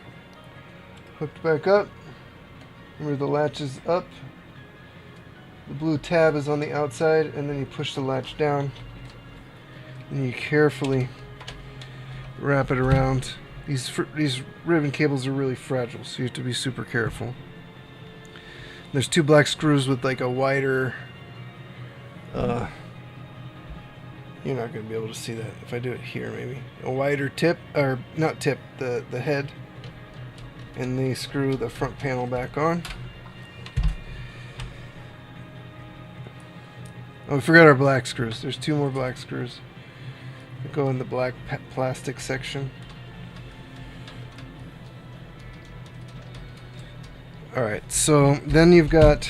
hooked back up. Remember, the latch is up. The blue tab is on the outside, and then you push the latch down. And you carefully wrap it around. These ribbon cables are really fragile, so you have to be super careful. There's 2 black screws with like a wider... you're not going to be able to see that if I do it here, maybe. A wider tip, or not tip, the head. And they screw the front panel back on. Oh, we forgot our black screws. There's 2 more black screws that go in the black plastic section. Alright, so then you've got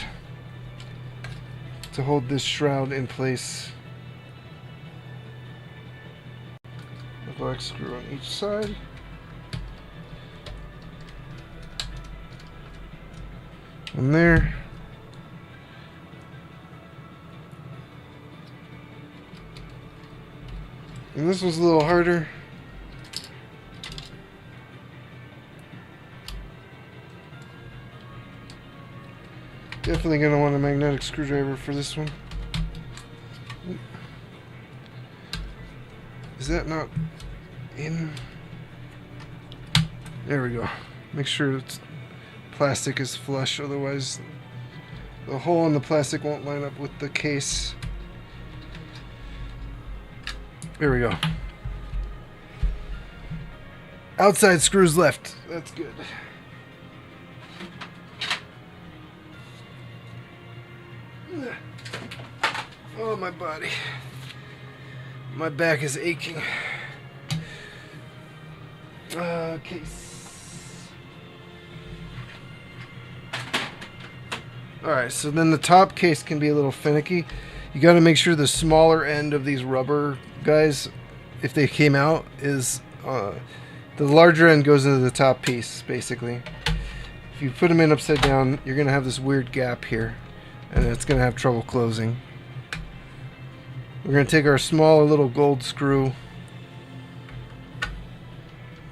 to hold this shroud in place. A black screw on each side. And there. And this was a little harder. Definitely going to want a magnetic screwdriver for this one. Is that not in? There we go. Make sure it's plastic is flush, otherwise the hole in the plastic won't line up with the case. There we go. Outside screws left. That's good. Oh, my body. My back is aching. Case. Alright, so then the top case can be a little finicky. You got to make sure the smaller end of these rubber guys, if they came out, is the larger end goes into the top piece, basically. If if you put them in upside down, you're going to have this weird gap here, and it's going to have trouble closing. We're going to take our small little gold screw,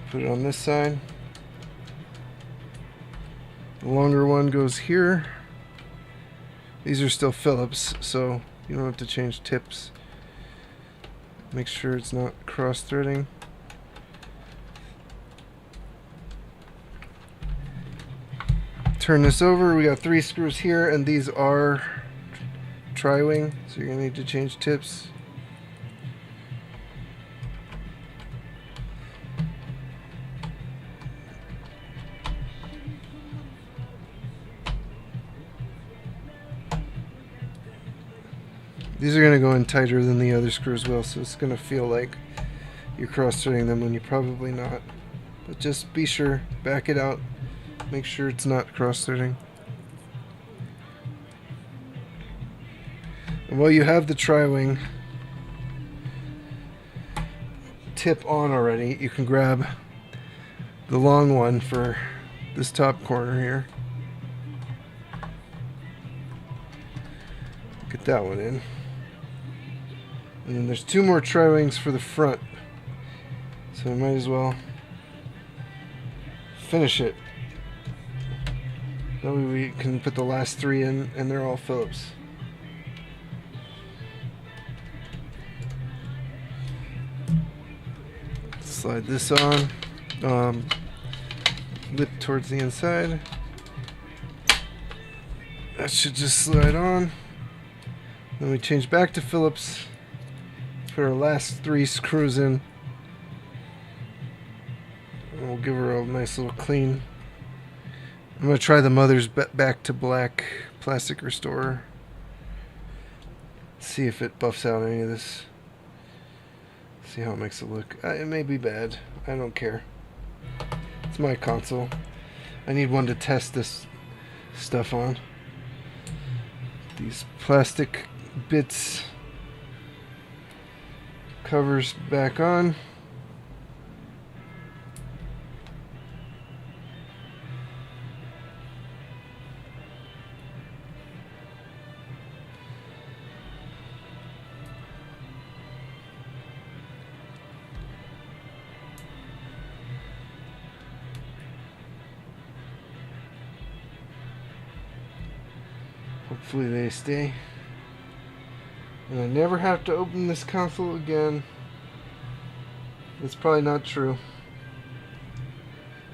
put it on this side. The longer one goes here. These are still Phillips, so you don't have to change tips. Make sure it's not cross-threading. Turn this over. We got 3 screws here, and these are tri-wing, so you're gonna need to change tips. These are going to go in tighter than the other screws will, so it's going to feel like you're cross-threading them when you're probably not. But just be sure, back it out, make sure it's not cross-threading. And while you have the tri-wing tip on already, you can grab the long one for this top corner here. Get that one in. And then there's 2 more tri-wings for the front, so we might as well finish it. That way we can put the last 3 in, and they're all Phillips. Slide this on, lip towards the inside. That should just slide on. Then we change back to Phillips. Put our last 3 screws in. And we'll give her a nice little clean. I'm going to try the mother's back to black plastic restorer. See if it buffs out any of this. See how it makes it look. It may be bad. I don't care. It's my console. I need one to test this stuff on. These plastic bits, covers back on. Hopefully they stay. And I never have to open this console again. That's probably not true.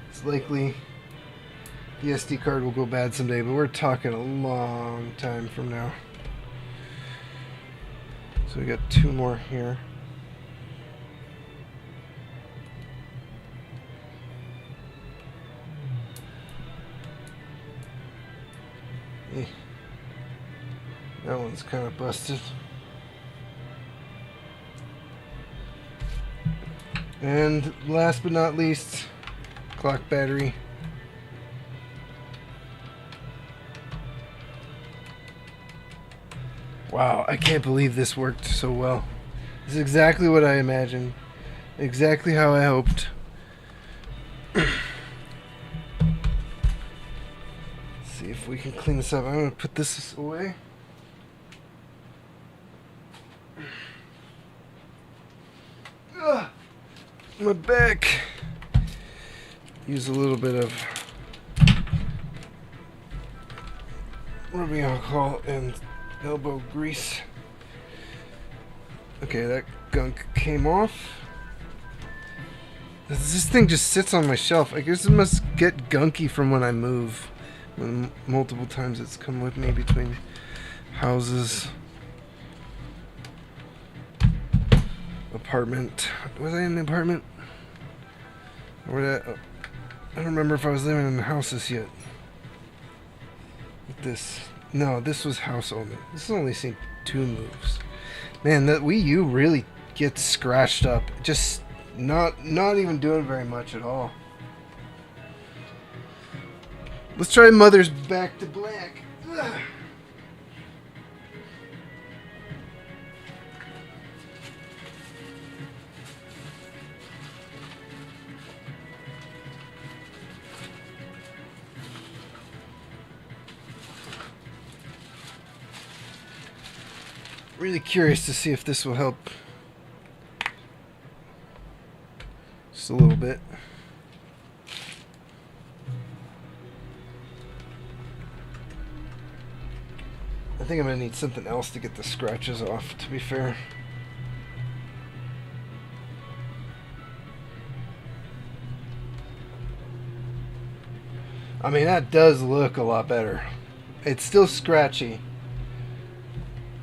It's likely the SD card will go bad someday, but we're talking a long time from now. So we got 2 more here. That one's kind of busted. And last but not least, clock battery. Wow, I can't believe this worked so well. This is exactly what I imagined. Exactly how I hoped. Let's see if we can clean this up. I'm going to put this away. My back. Use a little bit of rubbing alcohol and elbow grease. Okay, that gunk came off. This thing just sits on my shelf. I guess it must get gunky from when I move. Multiple times it's come with me between houses. Apartment. Was I in the apartment? Or that? I don't remember if I was living in the houses yet. With this. No, this was house only. This has only seen 2 moves. Man, that Wii U really gets scratched up. Just not even doing very much at all. Let's try Mother's Back to Black. Ugh. Really curious to see if this will help. Just a little bit. I think I'm going to need something else to get the scratches off, to be fair. I mean, that does look a lot better. It's still scratchy.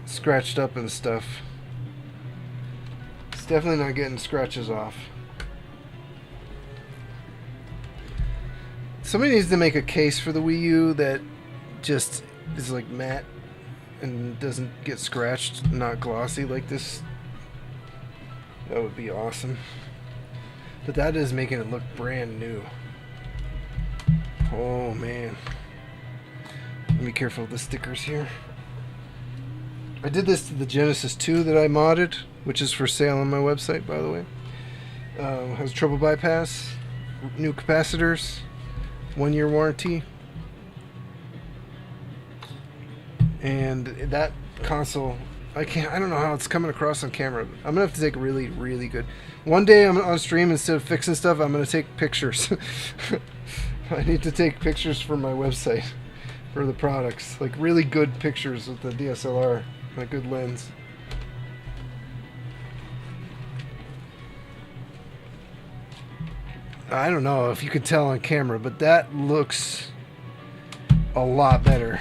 Scratched up and stuff. It's definitely not getting scratches off. Somebody needs to make a case for the Wii U that just is like matte and doesn't get scratched, not glossy like this. That would be awesome. But that is making it look brand new. Oh man. Be careful of the stickers here. I did this to the Genesis 2 that I modded, which is for sale on my website, by the way. Has trouble bypass, new capacitors, 1-year warranty. And that console, I don't know how it's coming across on camera. I'm gonna have to take really, really good. One day I'm on stream, instead of fixing stuff, I'm gonna take pictures. I need to take pictures for my website for the products, like really good pictures with the DSLR, a good lens. I don't know if you could tell on camera, but that looks a lot better.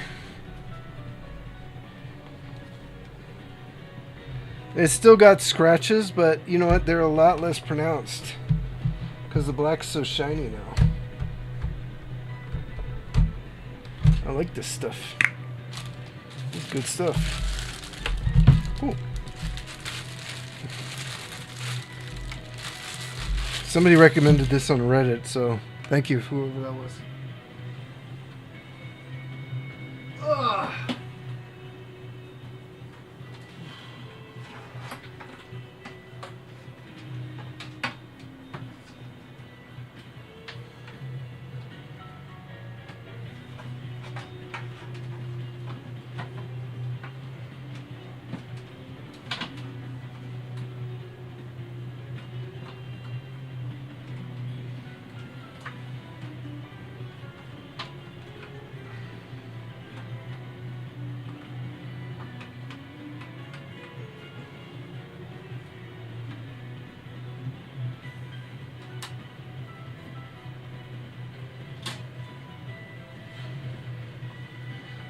It's still got scratches, but you know what? They're a lot less pronounced because the black's so shiny now. I like this stuff. It's good stuff. Cool. Somebody recommended this on Reddit, so thank you, whoever that was. Ugh.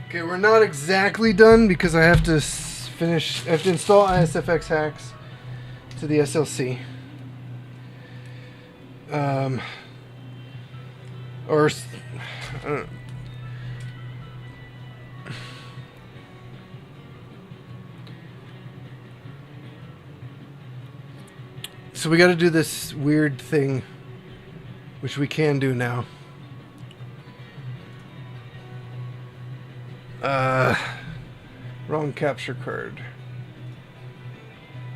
Okay, we're not exactly done because I have to I have to install ISFX hacks to the SLC. I don't know. So we got to do this weird thing, which we can do now. Wrong capture card.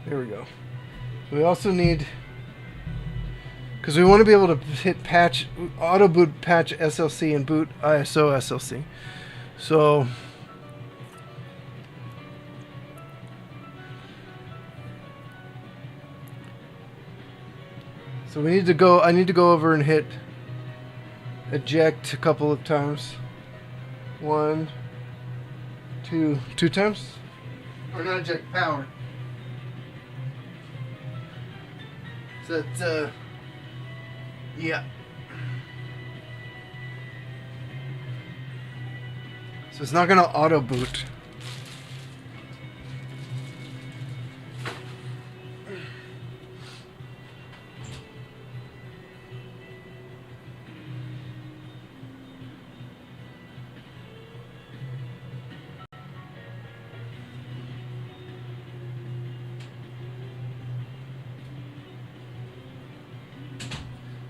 There we go. We also need, because we want to be able to hit patch, auto boot patch SLC and boot ISO SLC. So we need to go, I need to go over and hit eject a couple of times. 1, 2 times? Or not eject, power. So that's, yeah. So it's not going to auto boot.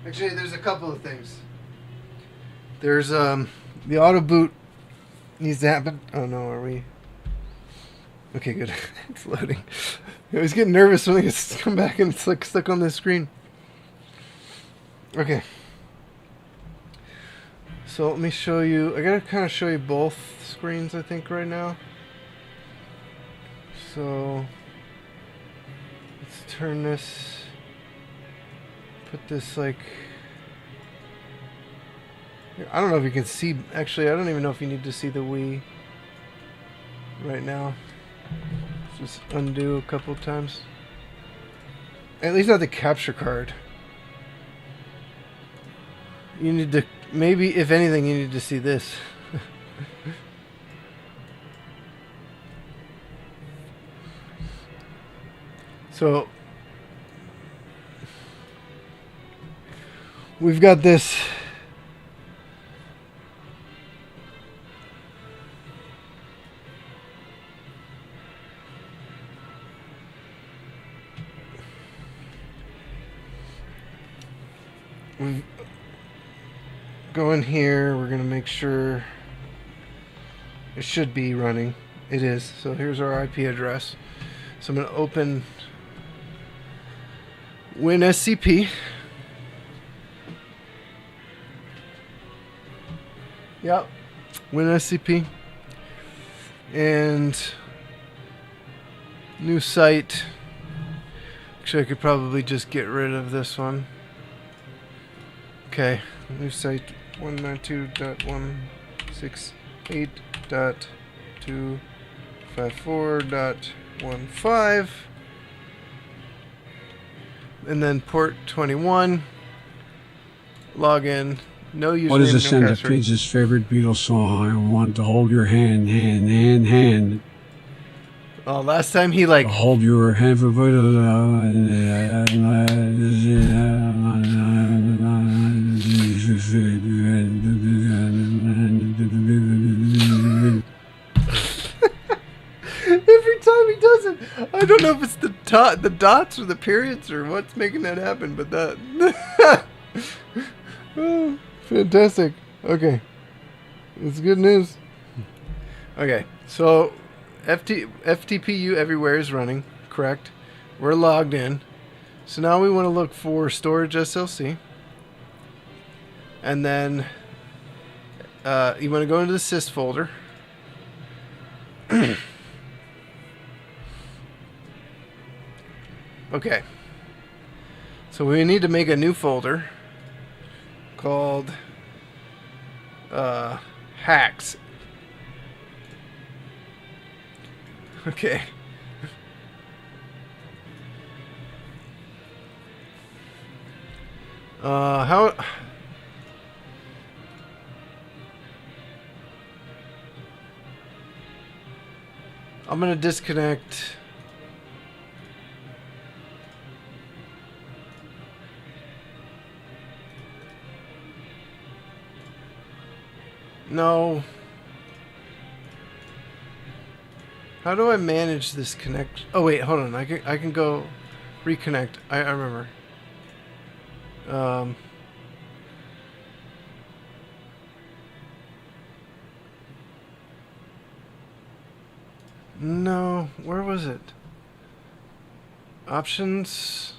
Actually, there's a couple of things. There's the auto boot needs to happen. Oh no, are we? Okay, good. It's loading. I was getting nervous when it's come back and it's like stuck on the screen. Okay. So let me show you. I gotta kind of show you both screens, I think, right now. So let's turn this, put this like, I don't know if you can see, actually I don't even know if you need to see the Wii right now. Just undo a couple times. At least not the capture card. You need to, maybe if anything, you need to see this. So we've got this we go in here, we're going to make sure it should be running. It is. So here's our IP address. So I'm going to open WinSCP. Yep. WinSCP. And new site. Actually, I could probably just get rid of this one. Okay. New site 192.168.254.15. And then port 21. Login. No username. What is the no Centipede's favorite Beatles song? I want to hold your hand, hand, hand, hand. Oh, last time he like hold your hand for every time he does it. I don't know if it's the dots or the periods or what's making that happen, but that oh, fantastic. Okay. It's good news. Okay. So FTPU everywhere is running, correct? We're logged in. So now we want to look for storage SLC. And then you want to go into the sys folder. Okay. So we need to make a new folder called hacks. Okay. How... I'm gonna disconnect... No. How do I manage this connect? Oh wait, hold on. I can go reconnect. I remember. No, where was it? Options.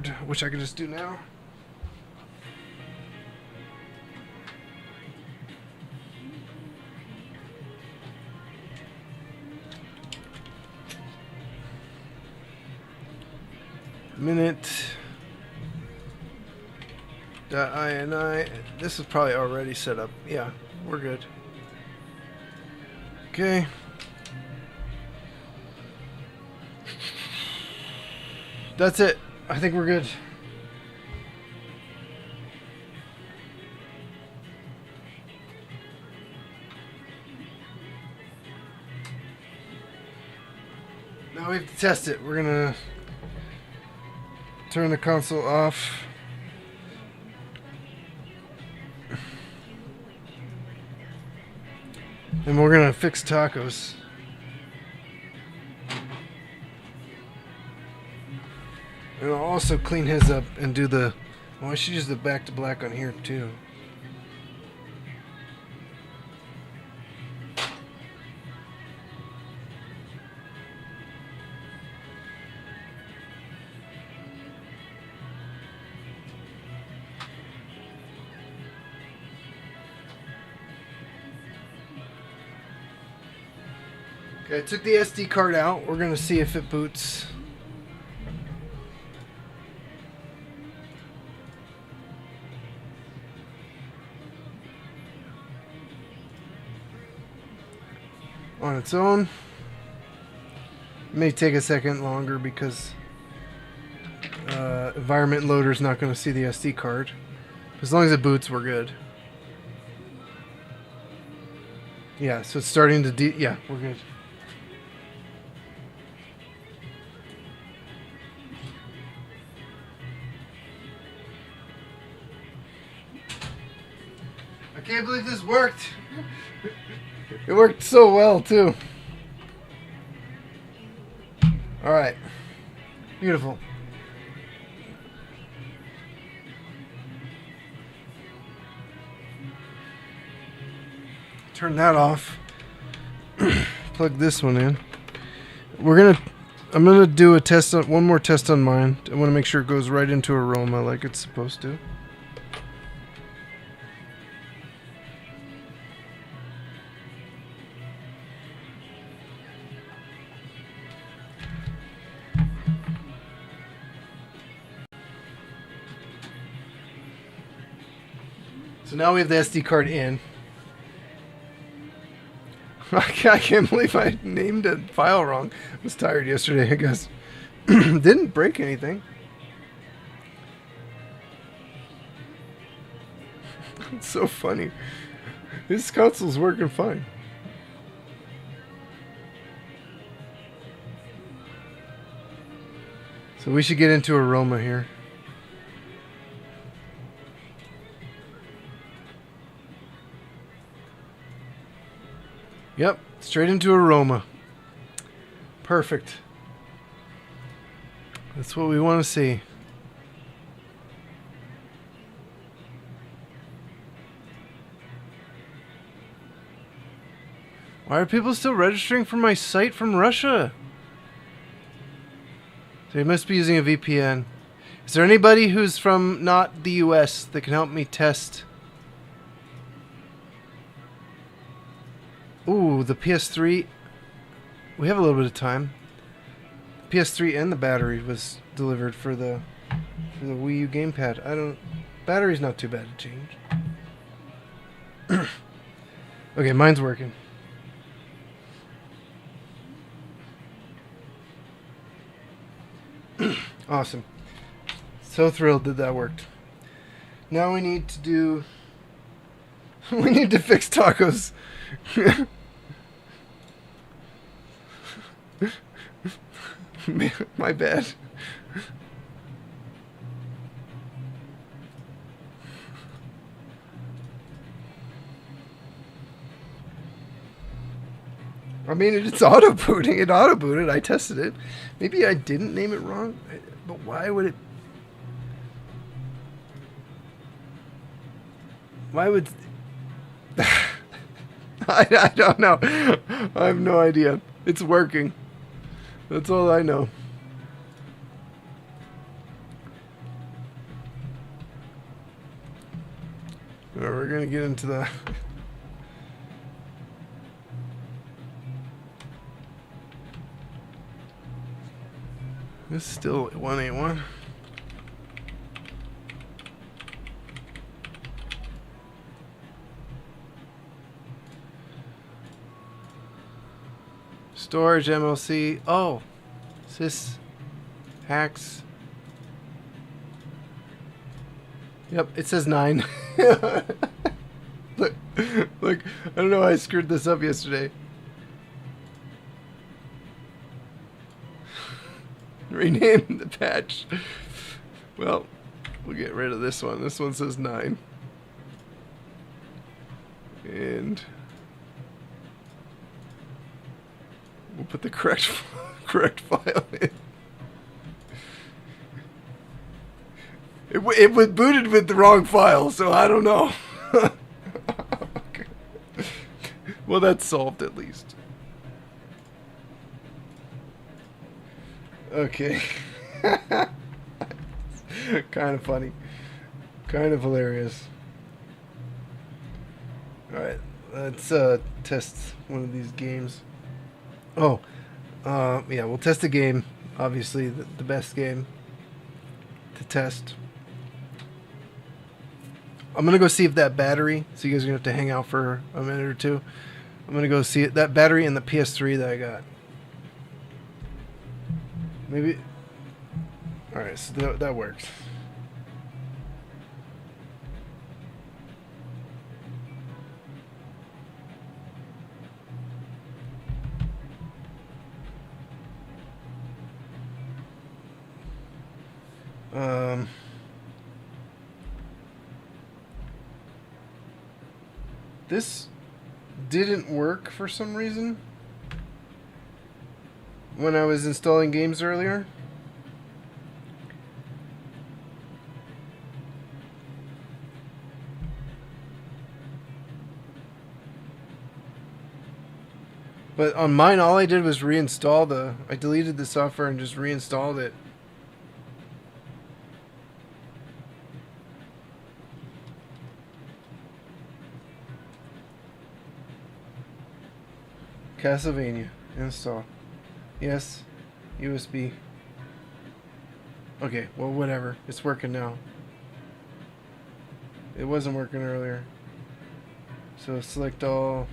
card, which I can just do now. Minute. .ini. This is probably already set up. Yeah, we're good. Okay. That's it. I think we're good. Now we have to test it. We're gonna turn the console off. And we're gonna fix tacos. And I'll also clean his up and do the... Well, I should use the back to black on here too. Okay, I took the SD card out. We're gonna see if it boots. On its own. It may take a second longer because environment loader is not going to see the SD card. As long as it boots, we're good. Yeah, so it's starting to yeah, we're good. I can't believe this worked. It worked so well, too. Alright. Beautiful. Turn that off. Plug this one in. I'm gonna do a test on one more test on mine. I want to make sure it goes right into aroma like it's supposed to. So now we have the SD card in. I can't believe I named a file wrong. I was tired yesterday, I guess. Didn't break anything. It's so funny. This console's working fine. So we should get into aroma here. Yep, straight into aroma. Perfect. That's what we want to see. Why are people still registering for my site from Russia? They must be using a VPN. Is there anybody who's from not the US that can help me test? Ooh, the PS3. We have a little bit of time. The PS3 and the battery was delivered for the Wii U gamepad. Battery's not too bad to change. Okay, mine's working. Awesome. So thrilled that worked. Now we need to do... we need to fix tacos. My bad. I mean, it's auto-booting. It auto-booted. I tested it. Maybe I didn't name it wrong, but why would it... Why would... I don't know. I have no idea. It's working. That's all I know. We're gonna get into the. This is still 181. Storage MLC. Oh, sys hacks. Yep, it says 9. Look, I don't know why I screwed this up yesterday. Rename the patch. Well, we'll get rid of this one. This one says 9. And we'll put the correct file in. It was booted with the wrong file, so I don't know. Okay. Well, that's solved at least. Okay. Kind of funny. Kind of hilarious. Alright, let's test one of these games. Oh, yeah, we'll test a game. Obviously, the best game to test. I'm going to go see if that battery, so you guys are going to have to hang out for a minute or two. I'm going to go see it, that battery and the PS3 that I got. Maybe. Alright, so that works. This didn't work for some reason when I was installing games earlier. But on mine, all I did was reinstall I deleted the software and just reinstalled it. Castlevania. Install. Yes. USB. Okay, well, whatever. It's working now. It wasn't working earlier. So select all.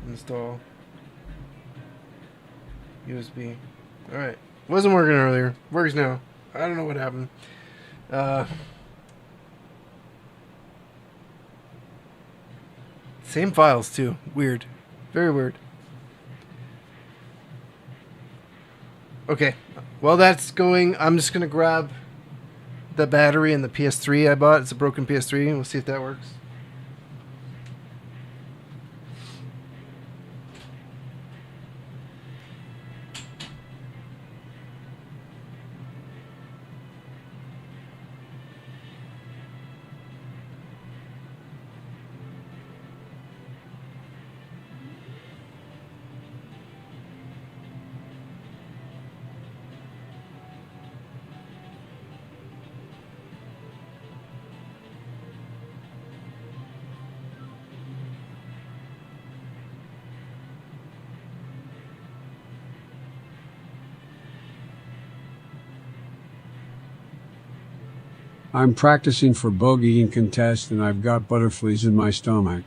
Install. USB. Alright. Wasn't working earlier. Works now. I don't know what happened. Same files, too. Weird. Very weird. Okay, well that's going. I'm just gonna grab the battery and the PS3 I bought. It's a broken PS3, and we'll see if that works. I'm practicing for bug eating contest and I've got butterflies in my stomach.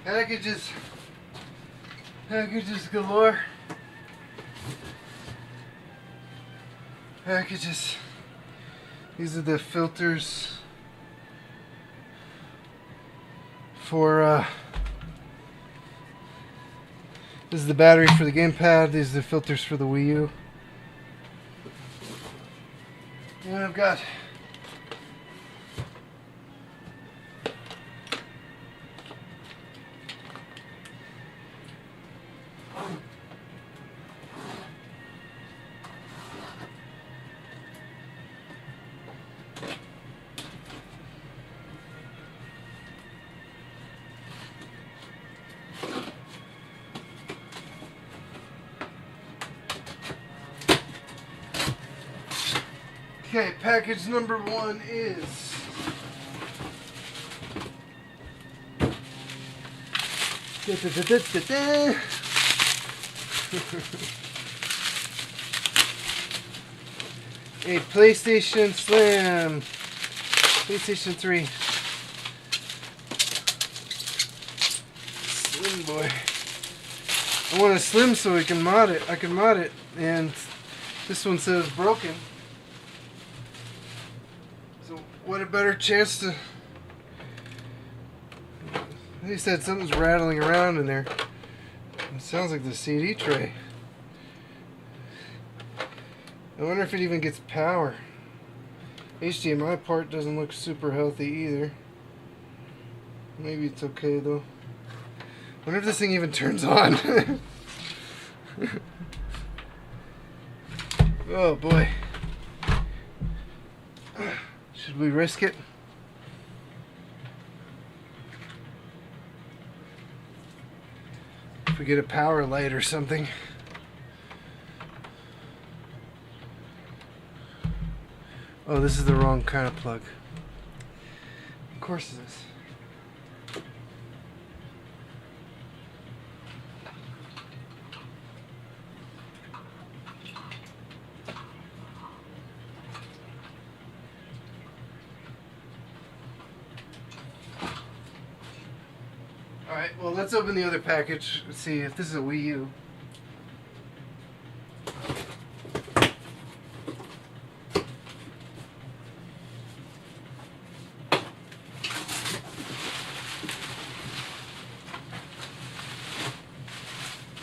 Packages. Packages galore. Packages. These are the filters for this is the battery for the gamepad. These are the filters for the Wii U. And I've got okay, package number 1 is a PlayStation Slim, PlayStation 3. Slim boy. I want a Slim so we can mod it. I can mod it, and this one says broken. So what a better chance to... He said something's rattling around in there. It sounds like the CD tray. I wonder if it even gets power. HDMI part doesn't look super healthy either. Maybe it's okay though. I wonder if this thing even turns on. Oh boy. Should we risk it? If we get a power light or something. Oh, this is the wrong kind of plug. Of course it is. Alright, well let's open the other package. Let's see if this is a Wii U.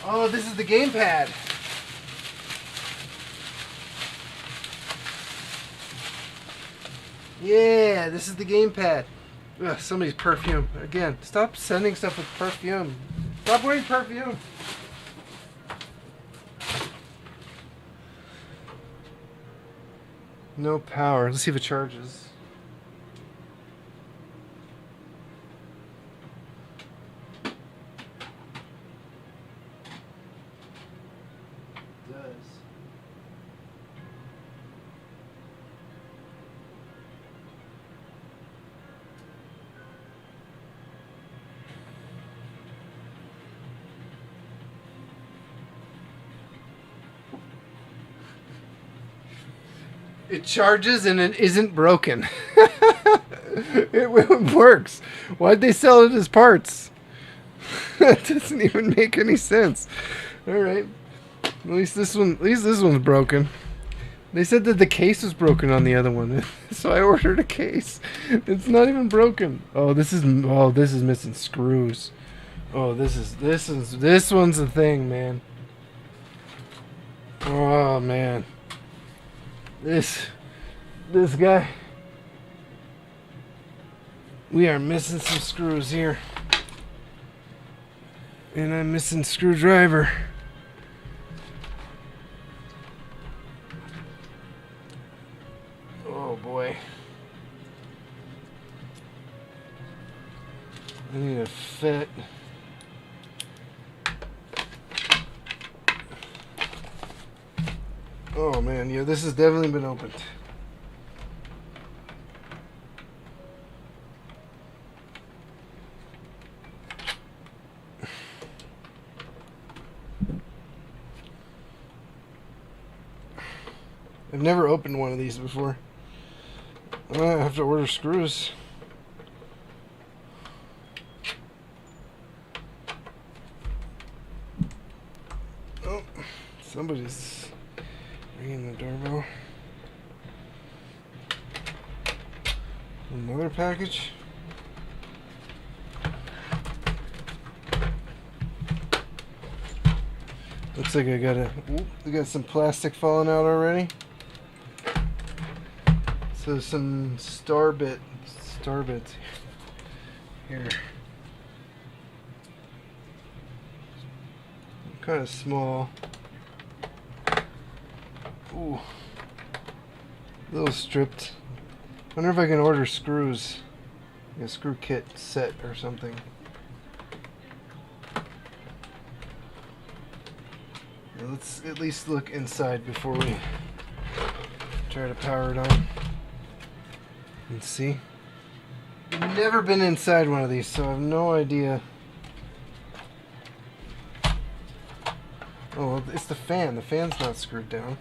Oh, this is the gamepad. Yeah, this is the gamepad. Ugh, somebody's perfume. Again, stop sending stuff with perfume. Stop wearing perfume. No power. Let's see if it charges. It does. It charges and it isn't broken. It works. Why'd they sell it as parts? That doesn't even make any sense. All right. At least this one's broken. They said that the case was broken on the other one, so I ordered a case. It's not even broken. Oh, this is missing screws. Oh, this one's the thing, man. Oh man. This guy. We are missing some screws here. And I'm missing screwdriver. Oh boy. I need a fit. Oh man, yeah, this has definitely been opened. I've never opened one of these before. I have to order screws. Somebody's ringing the doorbell. Another package. Looks like I got some plastic falling out already. So some starbits here. Kind of small. Ooh. A little stripped. Wonder if I can order screws. A screw kit set or something. Now let's at least look inside before we try to power it on. Let's see. I've never been inside one of these, so I have no idea. Oh, well, it's the fan. The fan's not screwed down.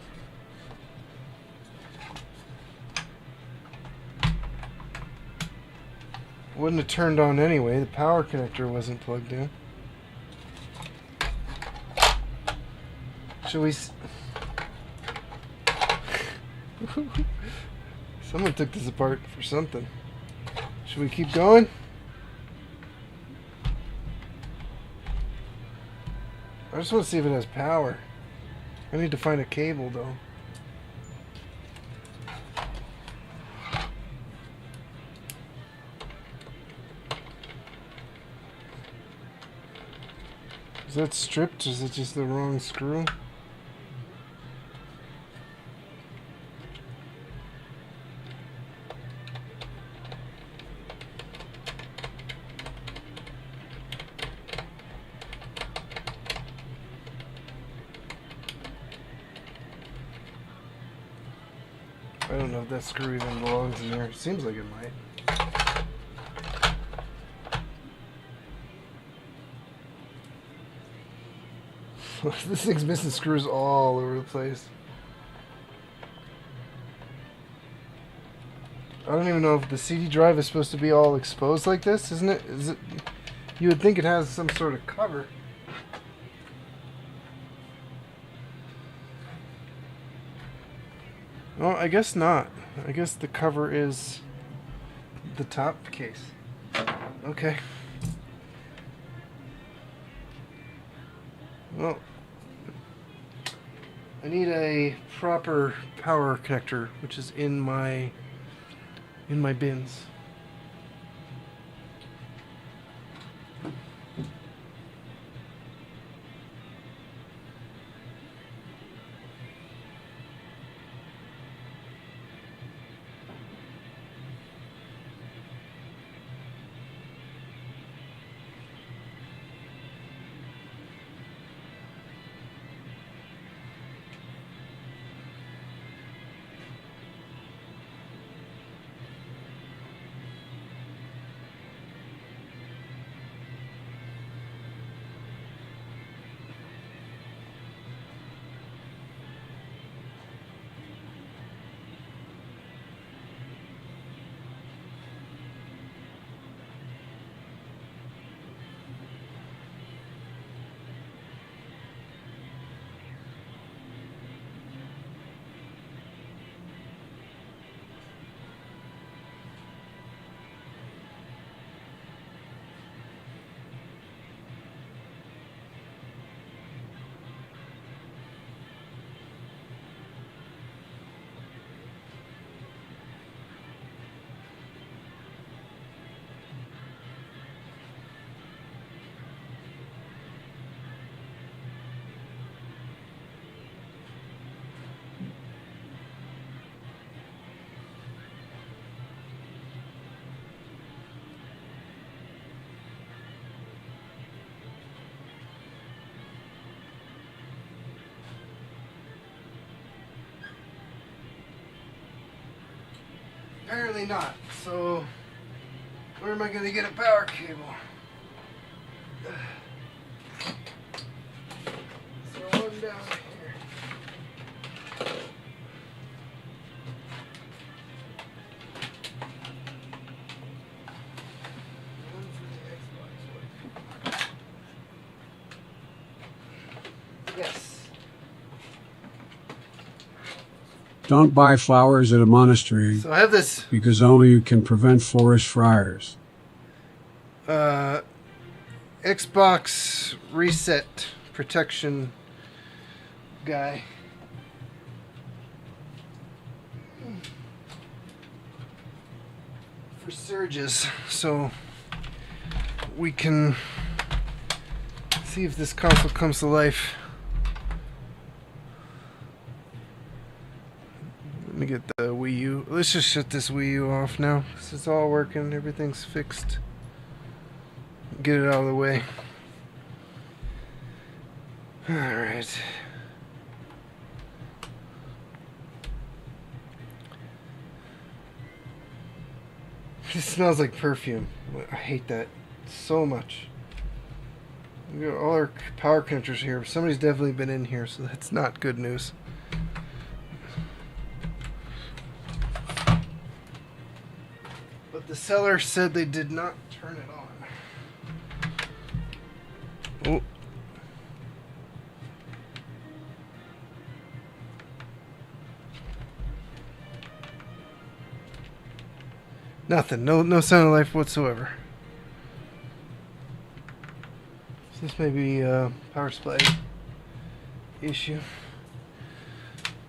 Wouldn't have turned on anyway. The power connector wasn't plugged in. Should we... Someone took this apart for something. Should we keep going? I just want to see if it has power. I need to find a cable though. Is that stripped or is it just the wrong screw? I don't know if that screw even belongs in there. It seems like it might. This thing's missing screws all over the place. I don't even know if the CD drive is supposed to be all exposed like this, isn't it? Is it? You would think it has some sort of cover. Well, I guess not. I guess the cover is the top case. Okay. Well, I need a proper power connector, which is in my bins. Apparently not. So, where am I going to get a power cable? Throw one down here. One for the Xbox. Yes. Don't buy flowers at a monastery. So I have this. Because only you can prevent forest fires. Xbox reset protection guy. For surges, so we can see if this console comes to life. Let me get the Wii U. Let's just shut this Wii U off now. This is all working. Everything's fixed. Get it out of the way. Alright. It smells like perfume. I hate that so much. We got all our power connectors here. Somebody's definitely been in here, so that's not good news. But the seller said they did not turn it on. Oh. Nothing. No sign of life whatsoever. So this may be a power supply issue.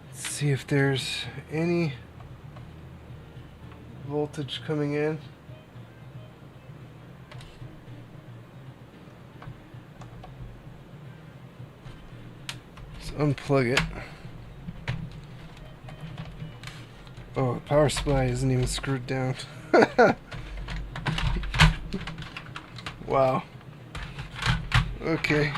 Let's see if there's any voltage coming in. Let's unplug it. Oh, the power supply isn't even screwed down. Wow. Okay.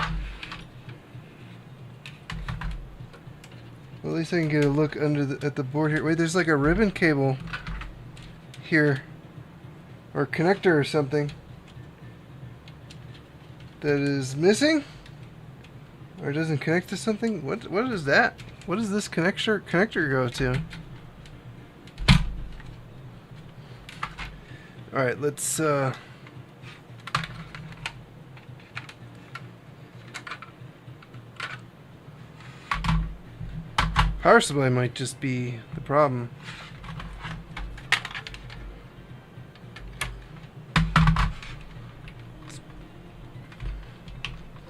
Well, at least I can get a look under at the board here. Wait, there's like a ribbon cable here, or a connector or something that is missing, or doesn't connect to something. What is that? What does this connector go to? All right, let's power supply might just be the problem. Let's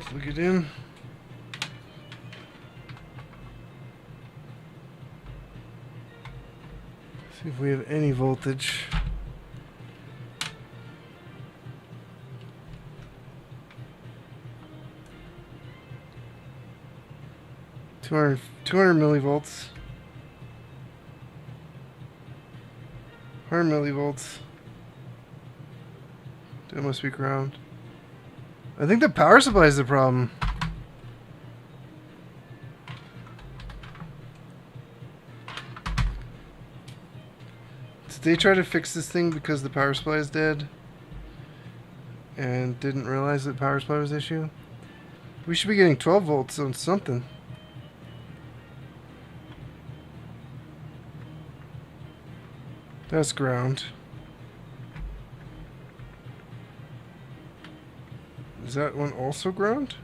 plug it in. See if we have any voltage. $200 millivolts. 100 millivolts. That must be ground. I think the power supply is the problem. Did they try to fix this thing because the power supply is dead and didn't realize that power supply was the issue? We should be getting 12 volts on something. That's ground. Is that one also ground?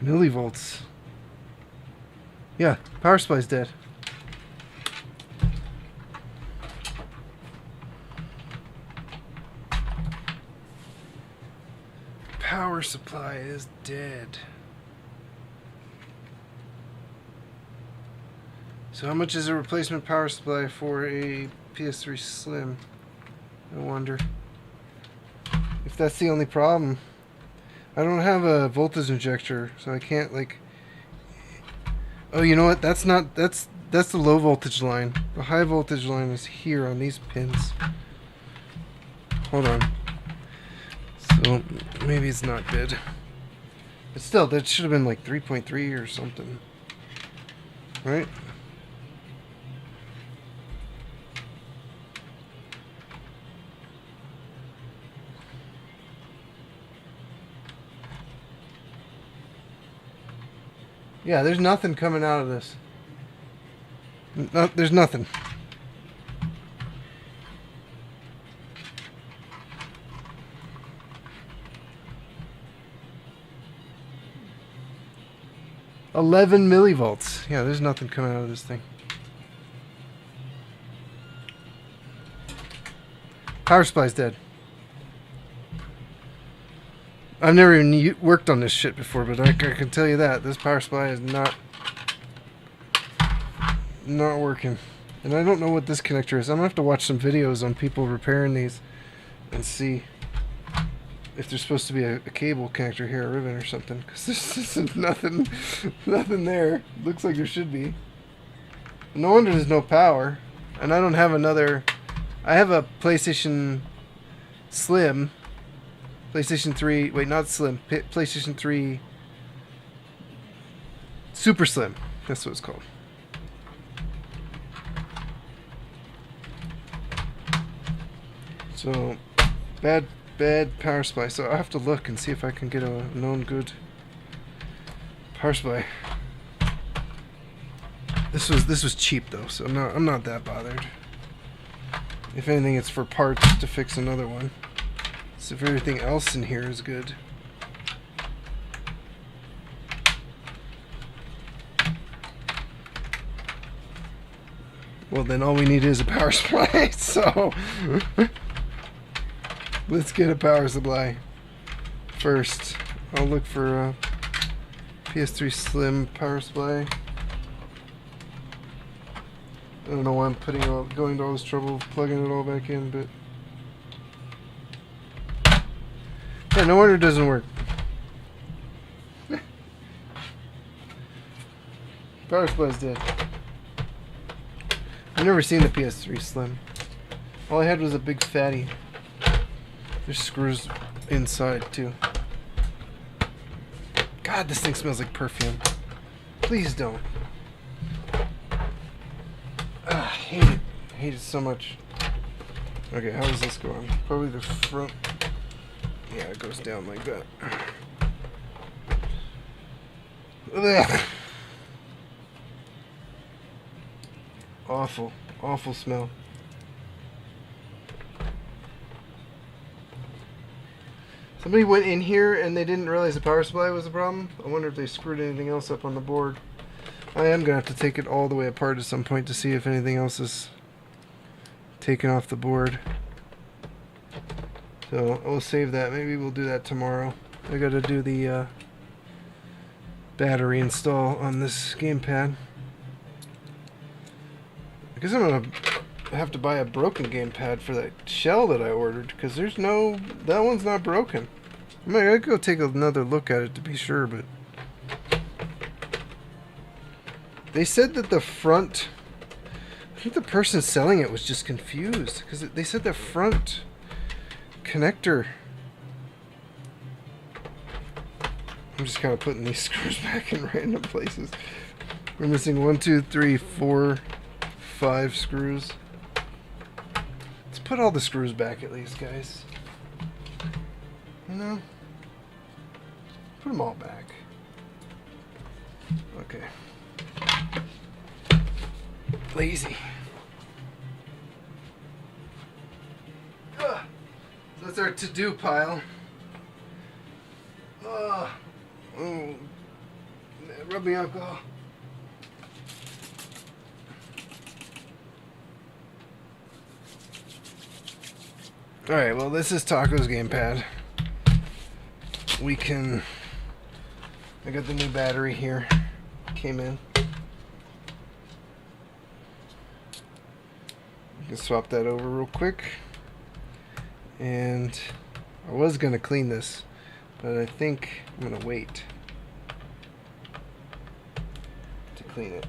Millivolts. Yeah, power supply's dead. Power supply is dead. So how much is a replacement power supply for a PS3 Slim? I wonder if that's the only problem. I don't have a voltage injector, so I can't like. Oh, you know what? That's the low voltage line. The high voltage line is here on these pins. Hold on. So maybe it's not good. But still, that should have been like 3.3 or something, right? Yeah, there's nothing coming out of this. No, there's nothing. 11 millivolts. Yeah, there's nothing coming out of this thing. Power supply's dead. I've never even worked on this shit before, but I can tell you that this power supply is not working. And I don't know what this connector is. I'm gonna have to watch some videos on people repairing these and see if there's supposed to be a cable connector here, a ribbon or something. Because there's nothing there. Looks like there should be. No wonder there's no power. And I don't have another. I have a PlayStation Slim. PlayStation 3. Wait, not Slim. PlayStation 3 Super Slim. That's what it's called. So, bad power supply. So I have to look and see if I can get a known good power supply. This was cheap though, so I'm not that bothered. If anything, it's for parts to fix another one. So if everything else in here is good. Well, then all we need is a power supply. So let's get a power supply first. I'll look for a PS3 Slim power supply. I don't know why I'm going to all this trouble of plugging it all back in, but yeah, no wonder it doesn't work. Power supply's dead. I've never seen the PS3 Slim. All I had was a big fatty. There's screws inside too. God, this thing smells like perfume. Please don't. I hate it. I hate it so much. Okay, how does this go on? Probably the front. Yeah, it goes down like that. Ugh. Awful. Awful smell. Somebody went in here and they didn't realize the power supply was the problem. I wonder if they screwed anything else up on the board. I am going to have to take it all the way apart at some point to see if anything else is taken off the board. So we'll save that. Maybe we'll do that tomorrow. I got to do the battery install on this gamepad. I guess I'm going to have to buy a broken gamepad for that shell that I ordered, because there's no... that one's not broken. I might go take another look at it to be sure, but... they said that the front... I think the person selling it was just confused, because they said the front connector... I'm just kind of putting these screws back in random places. We're missing 1, 2, 3, 4, 5 screws. Let's put all the screws back at least, guys. You know? Put them all back. Okay. Lazy. Ugh. So that's our to-do pile. Oh, rubbing alcohol. Alright, well, this is Taco's gamepad. We can... I got the new battery here. Came in. You can swap that over real quick. And I was going to clean this, but I think I'm going to wait to clean it.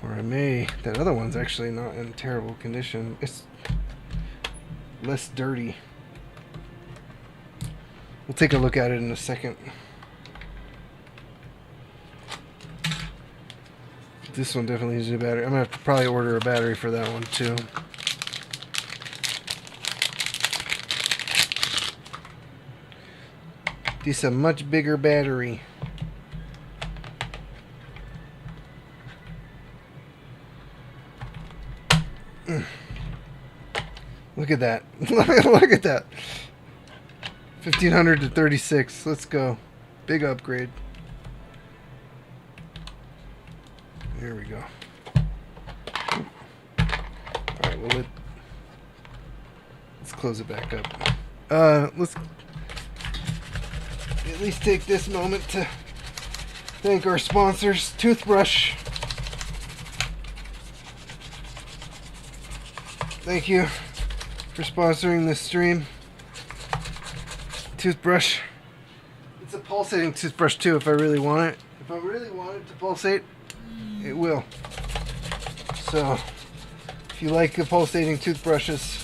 Or I may... that other one's actually not in terrible condition. It's less dirty. We'll take a look at it in a second. This one definitely needs a battery. I'm going to have to probably order a battery for that one too. This is a much bigger battery. Look at that. Look at that. 1500 to 36. Let's go. Big upgrade. Here we go. Alright, well, let's close it back up. Let's at least take this moment to thank our sponsors, Toothbrush. Thank you for sponsoring this stream. Toothbrush. It's a pulsating toothbrush too if I really want it. If I really want it to pulsate, it will. So, if you like the pulsating toothbrushes,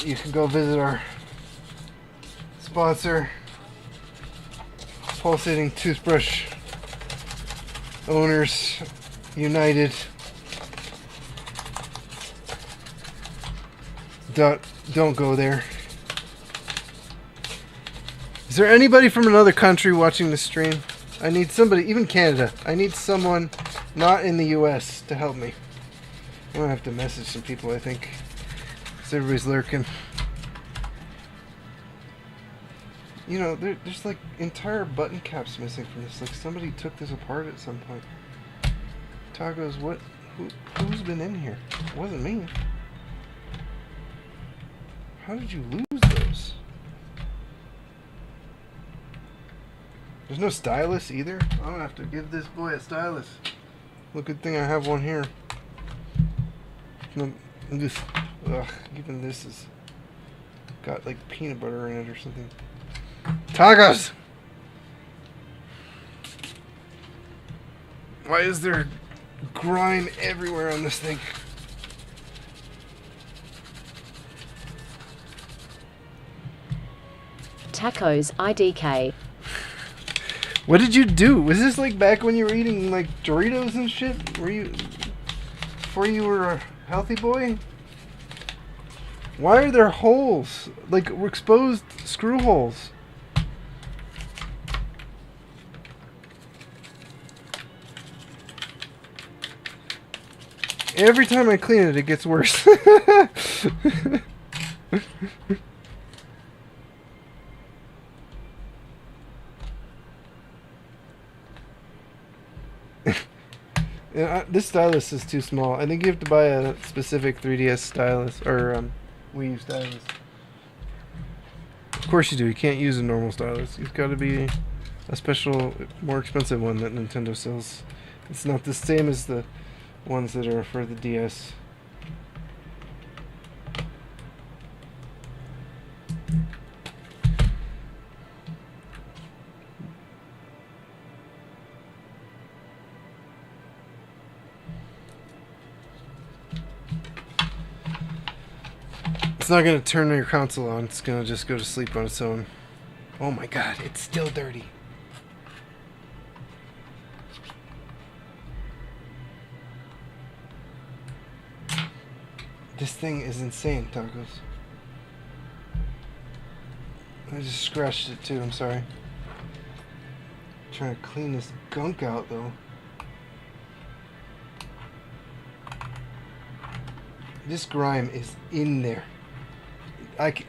you can go visit our sponsor, Pulsating Toothbrush Owners United. Don't go there. Is there anybody from another country watching the stream? I need somebody, even Canada. I need someone not in the US to help me. I'm gonna have to message some people, I think, because everybody's lurking. You know, there's like entire button caps missing from this. Like somebody took this apart at some point. Tacos, what? Who's been in here? It wasn't me. How did you lose those? There's no stylus either. I'm gonna have to give this boy a stylus. Well, good thing I have one here. No, even this has got like peanut butter in it or something. Tacos! Why is there grime everywhere on this thing? Tacos IDK. What did you do? Was this like back when you were eating like Doritos and shit? Were you before you were a healthy boy? Why are there holes? Like exposed screw holes. Every time I clean it, it gets worse. This stylus is too small. I think you have to buy a specific 3DS stylus or Wii U stylus. Of course you do. You can't use a normal stylus. It's got to be a special, more expensive one that Nintendo sells. It's not the same as the ones that are for the DS. It's not going to turn your console on. It's going to just go to sleep on its own. Oh my god, it's still dirty. This thing is insane, Tacos. I just scratched it too, I'm sorry. Trying to clean this gunk out though. This grime is in there.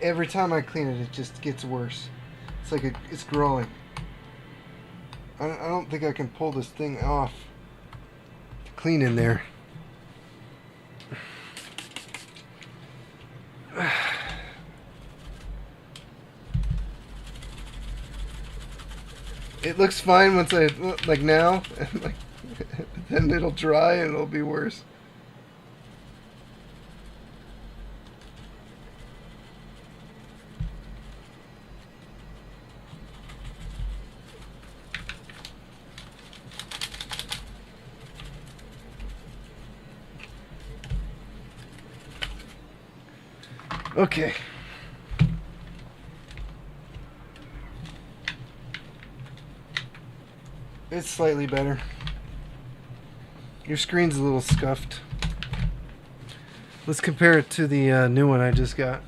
Every time I clean it, it just gets worse. It's like it's growing. I don't think I can pull this thing off. Clean in there. It looks fine once I, like now, and like, then it'll dry and it'll be worse. Okay. It's slightly better. Your screen's a little scuffed. Let's compare it to the new one I just got.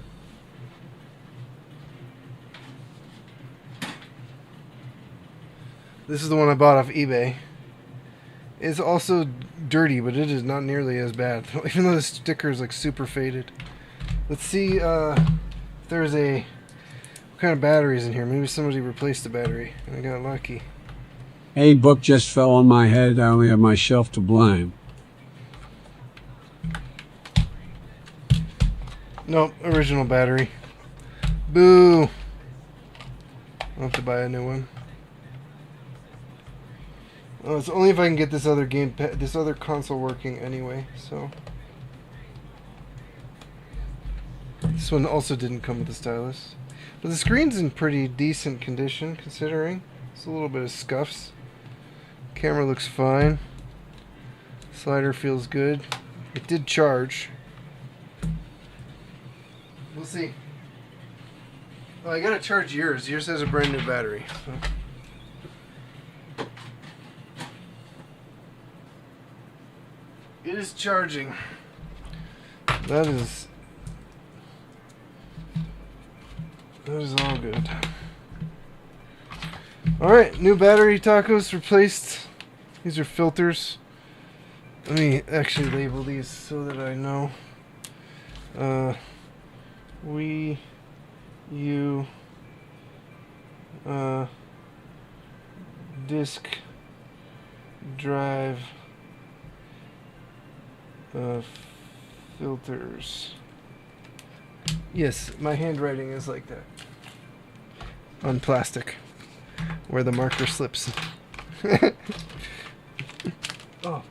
This is the one I bought off eBay. It's also dirty, but it is not nearly as bad. Even though the sticker is like super faded. Let's see if there's what kind of batteries in here. Maybe somebody replaced the battery and I got lucky. Hey, book just fell on my head. I only have myself to blame. Nope, original battery. Boo! I'll have to buy a new one. Oh, it's only if I can get this other this other console working anyway, so. This one also didn't come with a stylus. But the screen's in pretty decent condition, considering. It's a little bit of scuffs. Camera looks fine. Slider feels good. It did charge. We'll see. Oh, I gotta charge yours. Yours has a brand new battery. So. It is charging. That is all good. Alright, new battery, tacos replaced. These are filters. Let me actually label these so that I know. Disk drive filters. Yes, my handwriting is like that. On plastic. Where the marker slips. Oh.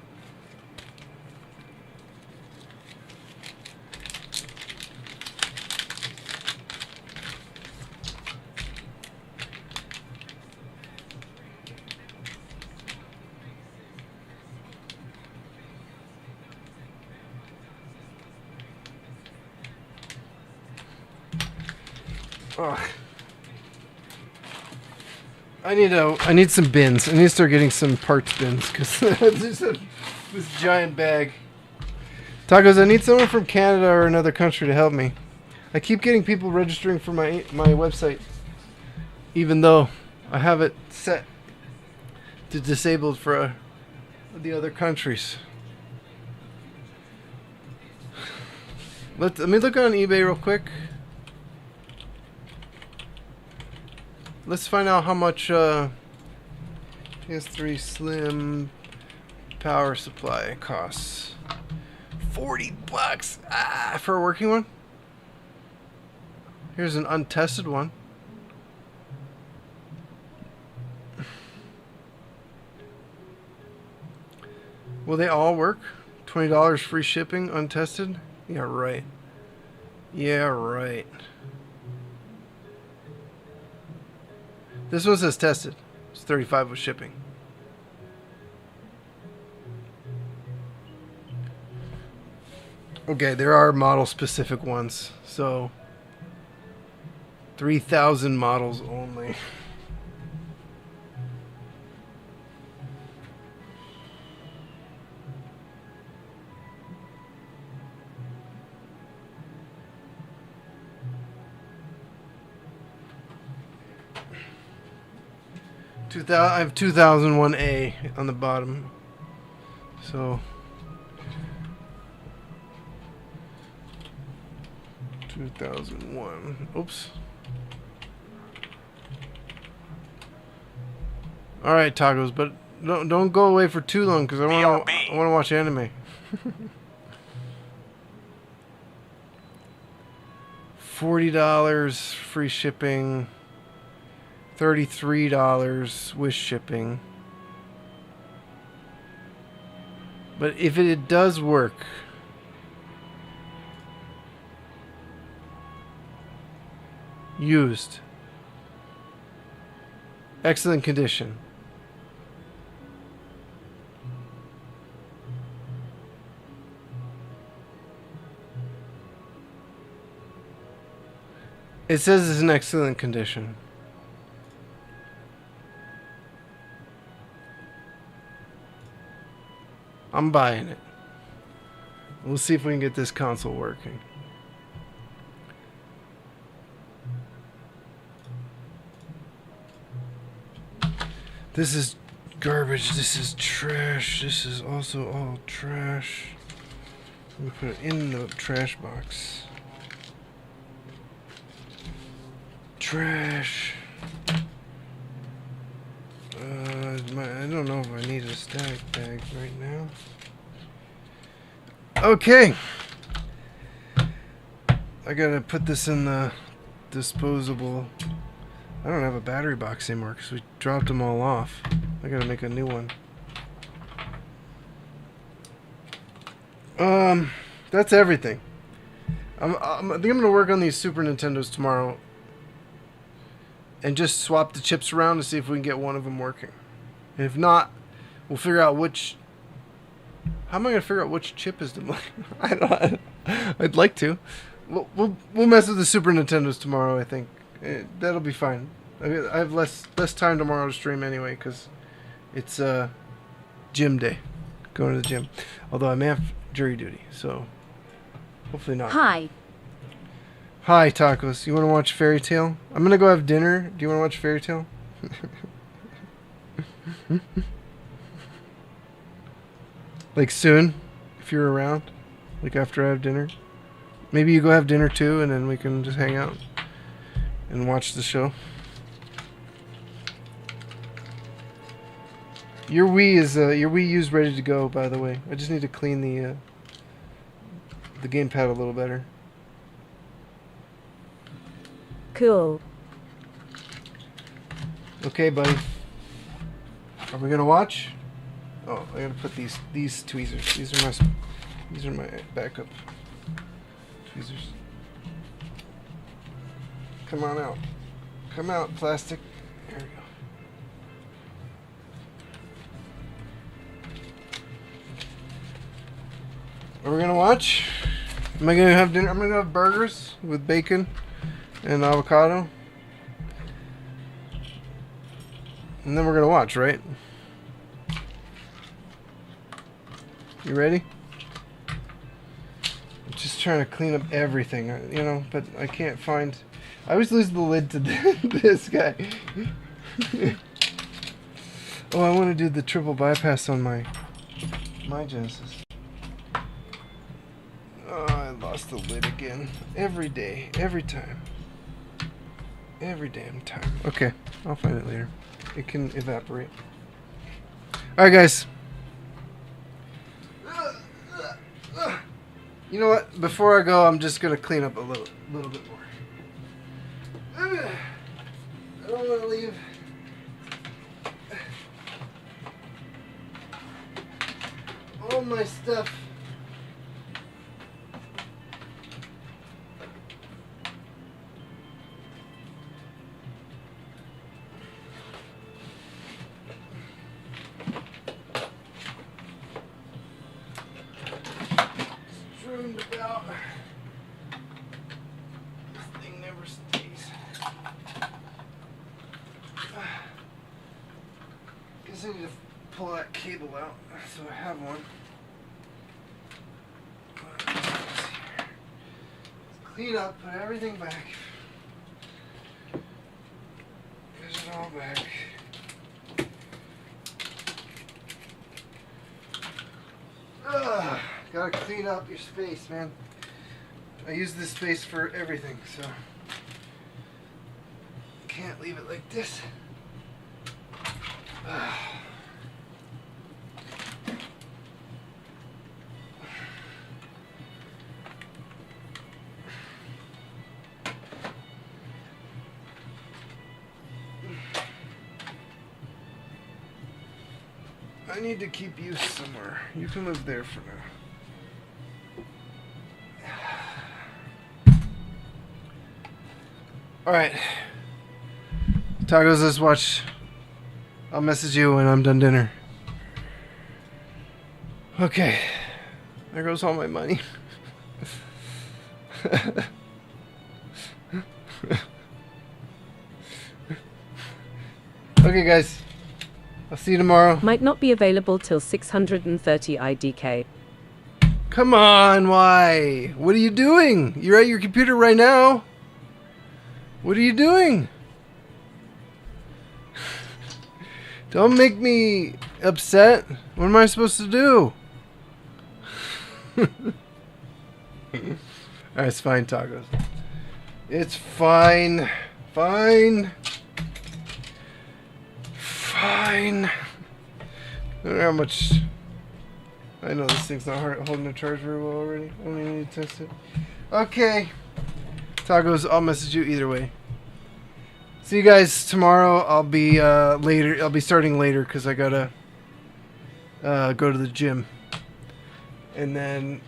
Oh. I need some bins. I need to start getting some parts bins because there's this giant bag. Tacos, I need someone from Canada or another country to help me. I keep getting people registering for my website, even though I have it set to disabled for the other countries. Let me look on eBay real quick. Let's find out how much PS3 Slim power supply costs. $40 for a working one. Here's an untested one. Will they all work? $20 free shipping, untested? Yeah, right. Yeah, right. This one says tested. It's $35 with shipping. Okay, there are model specific ones. So 3,000 models only. I have 2001A on the bottom. So 2001. Oops. All right, tacos, but don't go away for too long because I want to watch anime. $40 free shipping. $33 with shipping. But if it does work, used, excellent condition. It says it's in excellent condition. I'm buying it. We'll see if we can get this console working. This is garbage. This is trash. This is also all trash. Let me put it in the trash box. Trash. I don't know if I need a static bag right now. Okay. I gotta put this in the disposable. I don't have a battery box anymore because we dropped them all off. I gotta make a new one. That's everything. I think I'm gonna work on these Super Nintendos tomorrow and just swap the chips around to see if we can get one of them working. And if not, we'll figure out which. How am I gonna figure out which chip is the? I don't. I'd like to. We'll mess with the Super Nintendos tomorrow. I think that'll be fine. I have less time tomorrow to stream anyway because it's gym day, going to the gym. Although I may have jury duty, so hopefully not. Hi. Hi, Tacos. You want to watch Fairy Tale? I'm gonna go have dinner. Do you want to watch Fairy Tale? Like soon, if you're around, like after I have dinner. Maybe you go have dinner too, and then we can just hang out and watch the show. Your Wii U's ready to go, by the way. I just need to clean the gamepad a little better. Cool. Okay, buddy. Are we gonna watch? Oh, I gotta put these tweezers. These are my backup tweezers. Come on out. Come out, plastic. There we go. Are we gonna watch? Am I gonna have dinner? I'm gonna have burgers with bacon and avocado. And then we're gonna watch, right? You ready? I'm just trying to clean up everything, you know, but I can't find. I always lose the lid to this guy. Oh, I want to do the triple bypass on my Genesis. Oh, I lost the lid again. Every day, every time. Every damn time. Okay, I'll find it later. It can evaporate. Alright, guys. You know what? Before I go, I'm just gonna clean up a little bit more. I don't want to leave. All my stuff. Strewn about. This thing never stays. Guess I need to pull that cable out so I have one. Clean up, put everything back. Put it all back. Ugh, gotta clean up your space, man. I use this space for everything, so can't leave it like this. Ugh. I need to keep you somewhere. You can live there for now. Alright. Tacos, let's watch. I'll message you when I'm done dinner. Okay. There goes all my money. Okay, guys. I'll see you tomorrow. Might not be available till 630 IDK. Come on, why? What are you doing? You're at your computer right now. What are you doing? Don't make me upset. What am I supposed to do? Alright, it's fine, Tacos. It's fine. Fine. fine. I don't know how much. I know this thing's not holding the charge very well already. I don't even need to test it. Okay. Tacos, I'll message you either way. See you guys tomorrow. I'll be later. I'll be starting later because I gotta go to the gym. And then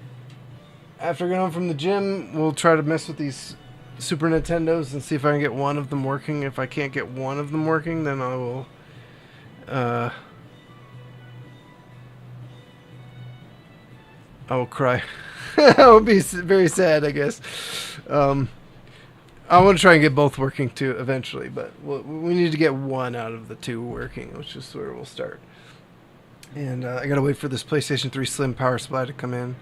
after I get home from the gym, we'll try to mess with these Super Nintendos and see if I can get one of them working. If I can't get one of them working, then I will cry. I will be very sad, I guess. I want to try and get both working too eventually, but we need to get one out of the two working, which is where we'll start. And I gotta wait for this PlayStation 3 Slim power supply to come in.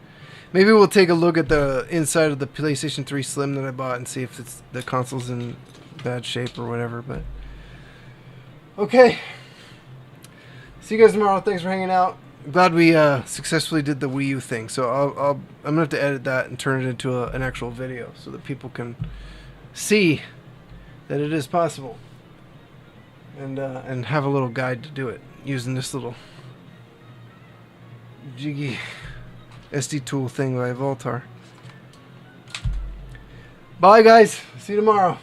Maybe we'll take a look at the inside of the PlayStation 3 Slim that I bought and see if the console's in bad shape or whatever. But okay, see you guys tomorrow. Thanks for hanging out. I'm glad we successfully did the Wii U thing. So I'm gonna have to edit that and turn it into an actual video so that people can see that it is possible, and have a little guide to do it using this little jiggy SD tool thing by Voltar. Bye guys, see you tomorrow.